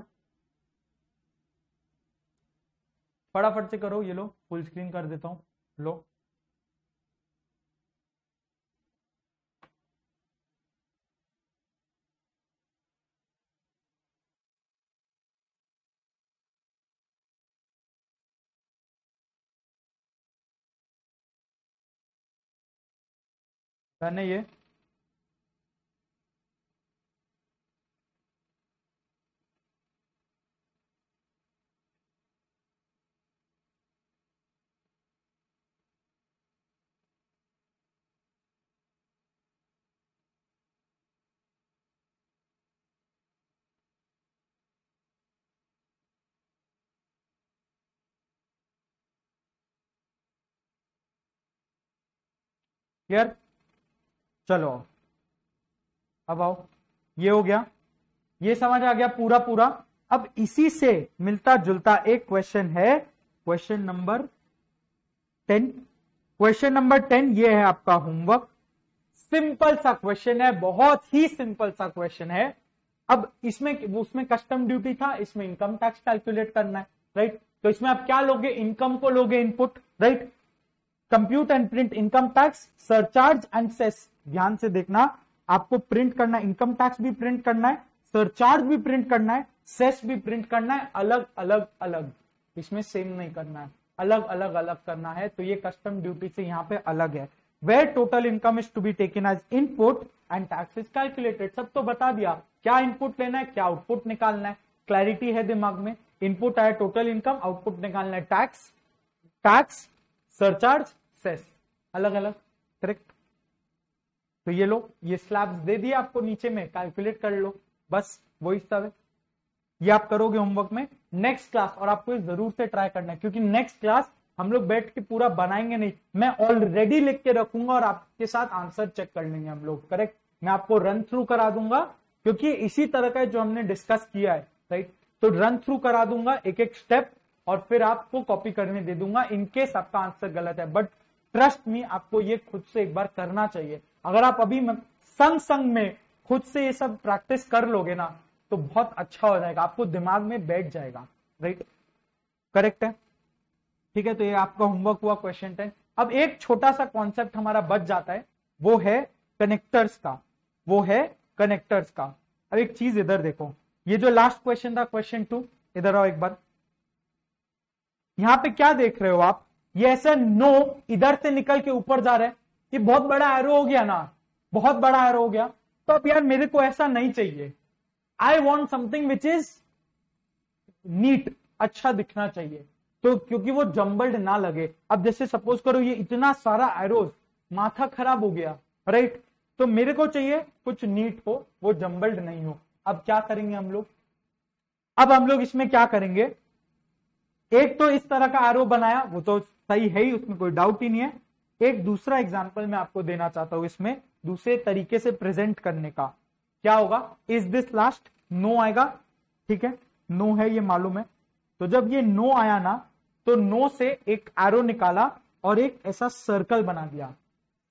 फटाफट से करो, ये लो फुल स्क्रीन कर देता हूं, लो मैंने ये क्लियर, चलो अब आओ, ये हो गया, ये समझ आ गया पूरा पूरा। अब इसी से मिलता जुलता एक क्वेश्चन है, क्वेश्चन नंबर 10। क्वेश्चन नंबर 10 ये है आपका होमवर्क, सिंपल सा क्वेश्चन है, बहुत ही सिंपल सा क्वेश्चन है। अब इसमें उसमें कस्टम ड्यूटी था, इसमें इनकम टैक्स कैलकुलेट करना है, राइट। तो इसमें आप क्या लोगे, इनकम को लोगे input, right, compute and print income tax, surcharge and cess. ध्यान से देखना, आपको प्रिंट करना है, इनकम टैक्स भी प्रिंट करना है, सरचार्ज भी प्रिंट करना है, सेस भी प्रिंट करना है, अलग अलग अलग, इसमें सेम नहीं करना है, अलग अलग अलग करना है। तो ये कस्टम ड्यूटी से यहां पे अलग है, where total income is to be taken as input and tax is calculated. सब तो बता दिया, क्या इनपुट लेना है, क्या आउटपुट निकालना है, क्लैरिटी है दिमाग में। इनपुट आया टोटल इनकम, आउटपुट निकालना है टैक्स, टैक्स, सरचार्ज, सेस, अलग अलग, करेक्ट। तो ये लो, ये स्लैब्स दे दिए आपको नीचे में, कैलकुलेट कर लो, बस वही सब है। ये आप करोगे होमवर्क में नेक्स्ट क्लास, और आपको जरूर से ट्राई करना है, क्योंकि नेक्स्ट क्लास हम लोग बैठ के पूरा बनाएंगे नहीं, मैं ऑलरेडी लिख के रखूंगा और आपके साथ आंसर चेक कर लेंगे हम लोग, करेक्ट। मैं आपको रन थ्रू करा दूंगा, क्योंकि इसी तरह का जो हमने डिस्कस किया है, राइट। तो रन थ्रू करा दूंगा एक एक स्टेप, और फिर आपको कॉपी करने दे दूंगा इनकेस आपका आंसर गलत है। बट ट्रस्ट मी, आपको ये खुद से एक बार करना चाहिए। अगर आप अभी संग संग में खुद से ये सब प्रैक्टिस कर लोगे ना, तो बहुत अच्छा हो जाएगा, आपको दिमाग में बैठ जाएगा, राइट, करेक्ट है, ठीक है। तो ये आपका होमवर्क हुआ क्वेश्चन 10। अब एक छोटा सा कॉन्सेप्ट हमारा बच जाता है, वो है कनेक्टर्स का, वो है कनेक्टर्स का। अब एक चीज इधर देखो, ये जो लास्ट क्वेश्चन था क्वेश्चन 2, इधर आओ एक बार। यहां पे क्या देख रहे हो आप, ये ऐसा नो इधर से निकल के ऊपर जा रहा है, ये बहुत बड़ा एरो हो गया ना, बहुत बड़ा एरो हो गया। तो अब यार मेरे को ऐसा नहीं चाहिए, I want something which is neat, अच्छा दिखना चाहिए। तो क्योंकि वो जम्बल्ड ना लगे, अब जैसे सपोज करो ये इतना सारा एरोज, माथा खराब हो गया, राइट। तो मेरे को चाहिए कुछ नीट हो, वो जम्बल्ड नहीं हो। अब क्या करेंगे हम लोग, अब हम लोग इसमें क्या करेंगे, एक तो इस तरह का एरो बनाया, वो तो सही है ही, उसमें कोई डाउट ही नहीं है। एक दूसरा एग्जांपल मैं आपको देना चाहता हूं इसमें दूसरे तरीके से प्रेजेंट करने का। क्या होगा, इज दिस लास्ट, नो आएगा, ठीक है, नो है ये मालूम है। तो जब ये नो आया ना, तो नो से एक एरो निकाला और एक ऐसा सर्कल बना दिया,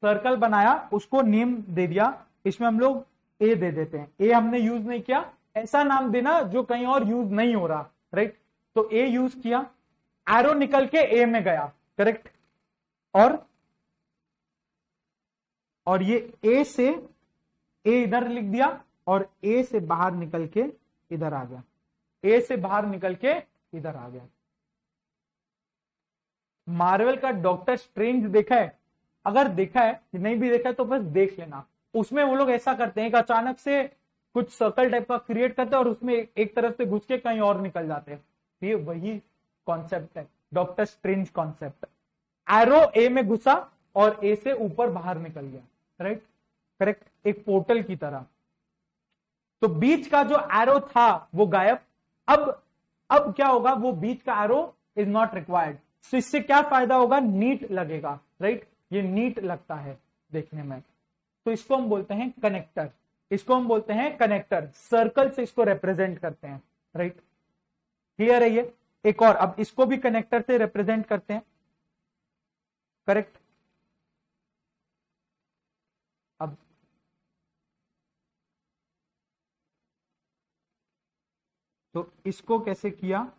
सर्कल बनाया, उसको नेम दे दिया, इसमें हम लोग ए दे देते हैं। ए हमने यूज नहीं किया, ऐसा नाम देना जो कहीं और यूज नहीं हो रहा, राइट। तो ए यूज किया, एरो निकल के ए में गया, करेक्ट। और ये ए से ए इधर लिख दिया और ए से बाहर निकल के इधर आ गया, ए से बाहर निकल के इधर आ गया। मार्वल का डॉक्टर स्ट्रेंज देखा है, अगर देखा है, नहीं भी देखा है तो बस देख लेना। उसमें वो लोग ऐसा करते हैं कि अचानक से कुछ सर्कल टाइप का क्रिएट करते हैं और उसमें एक तरफ से घुस के कहीं और निकल जाते हैं। ये वही कॉन्सेप्ट है, डॉक्टर स्ट्रेंज कॉन्सेप्ट। एरो ए में घुसा और ए से ऊपर बाहर निकल गया, राइट, करेक्ट, एक पोर्टल की तरह। तो बीच का जो एरो था वो गायब। अब क्या होगा, वो बीच का एरो इज नॉट रिक्वायर्ड। तो इससे क्या फायदा होगा, नीट लगेगा, राइट, ये नीट लगता है देखने में। तो इसको हम बोलते हैं कनेक्टर, इसको हम बोलते हैं कनेक्टर, सर्कल से इसको रिप्रेजेंट करते हैं, राइट। क्लियर है ये। एक और, अब इसको भी कनेक्टर से रिप्रेजेंट करते हैं, करेक्ट। अब तो इसको कैसे किया,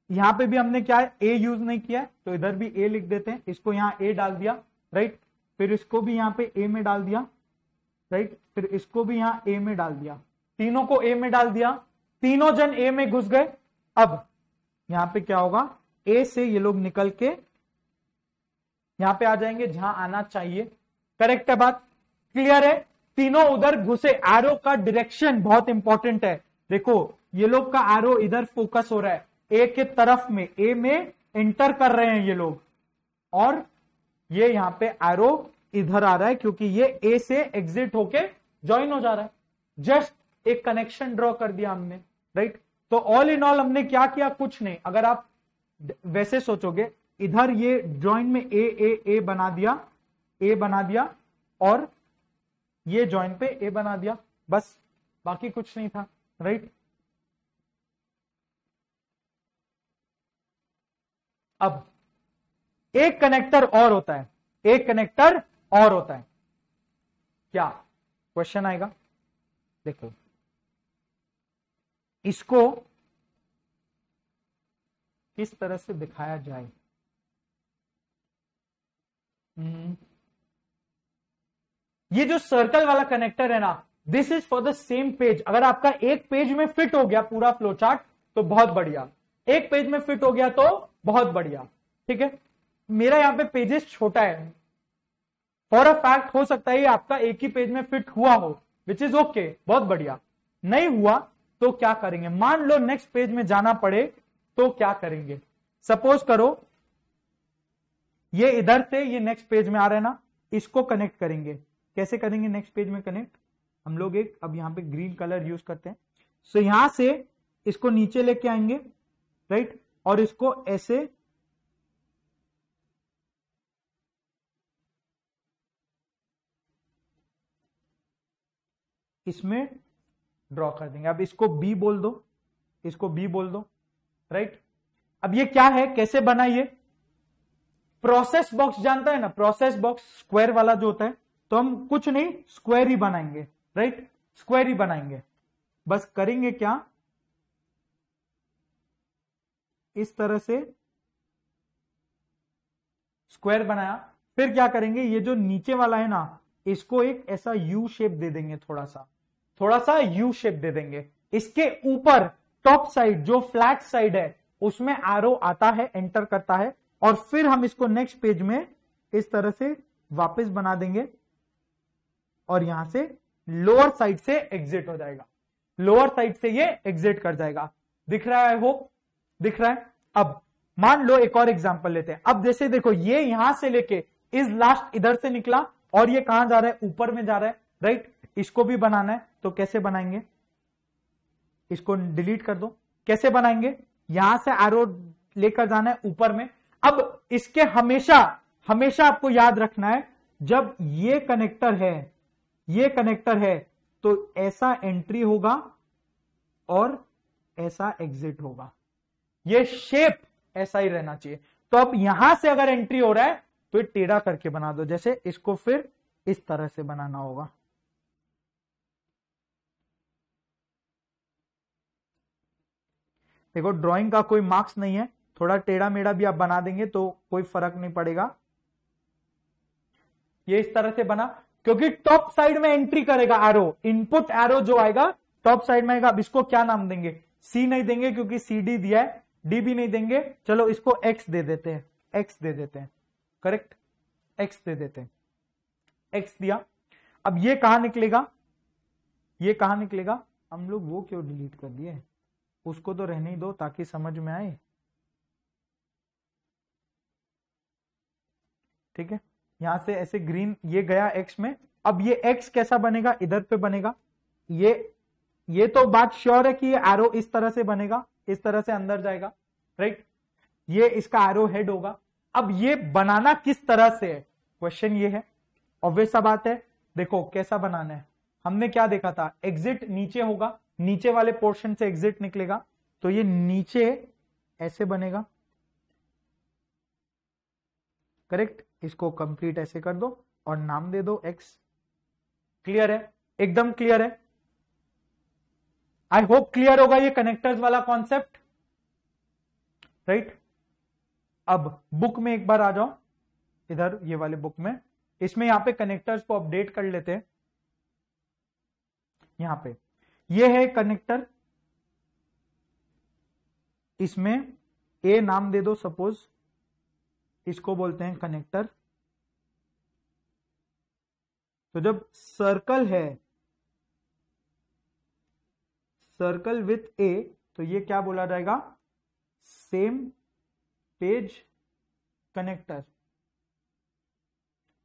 यहां पे भी हमने क्या है, ए यूज नहीं किया, तो इधर भी ए लिख देते हैं, इसको यहां ए डाल दिया, राइट। फिर इसको भी यहां पे ए में डाल दिया, राइट। फिर इसको भी यहां ए में डाल दिया, तीनों को ए में डाल दिया, तीनों जन ए में घुस गए। अब यहां पे क्या होगा, ए से ये लोग निकल के यहां पे आ जाएंगे जहां आना चाहिए, करेक्ट है बात, क्लियर है। तीनों उधर घुसे, एरो का डायरेक्शन बहुत इंपॉर्टेंट है। देखो ये लोग का एरो इधर फोकस हो रहा है, ए के तरफ में, ए में एंटर कर रहे हैं ये लोग, और ये यहां पे एरो इधर आ रहा है क्योंकि ये ए से एग्जिट होके ज्वाइन हो जा रहा है। जस्ट एक कनेक्शन ड्रॉ कर दिया हमने, राइट। तो ऑल इन ऑल हमने क्या किया, कुछ नहीं। अगर आप वैसे सोचोगे, इधर ये ज्वाइन में ए बना दिया, ए बना दिया, और ये ज्वाइन पे ए बना दिया, बस, बाकी कुछ नहीं था, राइट। अब एक कनेक्टर और होता है, एक कनेक्टर और होता है, क्या क्वेश्चन आएगा, देखो इसको किस तरह से दिखाया जाए। ये जो सर्कल वाला कनेक्टर है ना, this is for the same page. अगर आपका एक पेज में फिट हो गया पूरा फ्लो चार्ट तो बहुत बढ़िया, एक पेज में फिट हो गया तो बहुत बढ़िया, ठीक है। मेरा यहां पे पेजेस छोटा है, फॉर अ फैक्ट हो सकता है आपका एक ही पेज में फिट हुआ हो, विच इज ओके, बहुत बढ़िया। नहीं हुआ तो क्या करेंगे, मान लो नेक्स्ट पेज में जाना पड़े तो क्या करेंगे। सपोज करो ये इधर से ये नेक्स्ट पेज में आ रहा है ना, इसको कनेक्ट करेंगे। कैसे करेंगे नेक्स्ट पेज में कनेक्ट, हम लोग एक अब यहां पे ग्रीन कलर यूज करते हैं। सो यहां से इसको नीचे लेके आएंगे, राइट, और इसको ऐसे इसमें ड्रॉ कर देंगे। अब इसको बी बोल दो, इसको बी बोल दो, राइट। अब ये क्या है, कैसे बना, ये प्रोसेस बॉक्स जानता है ना, प्रोसेस बॉक्स स्क्वायर वाला जो होता है, तो हम कुछ नहीं स्क्वायर ही बनाएंगे, राइट, स्क्वायर ही बनाएंगे। बस करेंगे क्या, इस तरह से स्क्वायर बनाया, फिर क्या करेंगे, ये जो नीचे वाला है ना, इसको एक ऐसा यू शेप दे देंगे थोड़ा सा, थोड़ा सा यू शेप दे देंगे। इसके ऊपर टॉप साइड जो फ्लैट साइड है उसमें एरो आता है, एंटर करता है, और फिर हम इसको नेक्स्ट पेज में इस तरह से वापस बना देंगे और यहां से लोअर साइड से एग्जिट हो जाएगा, लोअर साइड से ये एग्जिट कर जाएगा। दिख रहा है? होप दिख रहा है। अब मान लो एक और एग्जांपल लेते हैं। अब जैसे देखो ये यहां से लेके इस लास्ट इधर से निकला और ये कहां जा रहा है? ऊपर में जा रहा है, राइट। इसको भी बनाना है तो कैसे बनाएंगे? इसको डिलीट कर दो। कैसे बनाएंगे? यहां से एरो लेकर जाना है ऊपर में। अब इसके हमेशा हमेशा आपको याद रखना है, जब ये कनेक्टर है, ये कनेक्टर है, तो ऐसा एंट्री होगा और ऐसा एग्जिट होगा। ये शेप ऐसा ही रहना चाहिए। तो अब यहां से अगर एंट्री हो रहा है तो ये टेढ़ा करके बना दो, जैसे इसको फिर इस तरह से बनाना होगा। देखो ड्राइंग का कोई मार्क्स नहीं है, थोड़ा टेढ़ा मेढ़ा भी आप बना देंगे तो कोई फर्क नहीं पड़ेगा। ये इस तरह से बना, क्योंकि टॉप साइड में एंट्री करेगा एरो, इनपुट एरो जो आएगा टॉप साइड में आएगा। अब इसको क्या नाम देंगे? सी नहीं देंगे क्योंकि सी डी दिया है, डी भी नहीं देंगे, चलो इसको एक्स दे देते हैं, एक्स दे देते हैं, करेक्ट, एक्स दे देते हैं, एक्स दिया। अब ये कहां निकलेगा? ये कहां निकलेगा? हम लोग वो क्यों डिलीट कर दिए? उसको तो रहने ही दो ताकि समझ में आए, ठीक है। यहां से ऐसे ग्रीन ये गया एक्स में। अब ये एक्स कैसा बनेगा? इधर पे बनेगा। ये तो बात श्योर है कि ये एरो इस तरह से बनेगा, इस तरह से अंदर जाएगा, राइट। ये इसका एरो हेड होगा। अब ये बनाना किस तरह से है, क्वेश्चन ये है। ऑब्वियस सा बात है, देखो कैसा बनाना है। हमने क्या देखा था? एग्जिट नीचे होगा, नीचे वाले पोर्शन से एग्जिट निकलेगा, तो ये नीचे ऐसे बनेगा, करेक्ट। इसको कंप्लीट ऐसे कर दो और नाम दे दो एक्स। क्लियर है? एकदम क्लियर है। आई होप क्लियर होगा ये कनेक्टर्स वाला कॉन्सेप्ट, राइट। अब बुक में एक बार आ जाओ, इधर ये वाले बुक में, इसमें यहां पे कनेक्टर्स को अपडेट कर लेते हैं। यहां पे ये है कनेक्टर, इसमें ए नाम दे दो, सपोज इसको बोलते हैं कनेक्टर। तो जब सर्कल है, सर्कल विथ ए, तो ये क्या बोला जाएगा? Same page connector,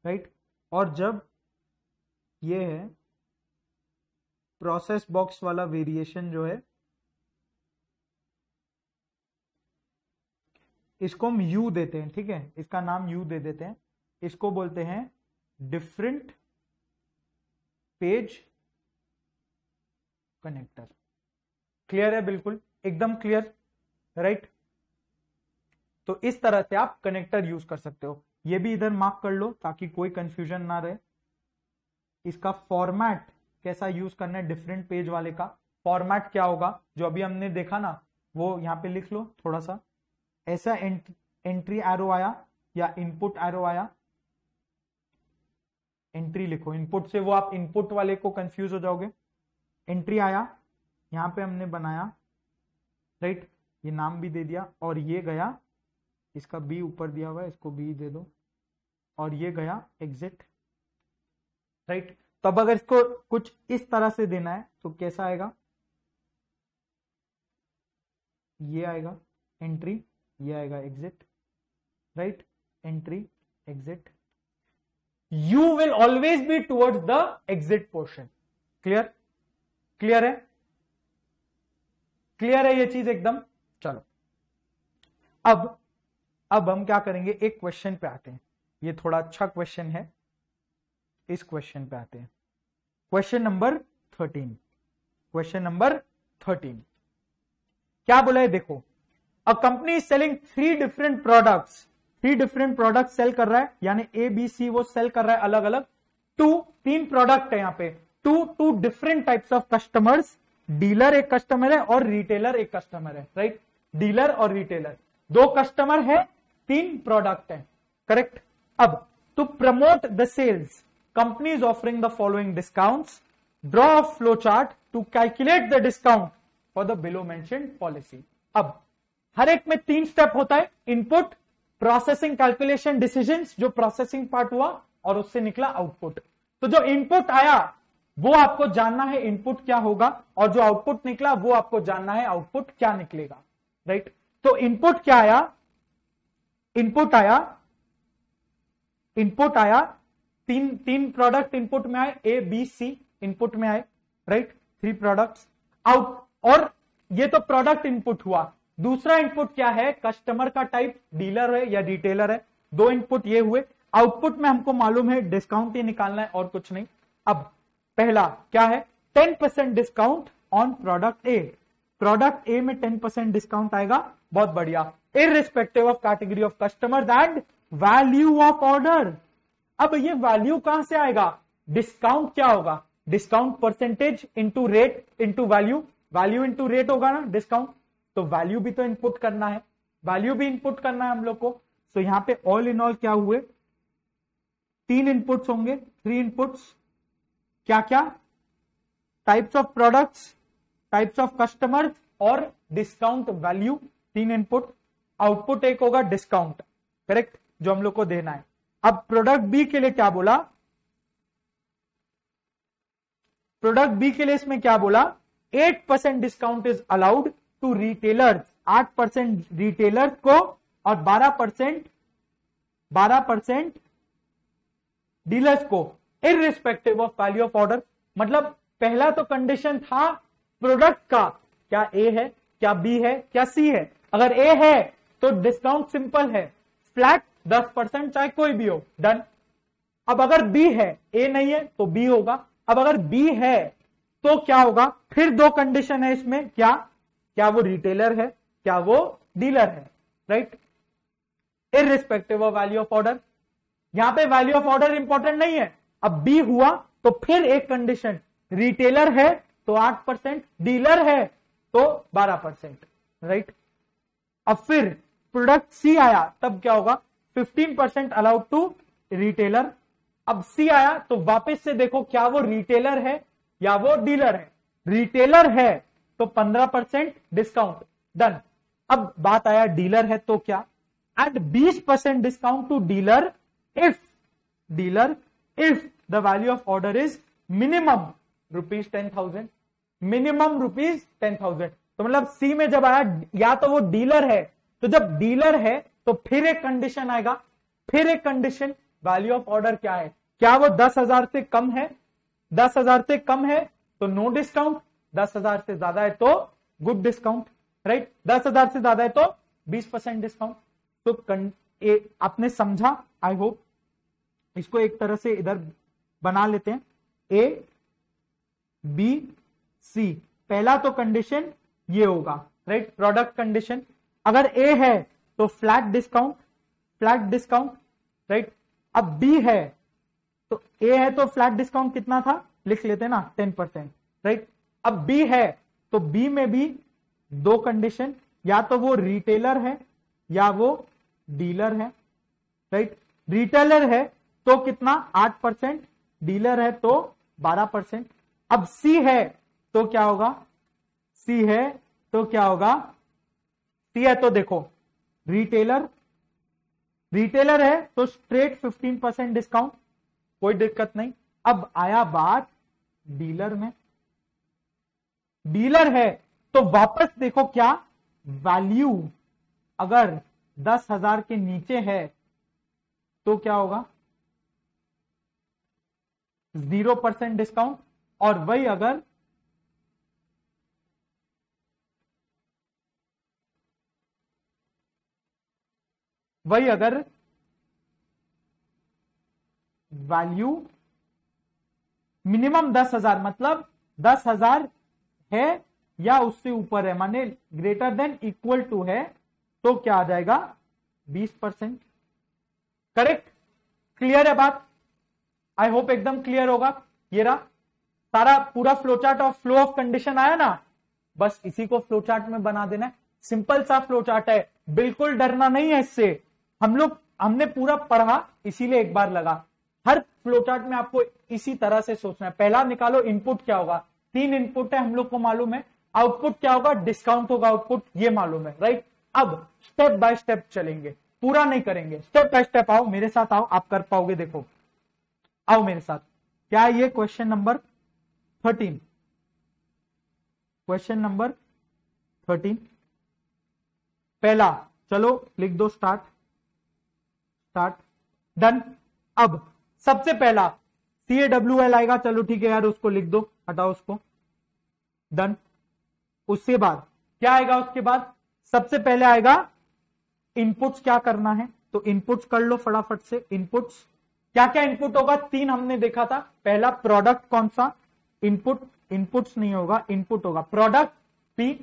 right. और जब ये है प्रोसेस बॉक्स वाला वेरिएशन जो है, इसको हम यू देते हैं, ठीक है, इसका नाम यू दे देते हैं। इसको बोलते हैं डिफरेंट पेज कनेक्टर। क्लियर है? बिल्कुल एकदम क्लियर, राइट। तो इस तरह से आप कनेक्टर यूज कर सकते हो। ये भी इधर मार्क कर लो ताकि कोई कंफ्यूजन ना रहे। इसका फॉर्मेट कैसा यूज करना है, डिफरेंट पेज वाले का फॉर्मेट क्या होगा, जो अभी हमने देखा ना, वो यहां पे लिख लो थोड़ा सा। ऐसा एंट्री एरो आया या इनपुट एरो आया, एंट्री लिखो, इनपुट से वो आप इनपुट वाले को कंफ्यूज हो जाओगे। एंट्री आया, यहां पे हमने बनाया, राइट, ये नाम भी दे दिया, और ये गया, इसका बी ऊपर दिया हुआ है, इसको बी दे दो, और ये गया एग्जिट, राइट। तो अब अगर इसको कुछ इस तरह से देना है तो कैसा आएगा? ये आएगा एंट्री, ये आएगा exit, right, entry exit. You will always be towards the exit portion. Clear? Clear है? क्लियर है ये चीज एकदम? चलो अब हम क्या करेंगे, एक क्वेश्चन पे आते हैं। ये थोड़ा अच्छा क्वेश्चन है, इस क्वेश्चन पे आते हैं। Question number 13। क्वेश्चन नंबर 13 क्या बोला है? देखो, a company selling 3 different products, 3 different product sell कर रहा है, यानी ए बी सी वो सेल कर रहा है अलग अलग। 3 प्रोडक्ट है यहां पे, two different types of customers. Dealer एक कस्टमर है और रिटेलर एक कस्टमर है, राइट। डीलर और रिटेलर 2 कस्टमर है, 3 प्रोडक्ट है, करेक्ट। अब to promote the sales, company is offering the following discounts. Draw a flow chart to calculate the discount for the below mentioned policy. अब हर एक में 3 स्टेप होता है, इनपुट, प्रोसेसिंग, कैलकुलेशन, डिसीजंस, जो प्रोसेसिंग पार्ट हुआ और उससे निकला आउटपुट। तो जो इनपुट आया वो आपको जानना है इनपुट क्या होगा, और जो आउटपुट निकला वो आपको जानना है आउटपुट क्या निकलेगा, राइट। तो इनपुट क्या आया, इनपुट आया तीन प्रोडक्ट इनपुट में आए, ए बी सी इनपुट में आए, राइट, 3 प्रोडक्ट्स आउट, और ये तो प्रोडक्ट इनपुट हुआ। दूसरा इनपुट क्या है, कस्टमर का टाइप डीलर है या रिटेलर है, 2 इनपुट ये हुए। आउटपुट में हमको मालूम है डिस्काउंट ही निकालना है और कुछ नहीं। अब पहला क्या है, 10% discount on product A, product ए में 10% डिस्काउंट आएगा, बहुत बढ़िया, irrespective of category of customers and value of order. अब ये वैल्यू कहां से आएगा, डिस्काउंट क्या होगा, discount percentage into rate into value, value into rate होगा ना डिस्काउंट, तो वैल्यू भी तो इनपुट करना है, वैल्यू भी इनपुट करना है हम लोग को। तो यहां पे ऑल इन ऑल क्या हुए, 3 इनपुट्स होंगे, 3 इनपुट्स, क्या क्या, types of products, types of customers और डिस्काउंट वैल्यू, 3 इनपुट। आउटपुट एक होगा डिस्काउंट, करेक्ट, जो हम लोग को देना है। अब प्रोडक्ट बी के लिए क्या बोला, प्रोडक्ट बी के लिए इसमें क्या बोला, 8% discount is allowed to retailers, 8% retailers को और 12% डीलर्स को, irrespective of value of order. मतलब पहला तो कंडीशन था प्रोडक्ट का, क्या ए है, क्या बी है, क्या सी है। अगर ए है तो डिस्काउंट सिंपल है, फ्लैट 10%, चाहे कोई भी हो, डन। अब अगर बी है, ए नहीं है तो बी होगा। अब अगर बी है तो क्या होगा, फिर 2 कंडीशन है इसमें, क्या वो रिटेलर है, क्या वो डीलर है, right, irrespective of value of order. यहां पे वैल्यू ऑफ ऑर्डर इंपॉर्टेंट नहीं है। अब बी हुआ तो फिर एक कंडीशन, रिटेलर है तो 8%, डीलर है तो 12%, राइट। अब फिर प्रोडक्ट सी आया तब क्या होगा, 15% अलाउड टू रिटेलर। अब सी आया तो वापस से देखो क्या वो रिटेलर है या वो डीलर है, रिटेलर है तो 15% डिस्काउंट, डन। अब बात आया डीलर है तो क्या, at 20% discount to dealer if the value of order is minimum ₹10,000, minimum ₹10,000। तो मतलब सी में जब आया या तो वो डीलर है, तो जब डीलर है तो फिर एक कंडीशन आएगा, फिर एक कंडीशन, वैल्यू ऑफ ऑर्डर क्या है, क्या वो 10,000 से कम है, 10,000 से कम है तो नो डिस्काउंट, 10,000 से ज्यादा है तो गुड डिस्काउंट, राइट, 10,000 से ज्यादा है तो 20% डिस्काउंट। तो आपने समझा, आई होप। इसको एक तरह से इधर बना लेते हैं, ए बी सी, पहला तो कंडीशन ये होगा, राइट, प्रोडक्ट कंडीशन। अगर ए है तो फ्लैट डिस्काउंट, राइट। अब बी है तो ए है तो फ्लैट डिस्काउंट कितना था, लिख लेते हैं ना, 10%, राइट। अब बी है तो बी में भी 2 कंडीशन, या तो वो रिटेलर है या वो डीलर है, राइट। रिटेलर है तो कितना, 8%, डीलर है तो 12%। अब सी है तो क्या होगा, सी है तो क्या होगा, सी है तो देखो रिटेलर है तो स्ट्रेट 15% डिस्काउंट, कोई दिक्कत नहीं। अब आया बात डीलर में, डीलर है तो वापस देखो क्या, वैल्यू अगर 10,000 के नीचे है तो क्या होगा, 0% डिस्काउंट, और वही अगर वैल्यू मिनिमम 10,000, मतलब 10,000 है या उससे ऊपर है, माने ग्रेटर देन इक्वल टू है, तो क्या आ जाएगा, 20%, करेक्ट। क्लियर है बात, आई होप एकदम क्लियर होगा। ये रहा सारा पूरा फ्लोचार्ट और फ्लो ऑफ कंडीशन आया ना, बस इसी को फ्लोचार्ट में बना देना है। सिंपल सा फ्लोचार्ट है, बिल्कुल डरना नहीं है इससे। हमने पूरा पढ़ा इसीलिए एक बार लगा, हर फ्लो चार्ट में आपको इसी तरह से सोचना है। पहला निकालो इनपुट क्या होगा, 3 इनपुट है हम लोग को मालूम है, आउटपुट क्या होगा, डिस्काउंट होगा आउटपुट, ये मालूम है, राइट। अब स्टेप बाय स्टेप चलेंगे, पूरा नहीं करेंगे, स्टेप बाय स्टेप आओ मेरे साथ, आओ आप कर पाओगे, देखो आओ मेरे साथ। क्या है ये, क्वेश्चन नंबर 13, क्वेश्चन नंबर 13 पहला, चलो लिख दो, स्टार्ट स्टार्ट, डन। अब सबसे पहला CAWL आएगा, चलो ठीक है यार उसको लिख दो, हटाओ उसको, डन। उसके बाद क्या आएगा, उसके बाद सबसे पहले आएगा इनपुट्स, क्या करना है तो इनपुट्स कर लो फटाफट से। इनपुट्स क्या क्या इनपुट होगा, 3 हमने देखा था। पहला प्रोडक्ट, कौन सा इनपुट, इनपुट्स नहीं होगा, इनपुट होगा product, P,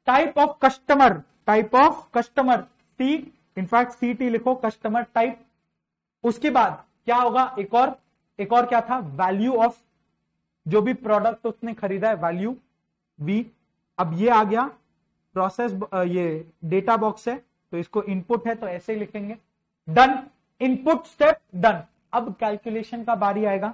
type of customer, type of customer C, in fact CT लिखो, कस्टमर टाइप। उसके बाद क्या होगा, एक और क्या था, वैल्यू ऑफ, जो भी प्रोडक्ट उसने खरीदा है वैल्यू V। अब ये आ गया प्रोसेस, ये डेटा बॉक्स है तो इसको इनपुट है तो ऐसे ही लिखेंगे, डन। Input step done. अब कैलकुलेशन का बारी आएगा,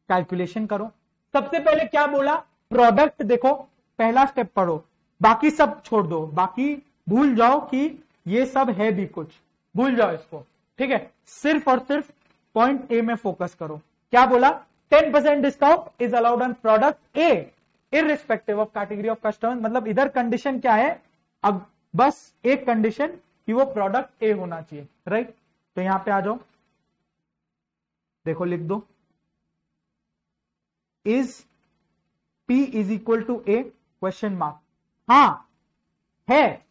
कैलकुलेशन करो। सबसे पहले क्या बोला, प्रोडक्ट, देखो पहला स्टेप पढ़ो, बाकी सब छोड़ दो, बाकी भूल जाओ कि ये सब है भी कुछ, भूल जाओ इसको, ठीक है। सिर्फ और सिर्फ पॉइंट ए में फोकस करो। क्या बोला, 10% discount is allowed on product A irrespective of category of customer. मतलब इधर कंडीशन क्या है, अब बस एक कंडीशन कि वो प्रोडक्ट ए होना चाहिए, राइट। तो यहां पे आ जाओ, देखो लिख दो, is P is equal to A question mark. हाँ है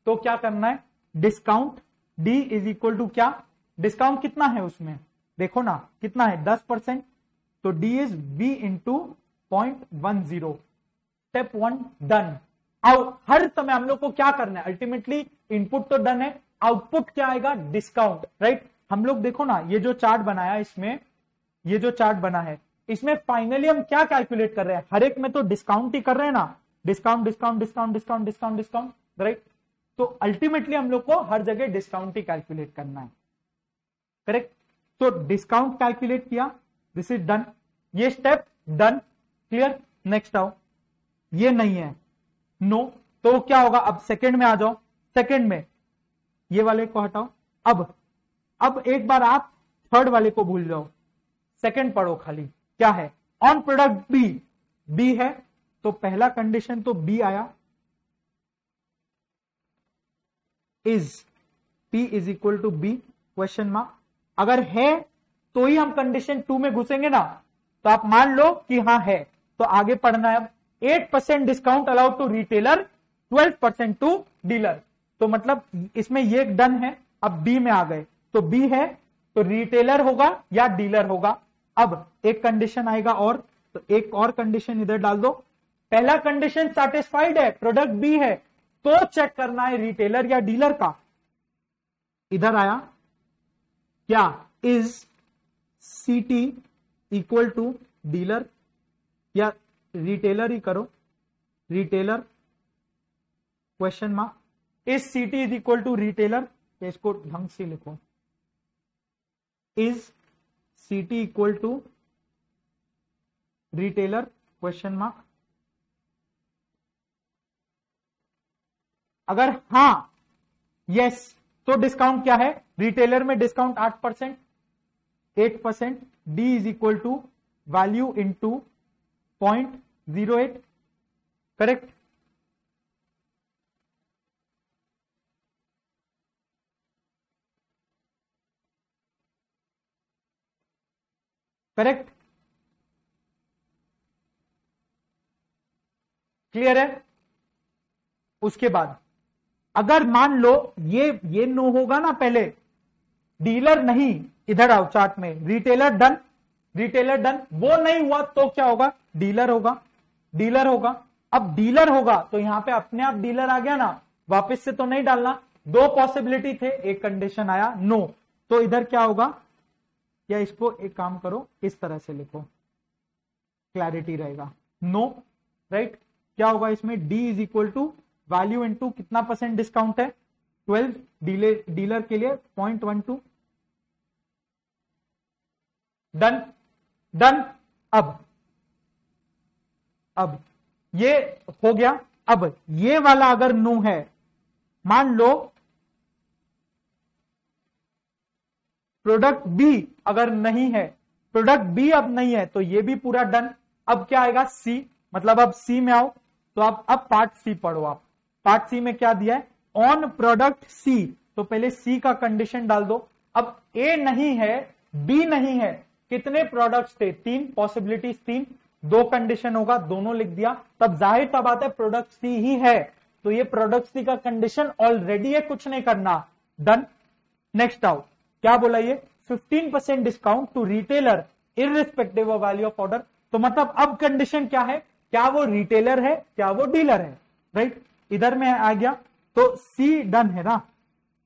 तो क्या करना है, discount D is equal to क्या, डिस्काउंट कितना है उसमें, देखो ना कितना है 10%, तो D is V into 0.10। Step 1 done. हर समय हम लोग को क्या करना है, अल्टीमेटली इनपुट तो डन है, आउटपुट क्या आएगा, डिस्काउंट, राइट। हम लोग देखो ना, ये जो चार्ट बनाया इसमें, ये जो चार्ट बना है इसमें फाइनली हम क्या कैलकुलेट कर रहे हैं, हर एक में तो डिस्काउंट ही कर रहे हैं ना, discount discount discount discount discount discount, right. तो अल्टीमेटली हम लोग को हर जगह डिस्काउंट ही कैलकुलेट करना है, करेक्ट। तो डिस्काउंट कैलकुलेट किया, दिस इज डन, ये स्टेप डन, क्लियर। नेक्स्ट आओ, ये नहीं है, नो, तो क्या होगा, अब सेकंड में आ जाओ, सेकंड में ये वाले को हटाओ। अब एक बार आप थर्ड वाले को भूल जाओ, सेकंड पढ़ो खाली, क्या है, ऑन प्रोडक्ट बी है तो पहला कंडीशन तो बी आया, is P is equal to B question mark. अगर है तो ही हम कंडीशन 2 में घुसेंगे ना, तो आप मान लो कि हाँ है, तो आगे पढ़ना है। अब 8% discount allowed to retailer, 12% to dealer, तो मतलब इसमें ये डन है। अब बी में आ गए, तो बी है तो रिटेलर होगा या डीलर होगा। अब एक कंडीशन आएगा और, तो एक और कंडीशन इधर डाल दो। पहला कंडीशन सैटिस्फाइड है, प्रोडक्ट बी है, तो चेक करना है रिटेलर या डीलर का। इधर आया क्या, is CT equal to dealer या रिटेलर ही करो, retailer question mark, is CT is equal to retailer, इसको ढंग से लिखो, is CT equal to retailer question mark. अगर हां यस तो डिस्काउंट क्या है, रिटेलर में discount 8%, D is equal to value into 0.08, correct. Correct, clear है। उसके बाद अगर मान लो ये नो होगा ना, पहले डीलर नहीं, इधर आओ चार्ट में, रिटेलर डन, रिटेलर डन, वो नहीं हुआ तो क्या होगा, डीलर होगा, डीलर होगा। अब डीलर होगा तो यहां पे अपने आप डीलर आ गया ना, वापस से तो नहीं डालना। 2 पॉसिबिलिटी थे, एक कंडीशन आया नो, तो इधर क्या होगा, या इसको एक काम करो इस तरह से लिखो, क्लैरिटी रहेगा, नो, राइट। क्या होगा इसमें, D is equal to value into कितना % डिस्काउंट है, 12, डीलर के लिए 0.12, डन डन। अब ये हो गया। अब ये वाला अगर नो है, मान लो प्रोडक्ट बी अगर नहीं है, प्रोडक्ट बी अब नहीं है, तो ये भी पूरा डन। अब क्या आएगा, सी, मतलब अब सी में आओ, तो अब पार्ट सी पढ़ो। आप पार्ट सी में क्या दिया है, ऑन प्रोडक्ट सी, तो पहले सी का कंडीशन डाल दो। अब ए नहीं है, बी नहीं है, कितने प्रोडक्ट्स थे, 3 पॉसिबिलिटीज, 3, 2 कंडीशन होगा, दोनों लिख दिया, तब जाहिर सा बात है प्रोडक्ट सी ही है, तो ये प्रोडक्ट सी का कंडीशन ऑलरेडी है, कुछ नहीं करना, डन। नेक्स्ट आओ, क्या बोला ये, 15% discount to retailer irrespective of value of order. तो मतलब अब कंडीशन क्या है, क्या वो रिटेलर है, क्या वो डीलर है, राइट। इधर में आ गया, तो सी डन है ना,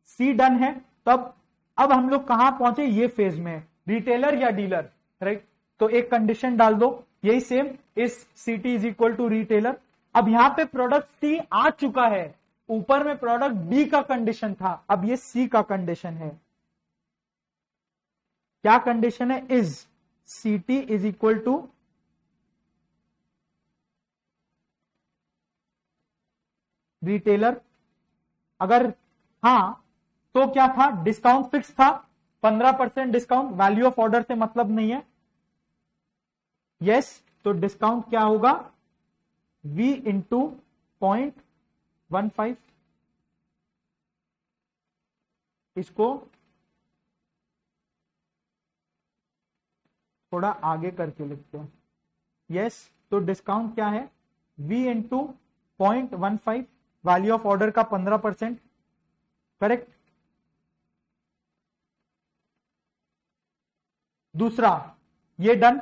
सी डन है। तब अब हम लोग कहां पहुंचे, ये फेज में, रिटेलर या डीलर, राइट। तो एक कंडीशन डाल दो, यही सेम, इस सीटी इज इक्वल टू रिटेलर। अब यहां पे प्रोडक्ट सी आ चुका है, ऊपर में प्रोडक्ट बी का कंडीशन था, अब ये सी का कंडीशन है। क्या कंडीशन है, इज सीटी इज इक्वल टू रिटेलर। अगर हां तो क्या था, डिस्काउंट फिक्स था, 15% डिस्काउंट, वैल्यू ऑफ ऑर्डर से मतलब नहीं है, यस। तो डिस्काउंट क्या होगा, V इंटू 0.15, इसको थोड़ा आगे करके लिखते हैं, यस। तो डिस्काउंट क्या है, V into 0.15, value of order का 15%, करेक्ट। दूसरा ये डन।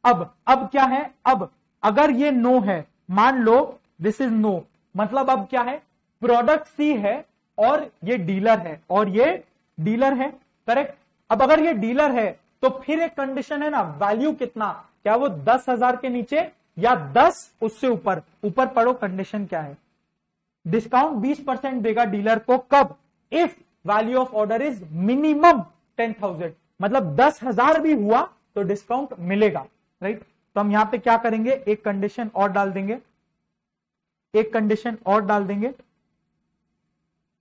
अब क्या है, अब अगर ये नो है, मान लो दिस इज नो, मतलब अब क्या है, प्रोडक्ट सी है और ये डीलर है, और ये डीलर है, करेक्ट। अब अगर ये डीलर है तो फिर एक कंडीशन है ना, वैल्यू कितना, क्या वो 10,000 के नीचे या 10 उससे ऊपर, ऊपर पढ़ो कंडीशन क्या है, डिस्काउंट 20% देगा डीलर को, कब, if value of order is minimum 10,000, मतलब 10,000 भी हुआ तो डिस्काउंट मिलेगा, राइट। तो हम यहां पे क्या करेंगे, एक कंडीशन और डाल देंगे, एक कंडीशन और डाल देंगे,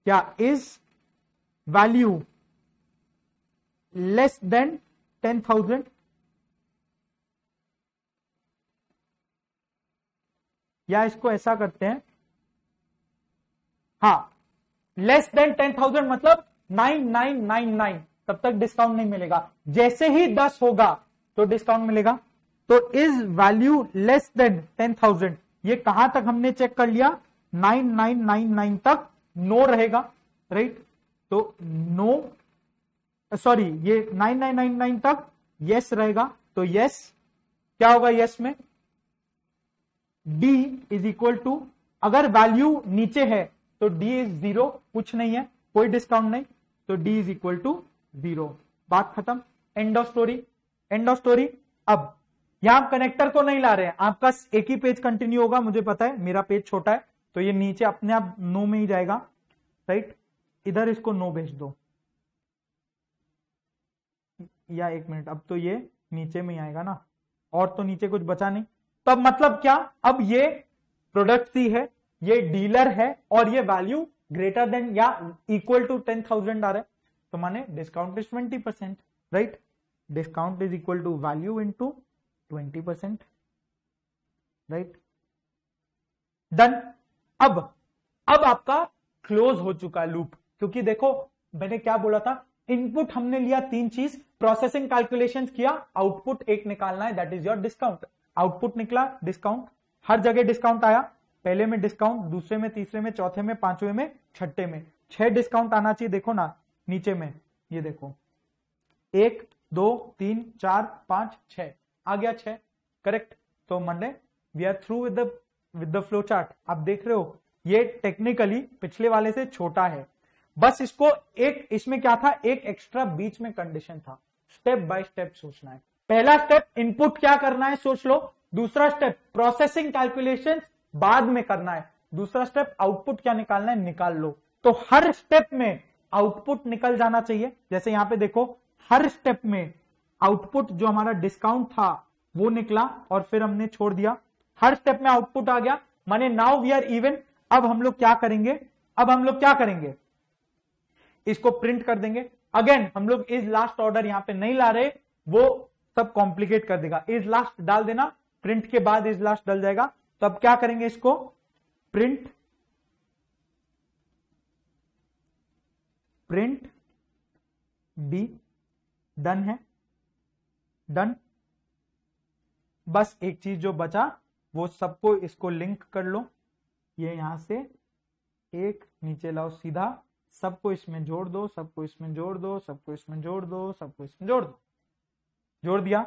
क्या, इज वैल्यू लेस देन 10,000, या इसको ऐसा करते हैं, हाँ, लेस देन 10,000 मतलब 9,999, तब तक डिस्काउंट नहीं मिलेगा, जैसे ही 10 होगा तो डिस्काउंट मिलेगा। तो इज वैल्यू लेस देन 10,000, ये कहां तक हमने चेक कर लिया, 9,999 तक नो रहेगा, राइट। तो नो, सॉरी, ये 9,999 तक यस रहेगा, तो यस क्या होगा, यस में डी इज इक्वल टू, अगर वैल्यू नीचे है तो डी इज 0, कुछ नहीं है, कोई डिस्काउंट नहीं, तो डी इज इक्वल टू 0, बात खत्म, end of story, end of story. अब यहां कनेक्टर को नहीं ला रहे हैं, आपका एक ही पेज कंटिन्यू होगा, मुझे पता है मेरा पेज छोटा है, तो ये नीचे अपने आप नो में ही जाएगा, राइट। इधर इसको नो भेज दो, या एक मिनट, अब तो ये नीचे में ही आएगा ना, और तो नीचे कुछ बचा नहीं, तब मतलब क्या, अब ये प्रोडक्ट सी है, ये डीलर है, और ये वैल्यू ग्रेटर देन या इक्वल टू 10,000 आ रहा है, तो माने discount is 20%, right. Discount is equal to value into 20%, right, done. अब आपका क्लोज हो चुका लूप, क्योंकि देखो मैंने क्या बोला था, इनपुट हमने लिया 3 चीज, प्रोसेसिंग कैलकुलेशंस किया, आउटपुट एक निकालना है, that is your discount. Output निकला डिस्काउंट, हर जगह डिस्काउंट आया, पहले में डिस्काउंट, दूसरे में, तीसरे में, चौथे में, पांचवें में, छठे में, 6 डिस्काउंट आना चाहिए, देखो ना नीचे में, ये देखो 1 2 3 4 5 6 आ गया 6, करेक्ट। तो Monday we are through with the flow chart. आप देख रहे हो ये टेक्निकली पिछले वाले से छोटा है, बस इसको एक, इसमें क्या था, एक एक्स्ट्रा बीच में कंडीशन था, स्टेप बाय स्टेप सोचना है। पहला स्टेप इनपुट क्या करना है सोच लो, दूसरा स्टेप प्रोसेसिंग कैलकुलेशंस बाद में करना है, दूसरा स्टेप आउटपुट क्या निकालना है, निकाल लो। तो हर स्टेप में आउटपुट निकल जाना चाहिए, जैसे यहां पे देखो हर स्टेप में आउटपुट जो हमारा डिस्काउंट था वो निकला और फिर हमने छोड़ दिया। हर स्टेप में आउटपुट आ गया, माने नाउ वी आर इवन। अब हम लोग क्या करेंगे, इसको प्रिंट कर देंगे। अगेन हम लोग इज लास्ट ऑर्डर यहां पे नहीं ला रहे, वो सब कॉम्प्लिकेट कर देगा। इज लास्ट डाल देना, प्रिंट के बाद इज लास्ट डल जाएगा। तो अब क्या करेंगे, इसको प्रिंट डी, डन है, डन। बस एक चीज जो बचा वो सबको इसको लिंक कर लो, ये यहां से एक नीचे लाओ सीधा, सबको इसमें जोड़ दो, सबको इसमें जोड़ दो, सबको इसमें जोड़ दो, सबको इसमें जोड़ दो। जोड़ दिया।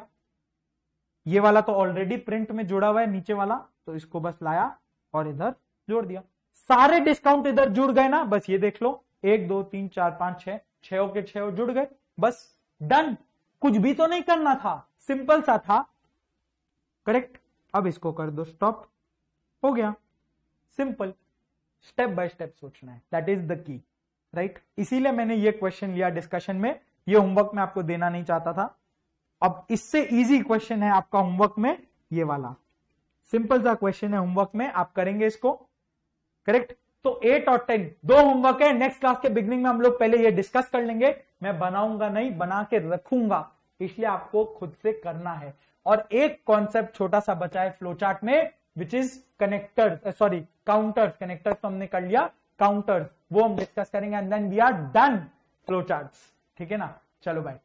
ये वाला तो ऑलरेडी प्रिंट में जुड़ा हुआ है नीचे वाला, तो इसको बस लाया और इधर जोड़ दिया। सारे डिस्काउंट इधर जुड़ गए ना, बस ये देख लो 1 2 3 4 5 6, 6 के 6 जुड़ गए, बस डन। कुछ भी तो नहीं करना था, सिंपल सा था, करेक्ट। अब इसको कर दो स्टॉप, हो गया। सिंपल, स्टेप बाय स्टेप सोचना है, that is the key, right. इसीलिए मैंने ये क्वेश्चन लिया डिस्कशन में, ये होमवर्क में आपको देना नहीं चाहता था। अब इससे इजी क्वेश्चन है आपका होमवर्क में, ये वाला सिंपल सा क्वेश्चन है होमवर्क में, आप करेंगे इसको, करेक्ट। तो 8 और 10 दो होमवर्क है। नेक्स्ट क्लास के बिगनिंग में हम लोग पहले ये डिस्कस कर लेंगे, मैं बनाऊंगा नहीं, बना के रखूंगा, इसलिए आपको खुद से करना है। और एक कॉन्सेप्ट छोटा सा बचा है फ्लो चार्ट में, विच इज काउंटर्स। कनेक्टर्स तो हमने कर लिया, काउंटर्स वो हम डिस्कस करेंगे, and then we are done flow charts, ठीक है ना। चलो बाय।